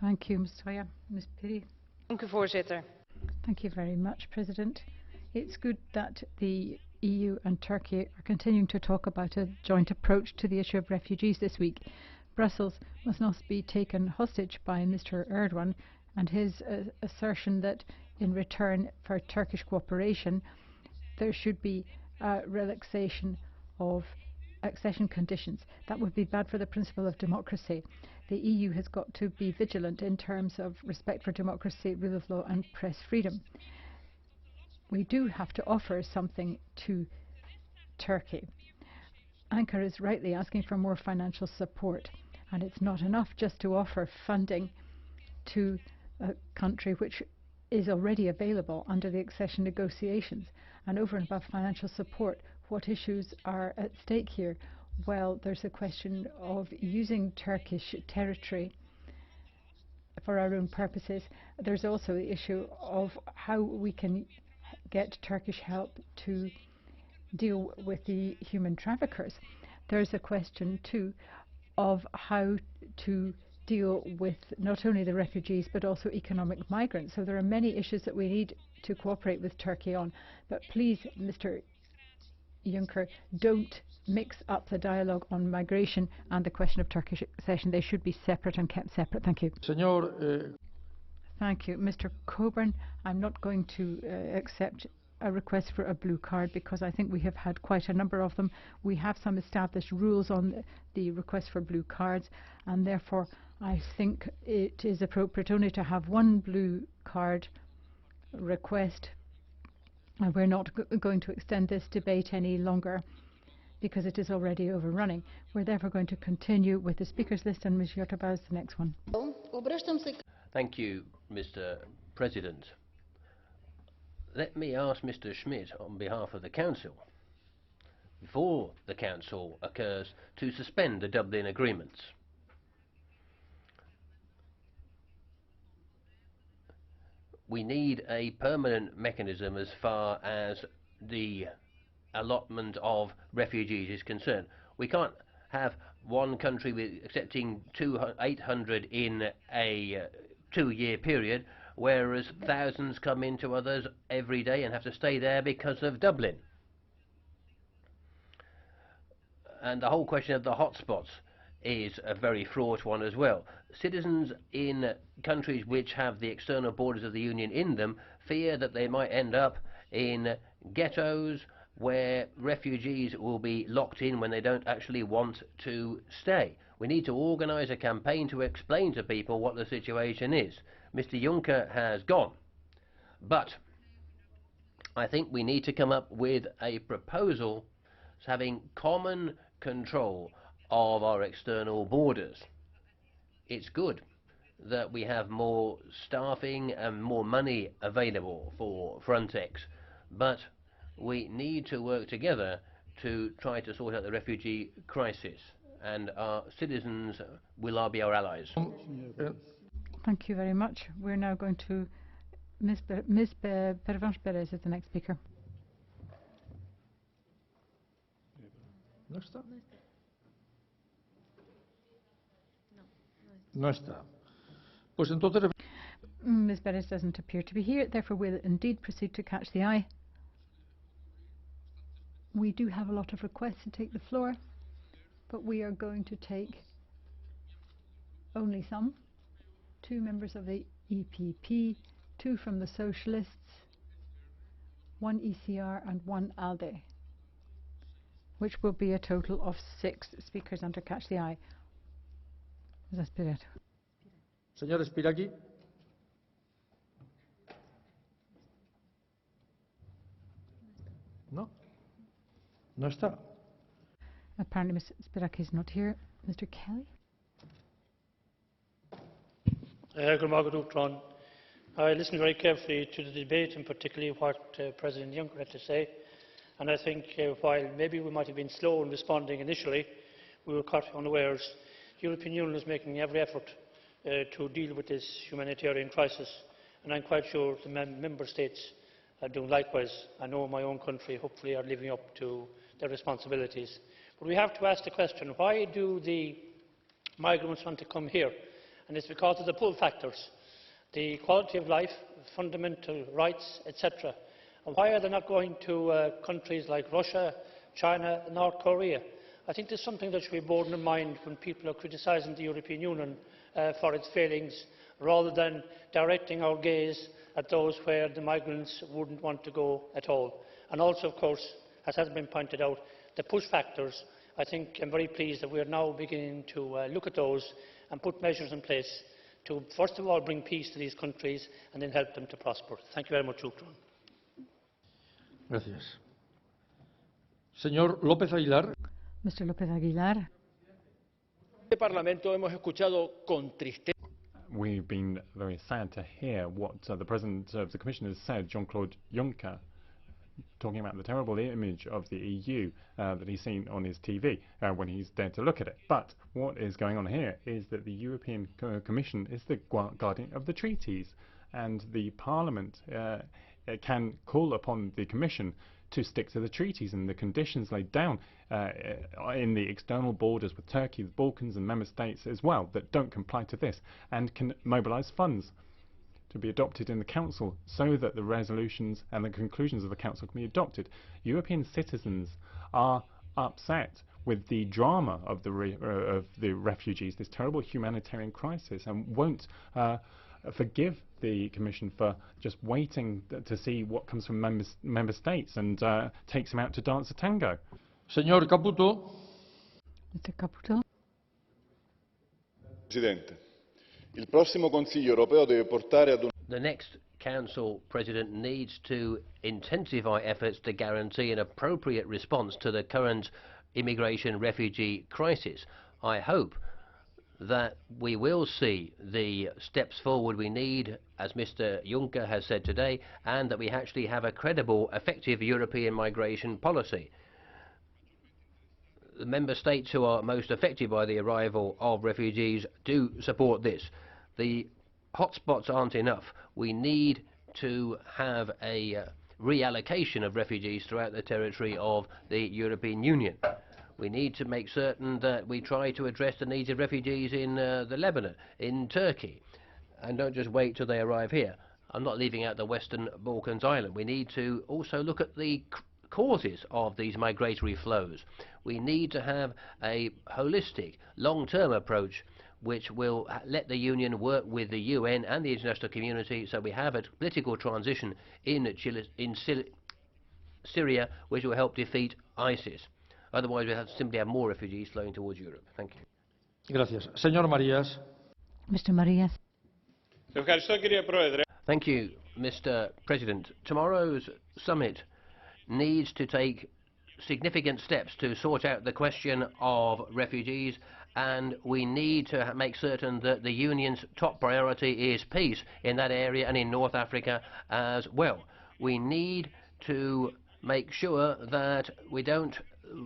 Thank you, Ms. Toya. Ms. Piri. Voorzitter. Thank you very much, President. It's good that the EU and Turkey are continuing to talk about a joint approach to the issue of refugees this week. Brussels must not be taken hostage by Mr. Erdogan and his assertion that in return for Turkish cooperation there should be a relaxation of accession conditions. That would be bad for the principle of democracy. The EU has got to be vigilant in terms of respect for democracy, rule of law and press freedom. We do have to offer something to Turkey. Ankara is rightly asking for more financial support, and it's not enough just to offer funding to a country which is already available under the accession negotiations. And over and above financial support, what issues are at stake here? Well, there's a question of using Turkish territory for our own purposes. There's also the issue of how we can get Turkish help to deal with the human traffickers. There's a question too of how to deal with not only the refugees but also economic migrants. So there are many issues that we need to cooperate with Turkey on. But please, Mr. Juncker, don't mix up the dialogue on migration and the question of Turkish accession. They should be separate and kept separate. Thank you. Thank you. Mr. Coburn, I'm not going to accept a request for a blue card because I think we have had quite a number of them. We have some established rules on the request for blue cards, and therefore I think it is appropriate only to have one blue card request. And we're not going to extend this debate any longer because it is already overrunning. We're therefore going to continue with the speakers list, and Ms. Jotova is the next one. Thank you, Mr. President. Let me ask Mr. Schmit on behalf of the Council, before the Council occurs, to suspend the Dublin agreements. We need a permanent mechanism as far as the allotment of refugees is concerned. We can't have one country with accepting 800 in a 2-year period, whereas thousands come into others every day and have to stay there because of Dublin. And the whole question of the hotspots is a very fraught one as well. Citizens in countries which have the external borders of the Union in them fear that they might end up in ghettos where refugees will be locked in when they don't actually want to stay. We need to organise a campaign to explain to people what the situation is. Mr. Juncker has gone, but I think we need to come up with a proposal having common control of our external borders. It's good that we have more staffing and more money available for Frontex, but we need to work together to try to sort out the refugee crisis, and our citizens will be our allies. Thank you very much. We're now going to Ms. Pervenche Perez is the next speaker. No está. No está. Pues entonces... Ms. Perez doesn't appear to be here, therefore we'll indeed proceed to catch the eye. We do have a lot of requests to take the floor, but we are going to take only some. 2 members of the EPP, 2 from the Socialists, 1 ECR and 1 ALDE, which will be a total of 6 speakers under Catch the Eye. Señor Spiraki. No. No está. Apparently Ms. Spiraki is not here. Mr. Kelly? I listened very carefully to the debate, and particularly what President Juncker had to say, and I think while maybe we might have been slow in responding initially, we were caught unawares. The European Union is making every effort to deal with this humanitarian crisis, and I'm quite sure the member states are doing likewise. I know my own country hopefully are living up to their responsibilities. But we have to ask the question, why do the migrants want to come here? And it's because of the pull factors, the quality of life, fundamental rights, etc. And why are they not going to countries like Russia, China, North Korea? I think this is something that should be borne in mind when people are criticising the European Union for its failings, rather than directing our gaze at those where the migrants wouldn't want to go at all. And also, of course, as has been pointed out, the push factors. I think I'm very pleased that we are now beginning to look at those and put measures in place to, first of all, bring peace to these countries and then help them to prosper. Thank you very much, Uchtron. Gracias. Señor López Aguilar. Mr. López Aguilar. Este Parlamento hemos escuchado con tristeza. We've been very sad to hear what the President of the Commission has said, Jean-Claude Juncker, talking about the terrible image of the EU that he's seen on his TV when he's dared to look at it. But what is going on here is that the European Commission is the guardian of the treaties, and the Parliament can call upon the Commission to stick to the treaties and the conditions laid down in the external borders with Turkey, the Balkans and member states as well that don't comply to this, and can mobilise funds to be adopted in the Council so that the resolutions and the conclusions of the Council can be adopted. European citizens are upset with the drama of the refugees, this terrible humanitarian crisis, and won't forgive the Commission for just waiting to see what comes from member states and takes them out to dance a tango. Señor Caputo. Mr. Caputo. Presidente, il prossimo Consiglio europeo deve portare ad un... The next Council President needs to intensify efforts to guarantee an appropriate response to the current immigration refugee crisis. I hope that we will see the steps forward we need, as Mr. Juncker has said today, and that we actually have a credible, effective European migration policy. The member states who are most affected by the arrival of refugees do support this. The hotspots aren't enough. We need to have a reallocation of refugees throughout the territory of the European Union. We need to make certain that we try to address the needs of refugees in the Lebanon, in Turkey, and don't just wait till they arrive here. I'm not leaving out the Western Balkans island. We need to also look at the causes of these migratory flows. We need to have a holistic, long-term approach which will let the Union work with the UN and the international community so we have a political transition in Syria which will help defeat ISIS. Otherwise we simply have more refugees flowing towards Europe. Thank you. Gracias. Señor Marías. Mr. Marias. Thank you, Mr. President. Tomorrow's summit needs to take significant steps to sort out the question of refugees, and we need to make certain that the Union's top priority is peace in that area and in North Africa as well. We need to make sure that we don't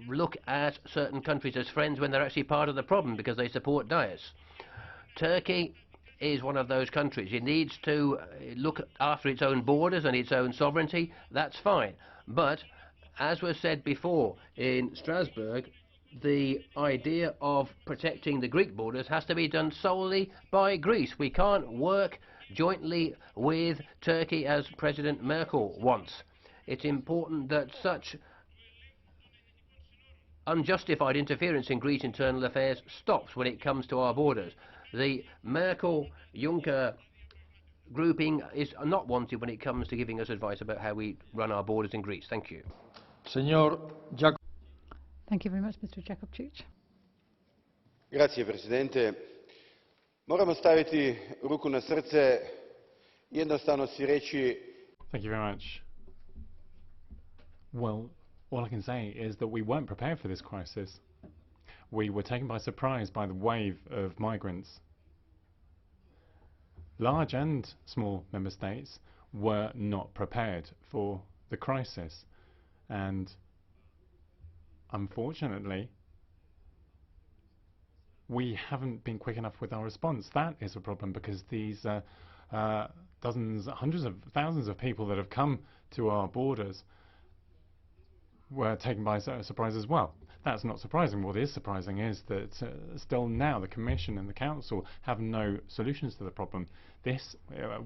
look at certain countries as friends when they're actually part of the problem because they support Daesh. Turkey is one of those countries. It needs to look after its own borders and its own sovereignty. That's fine. But, as was said before in Strasbourg, the idea of protecting the Greek borders has to be done solely by Greece. We can't work jointly with Turkey as President Merkel wants. It's important that such unjustified interference in Greece internal affairs stops when it comes to our borders. The Merkel-Juncker grouping is not wanted when it comes to giving us advice about how we run our borders in Greece. Thank you. Thank you very much, Mr. Jakovčić. Grazie, Presidente. Moramo staviti ruku na srce, jednostavno si reći. Thank you very much. Well, all I can say is that we weren't prepared for this crisis. We were taken by surprise by the wave of migrants. Large and small member states were not prepared for the crisis, and unfortunately we haven't been quick enough with our response. That is a problem because these dozens, hundreds of thousands of people that have come to our borders were taken by surprise as well. That's not surprising. What is surprising is that still now the Commission and the Council have no solutions to the problem. This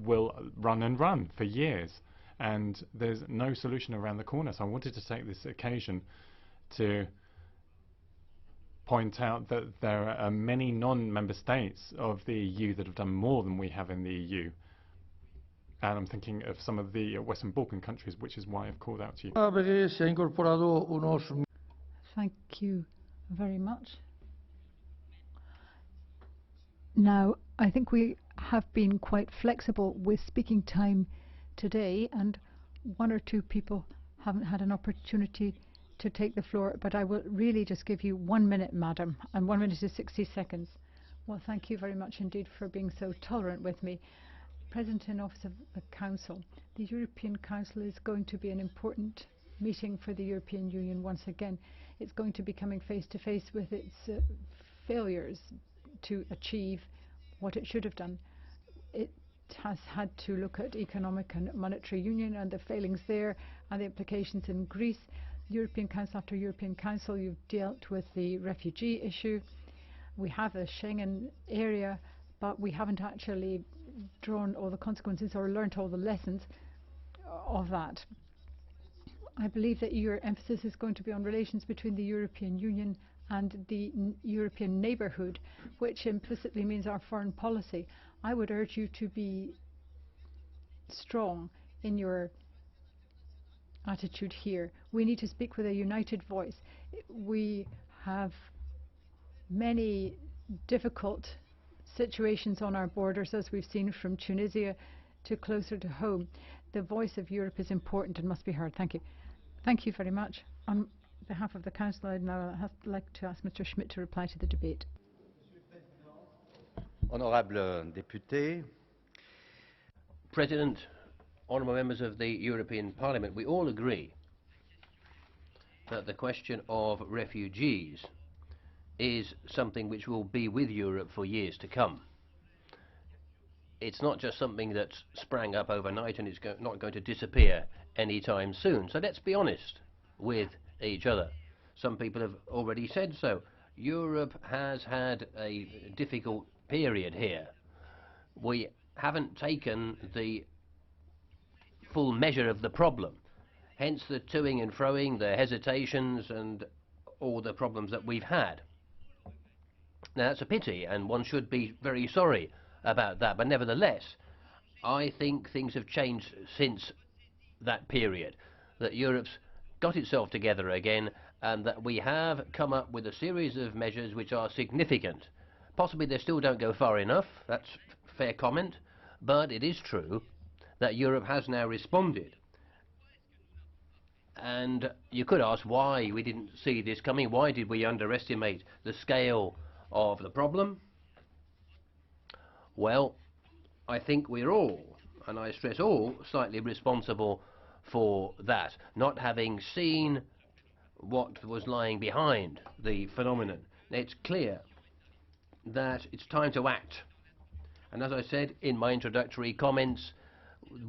will run and run for years, and there's no solution around the corner. So I wanted to take this occasion to point out that there are many non-member states of the EU that have done more than we have in the EU. And I'm thinking of some of the Western Balkan countries, which is why I've called out to you. Thank you very much. Now, I think we have been quite flexible with speaking time today, and one or two people haven't had an opportunity to take the floor, but I will really just give you 1 minute, madam, and 1 minute is 60 seconds. Well, thank you very much indeed for being so tolerant with me. President in Office of the Council, the European Council is going to be an important meeting for the European Union once again. It's going to be coming face to face with its failures to achieve what it should have done. It has had to look at economic and monetary union and the failings there and the implications in Greece. European Council after European Council, you've dealt with the refugee issue. We have a Schengen area, but we haven't actually drawn all the consequences or learnt all the lessons of that. I believe that your emphasis is going to be on relations between the European Union and the European neighbourhood, which implicitly means our foreign policy. I would urge you to be strong in your attitude here. We need to speak with a united voice. We have many difficult situations on our borders, as we've seen from Tunisia to closer to home. The voice of Europe is important and must be heard. Thank you. Thank you very much. On behalf of the Council, I'd now like to ask Mr. Schmit to reply to the debate. Honourable député, President, honourable members of the European Parliament, we all agree that the question of refugees is something which will be with Europe for years to come. It's not just something that sprang up overnight and it's not going to disappear anytime soon. So let's be honest with each other. Some people have already said so. Europe has had a difficult period here. We haven't taken the full measure of the problem, hence the toing and froing, the hesitations and all the problems that we've had. Now that's a pity, and one should be very sorry about that, but nevertheless I think things have changed since that period, that Europe's got itself together again, and that we have come up with a series of measures which are significant. Possibly they still don't go far enough, that's fair comment, but it is true that Europe has now responded. And you could ask why we didn't see this coming. Why did we underestimate the scale of the problem? Well, I think we're all, and I stress all, slightly responsible for that, not having seen what was lying behind the phenomenon. It's clear that it's time to act. And as I said in my introductory comments,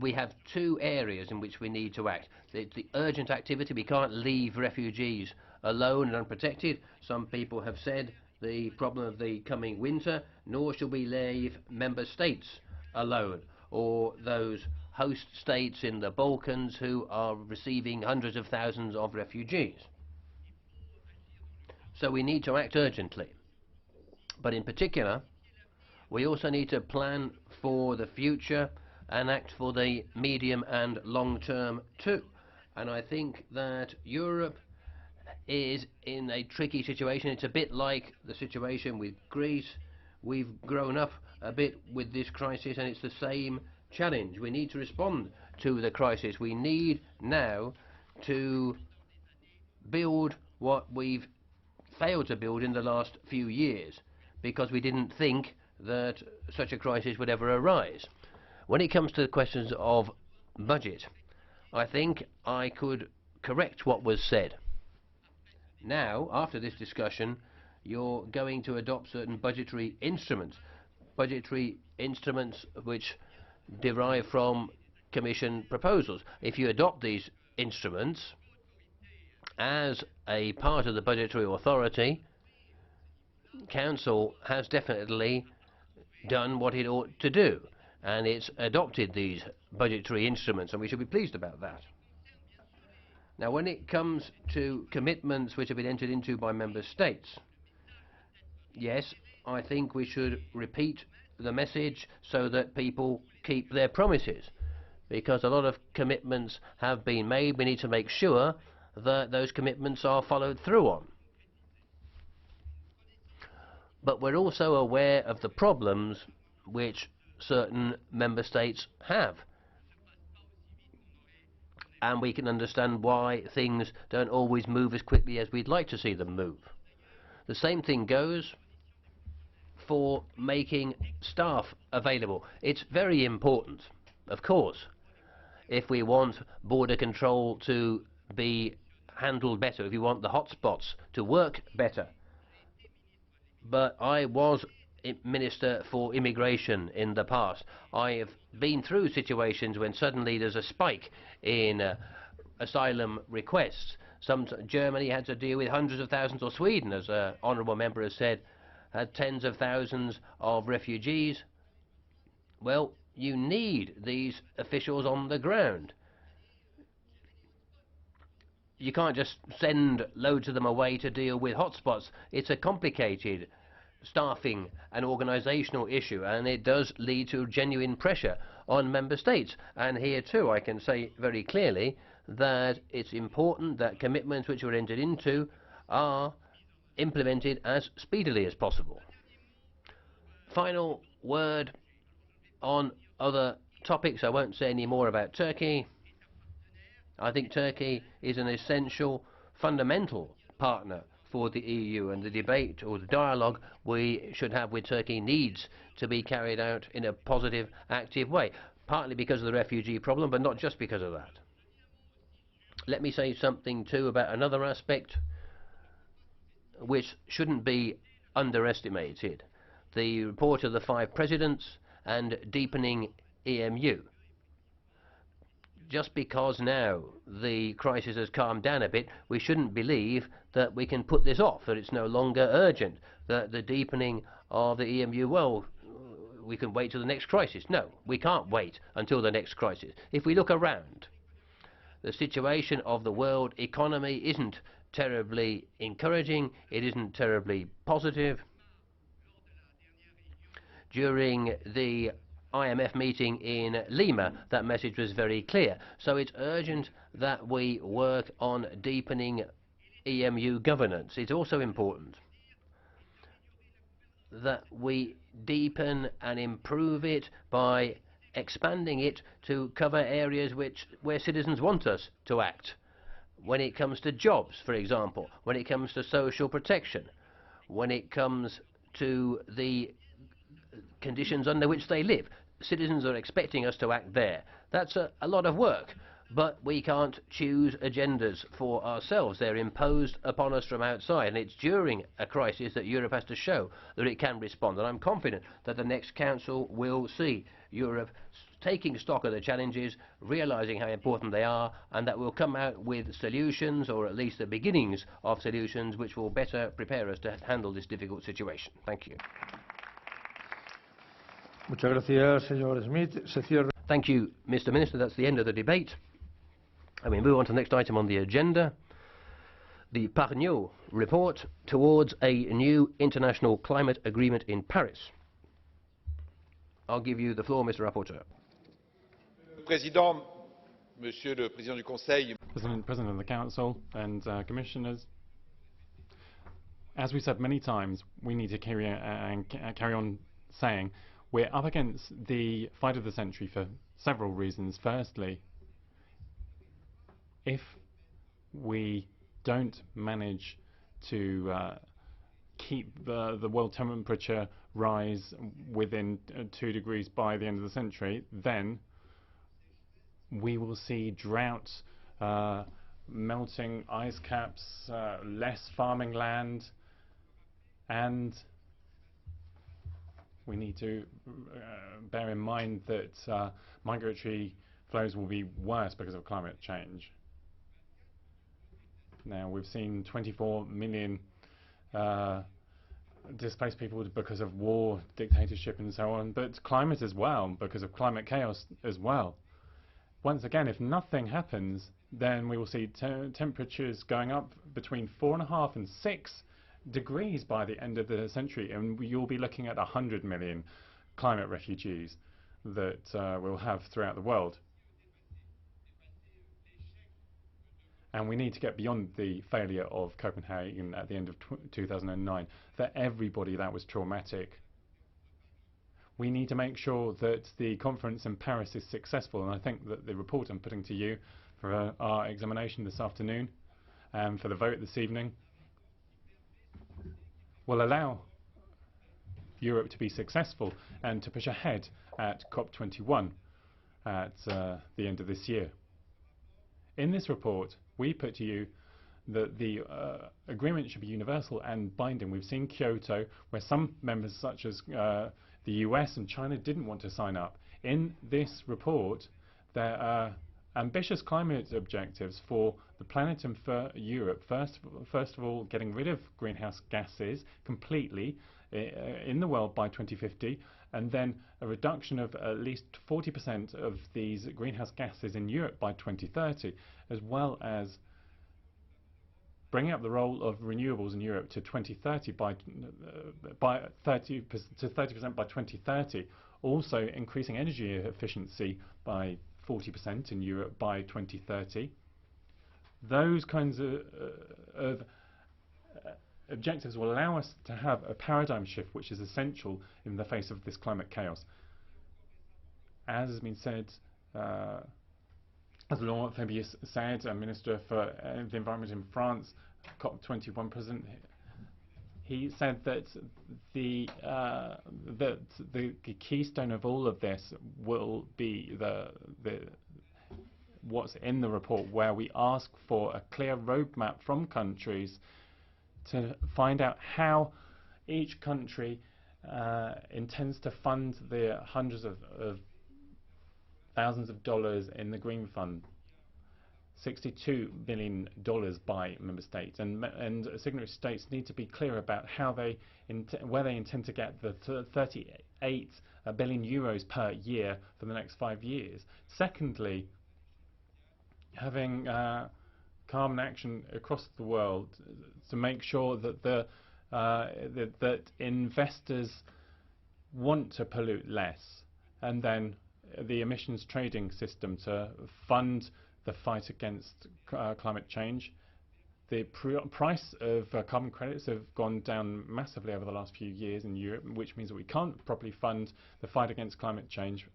we have two areas in which we need to act. It's the urgent activity. We can't leave refugees alone and unprotected. Some people have said the problem of the coming winter, nor should we leave member states alone, or those host states in the Balkans who are receiving hundreds of thousands of refugees. So we need to act urgently. But in particular, we also need to plan for the future and act for the medium and long term too. And I think that Europe is in a tricky situation. It's a bit like the situation with Greece. We've grown up a bit with this crisis, and it's the same challenge. We need to respond to the crisis. We need now to build what we've failed to build in the last few years, because we didn't think that such a crisis would ever arise. When it comes to the questions of budget, I think I could correct what was said. Now, after this discussion, you're going to adopt certain budgetary instruments which derive from Commission proposals. If you adopt these instruments as a part of the budgetary authority, Council has definitely done what it ought to do, and it's adopted these budgetary instruments, and we should be pleased about that. Now, when it comes to commitments which have been entered into by member states, yes, I think we should repeat the message so that people keep their promises, because a lot of commitments have been made. We need to make sure that those commitments are followed through on. But we're also aware of the problems which certain member states have, and we can understand why things don't always move as quickly as we'd like to see them move. The same thing goes for making staff available. It's very important, of course, if we want border control to be handled better, if we want the hotspots to work better. But I was Minister for Immigration in the past. I have been through situations when suddenly there's a spike in asylum requests. Germany had to deal with hundreds of thousands, or Sweden, as an honourable member has said, had tens of thousands of refugees. Well, you need these officials on the ground. You can't just send loads of them away to deal with hotspots. It's a complicated staffing and organisational issue, and it does lead to genuine pressure on member states. And here too I can say very clearly that it's important that commitments which were entered into are implemented as speedily as possible. Final word on other topics. I won't say any more about Turkey. I think Turkey is an essential, fundamental partner for the EU, and the debate or the dialogue we should have with Turkey needs to be carried out in a positive, active way, partly because of the refugee problem, but not just because of that. Let me say something too about another aspect which shouldn't be underestimated: the report of the 5 presidents and deepening EMU. just because now the crisis has calmed down a bit, we shouldn't believe that we can put this off, that it's no longer urgent, that the deepening of the EMU, well, we can wait till the next crisis. No, we can't wait until the next crisis. If we look around, the situation of the world economy isn't terribly encouraging, it isn't terribly positive. During the IMF meeting in Lima, that message was very clear. So it's urgent that we work on deepening EMU governance. It's also important that we deepen and improve it by expanding it to cover areas where citizens want us to act. When it comes to jobs, for example, when it comes to social protection, when it comes to the conditions under which they live. Citizens are expecting us to act there. That's a lot of work, but we can't choose agendas for ourselves. They're imposed upon us from outside, and it's during a crisis that Europe has to show that it can respond. And I'm confident that the next Council will see Europe taking stock of the challenges, realising how important they are, and that will come out with solutions, or at least the beginnings of solutions, which will better prepare us to handle this difficult situation. Thank you. Muchas gracias, señor Schmit. Se cierra. Thank you, Mr. Minister. That's the end of the debate. And we move on to the next item on the agenda, the Pargnot report towards a new international climate agreement in Paris. I'll give you the floor, Mr. Rapporteur. Président, Monsieur le Président du Conseil. President of the Council and Commissioners, as we said many times, we need to carry on saying we're up against the fight of the century for several reasons. Firstly, if we don't manage to keep the world temperature rise within 2 degrees by the end of the century, then we will see droughts, melting ice caps, less farming land, and we need to bear in mind that migratory flows will be worse because of climate change. Now, we've seen 24 million displaced people because of war, dictatorship and so on, but climate as well, because of climate chaos as well. Once again, if nothing happens, then we will see temperatures going up between 4.5 and 6 degrees by the end of the century, and you'll be looking at 100 million climate refugees that we'll have throughout the world. And we need to get beyond the failure of Copenhagen at the end of 2009. For everybody, that was traumatic. We need to make sure that the conference in Paris is successful, and I think that the report I'm putting to you for our examination this afternoon and for the vote this evening will allow Europe to be successful and to push ahead at COP21 at the end of this year. In this report, we put to you that the agreement should be universal and binding. We've seen Kyoto, where some members such as the US and China didn't want to sign up. In this report, there are ambitious climate objectives for the planet and for Europe. First of all, getting rid of greenhouse gases completely in the world by 2050, and then a reduction of at least 40% of these greenhouse gases in Europe by 2030, as well as bringing up the role of renewables in Europe to 2030 by 30% by 2030. Also increasing energy efficiency by 40% in Europe by 2030. Those kinds of objectives will allow us to have a paradigm shift, which is essential in the face of this climate chaos. As has been said, as Laurent Fabius said, a Minister for the Environment in France, COP21 President, he said that the keystone of all of this will be what's in the report, where we ask for a clear roadmap from countries to find out how each country intends to fund the hundreds of thousands of dollars in the Green Fund, $62 billion by member states, and signatory states need to be clear about how where they intend to get the 38 billion euros per year for the next 5 years. Secondly, having carbon action across the world to make sure that that investors want to pollute less, and then the emissions trading system to fund the fight against climate change. The price of carbon credits have gone down massively over the last few years in Europe, which means that we can't properly fund the fight against climate change.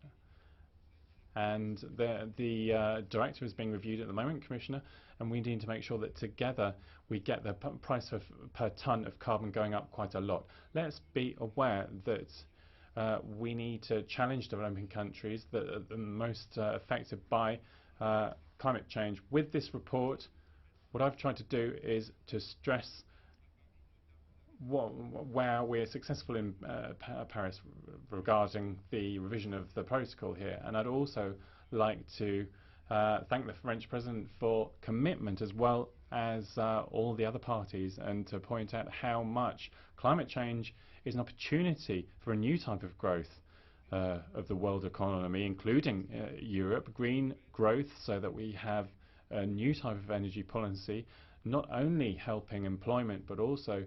And the directive is being reviewed at the moment, Commissioner, and we need to make sure that together we get the price per tonne of carbon going up quite a lot. Let's be aware that we need to challenge developing countries that are the most affected by climate change. With this report, what I've tried to do is to stress where we're successful in Paris regarding the revision of the protocol here. And I'd also like to thank the French President for commitment, as well as all the other parties, and to point out how much climate change is an opportunity for a new type of growth of the world economy, including Europe, green growth, so that we have a new type of energy policy, not only helping employment but also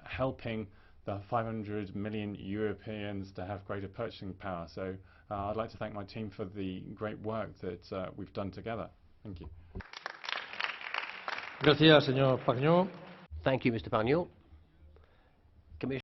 helping the 500 million Europeans to have greater purchasing power. So I'd like to thank my team for the great work that we've done together. Thank you. Gracias, señor Pargneaux. Thank you, Mr. Pargneaux.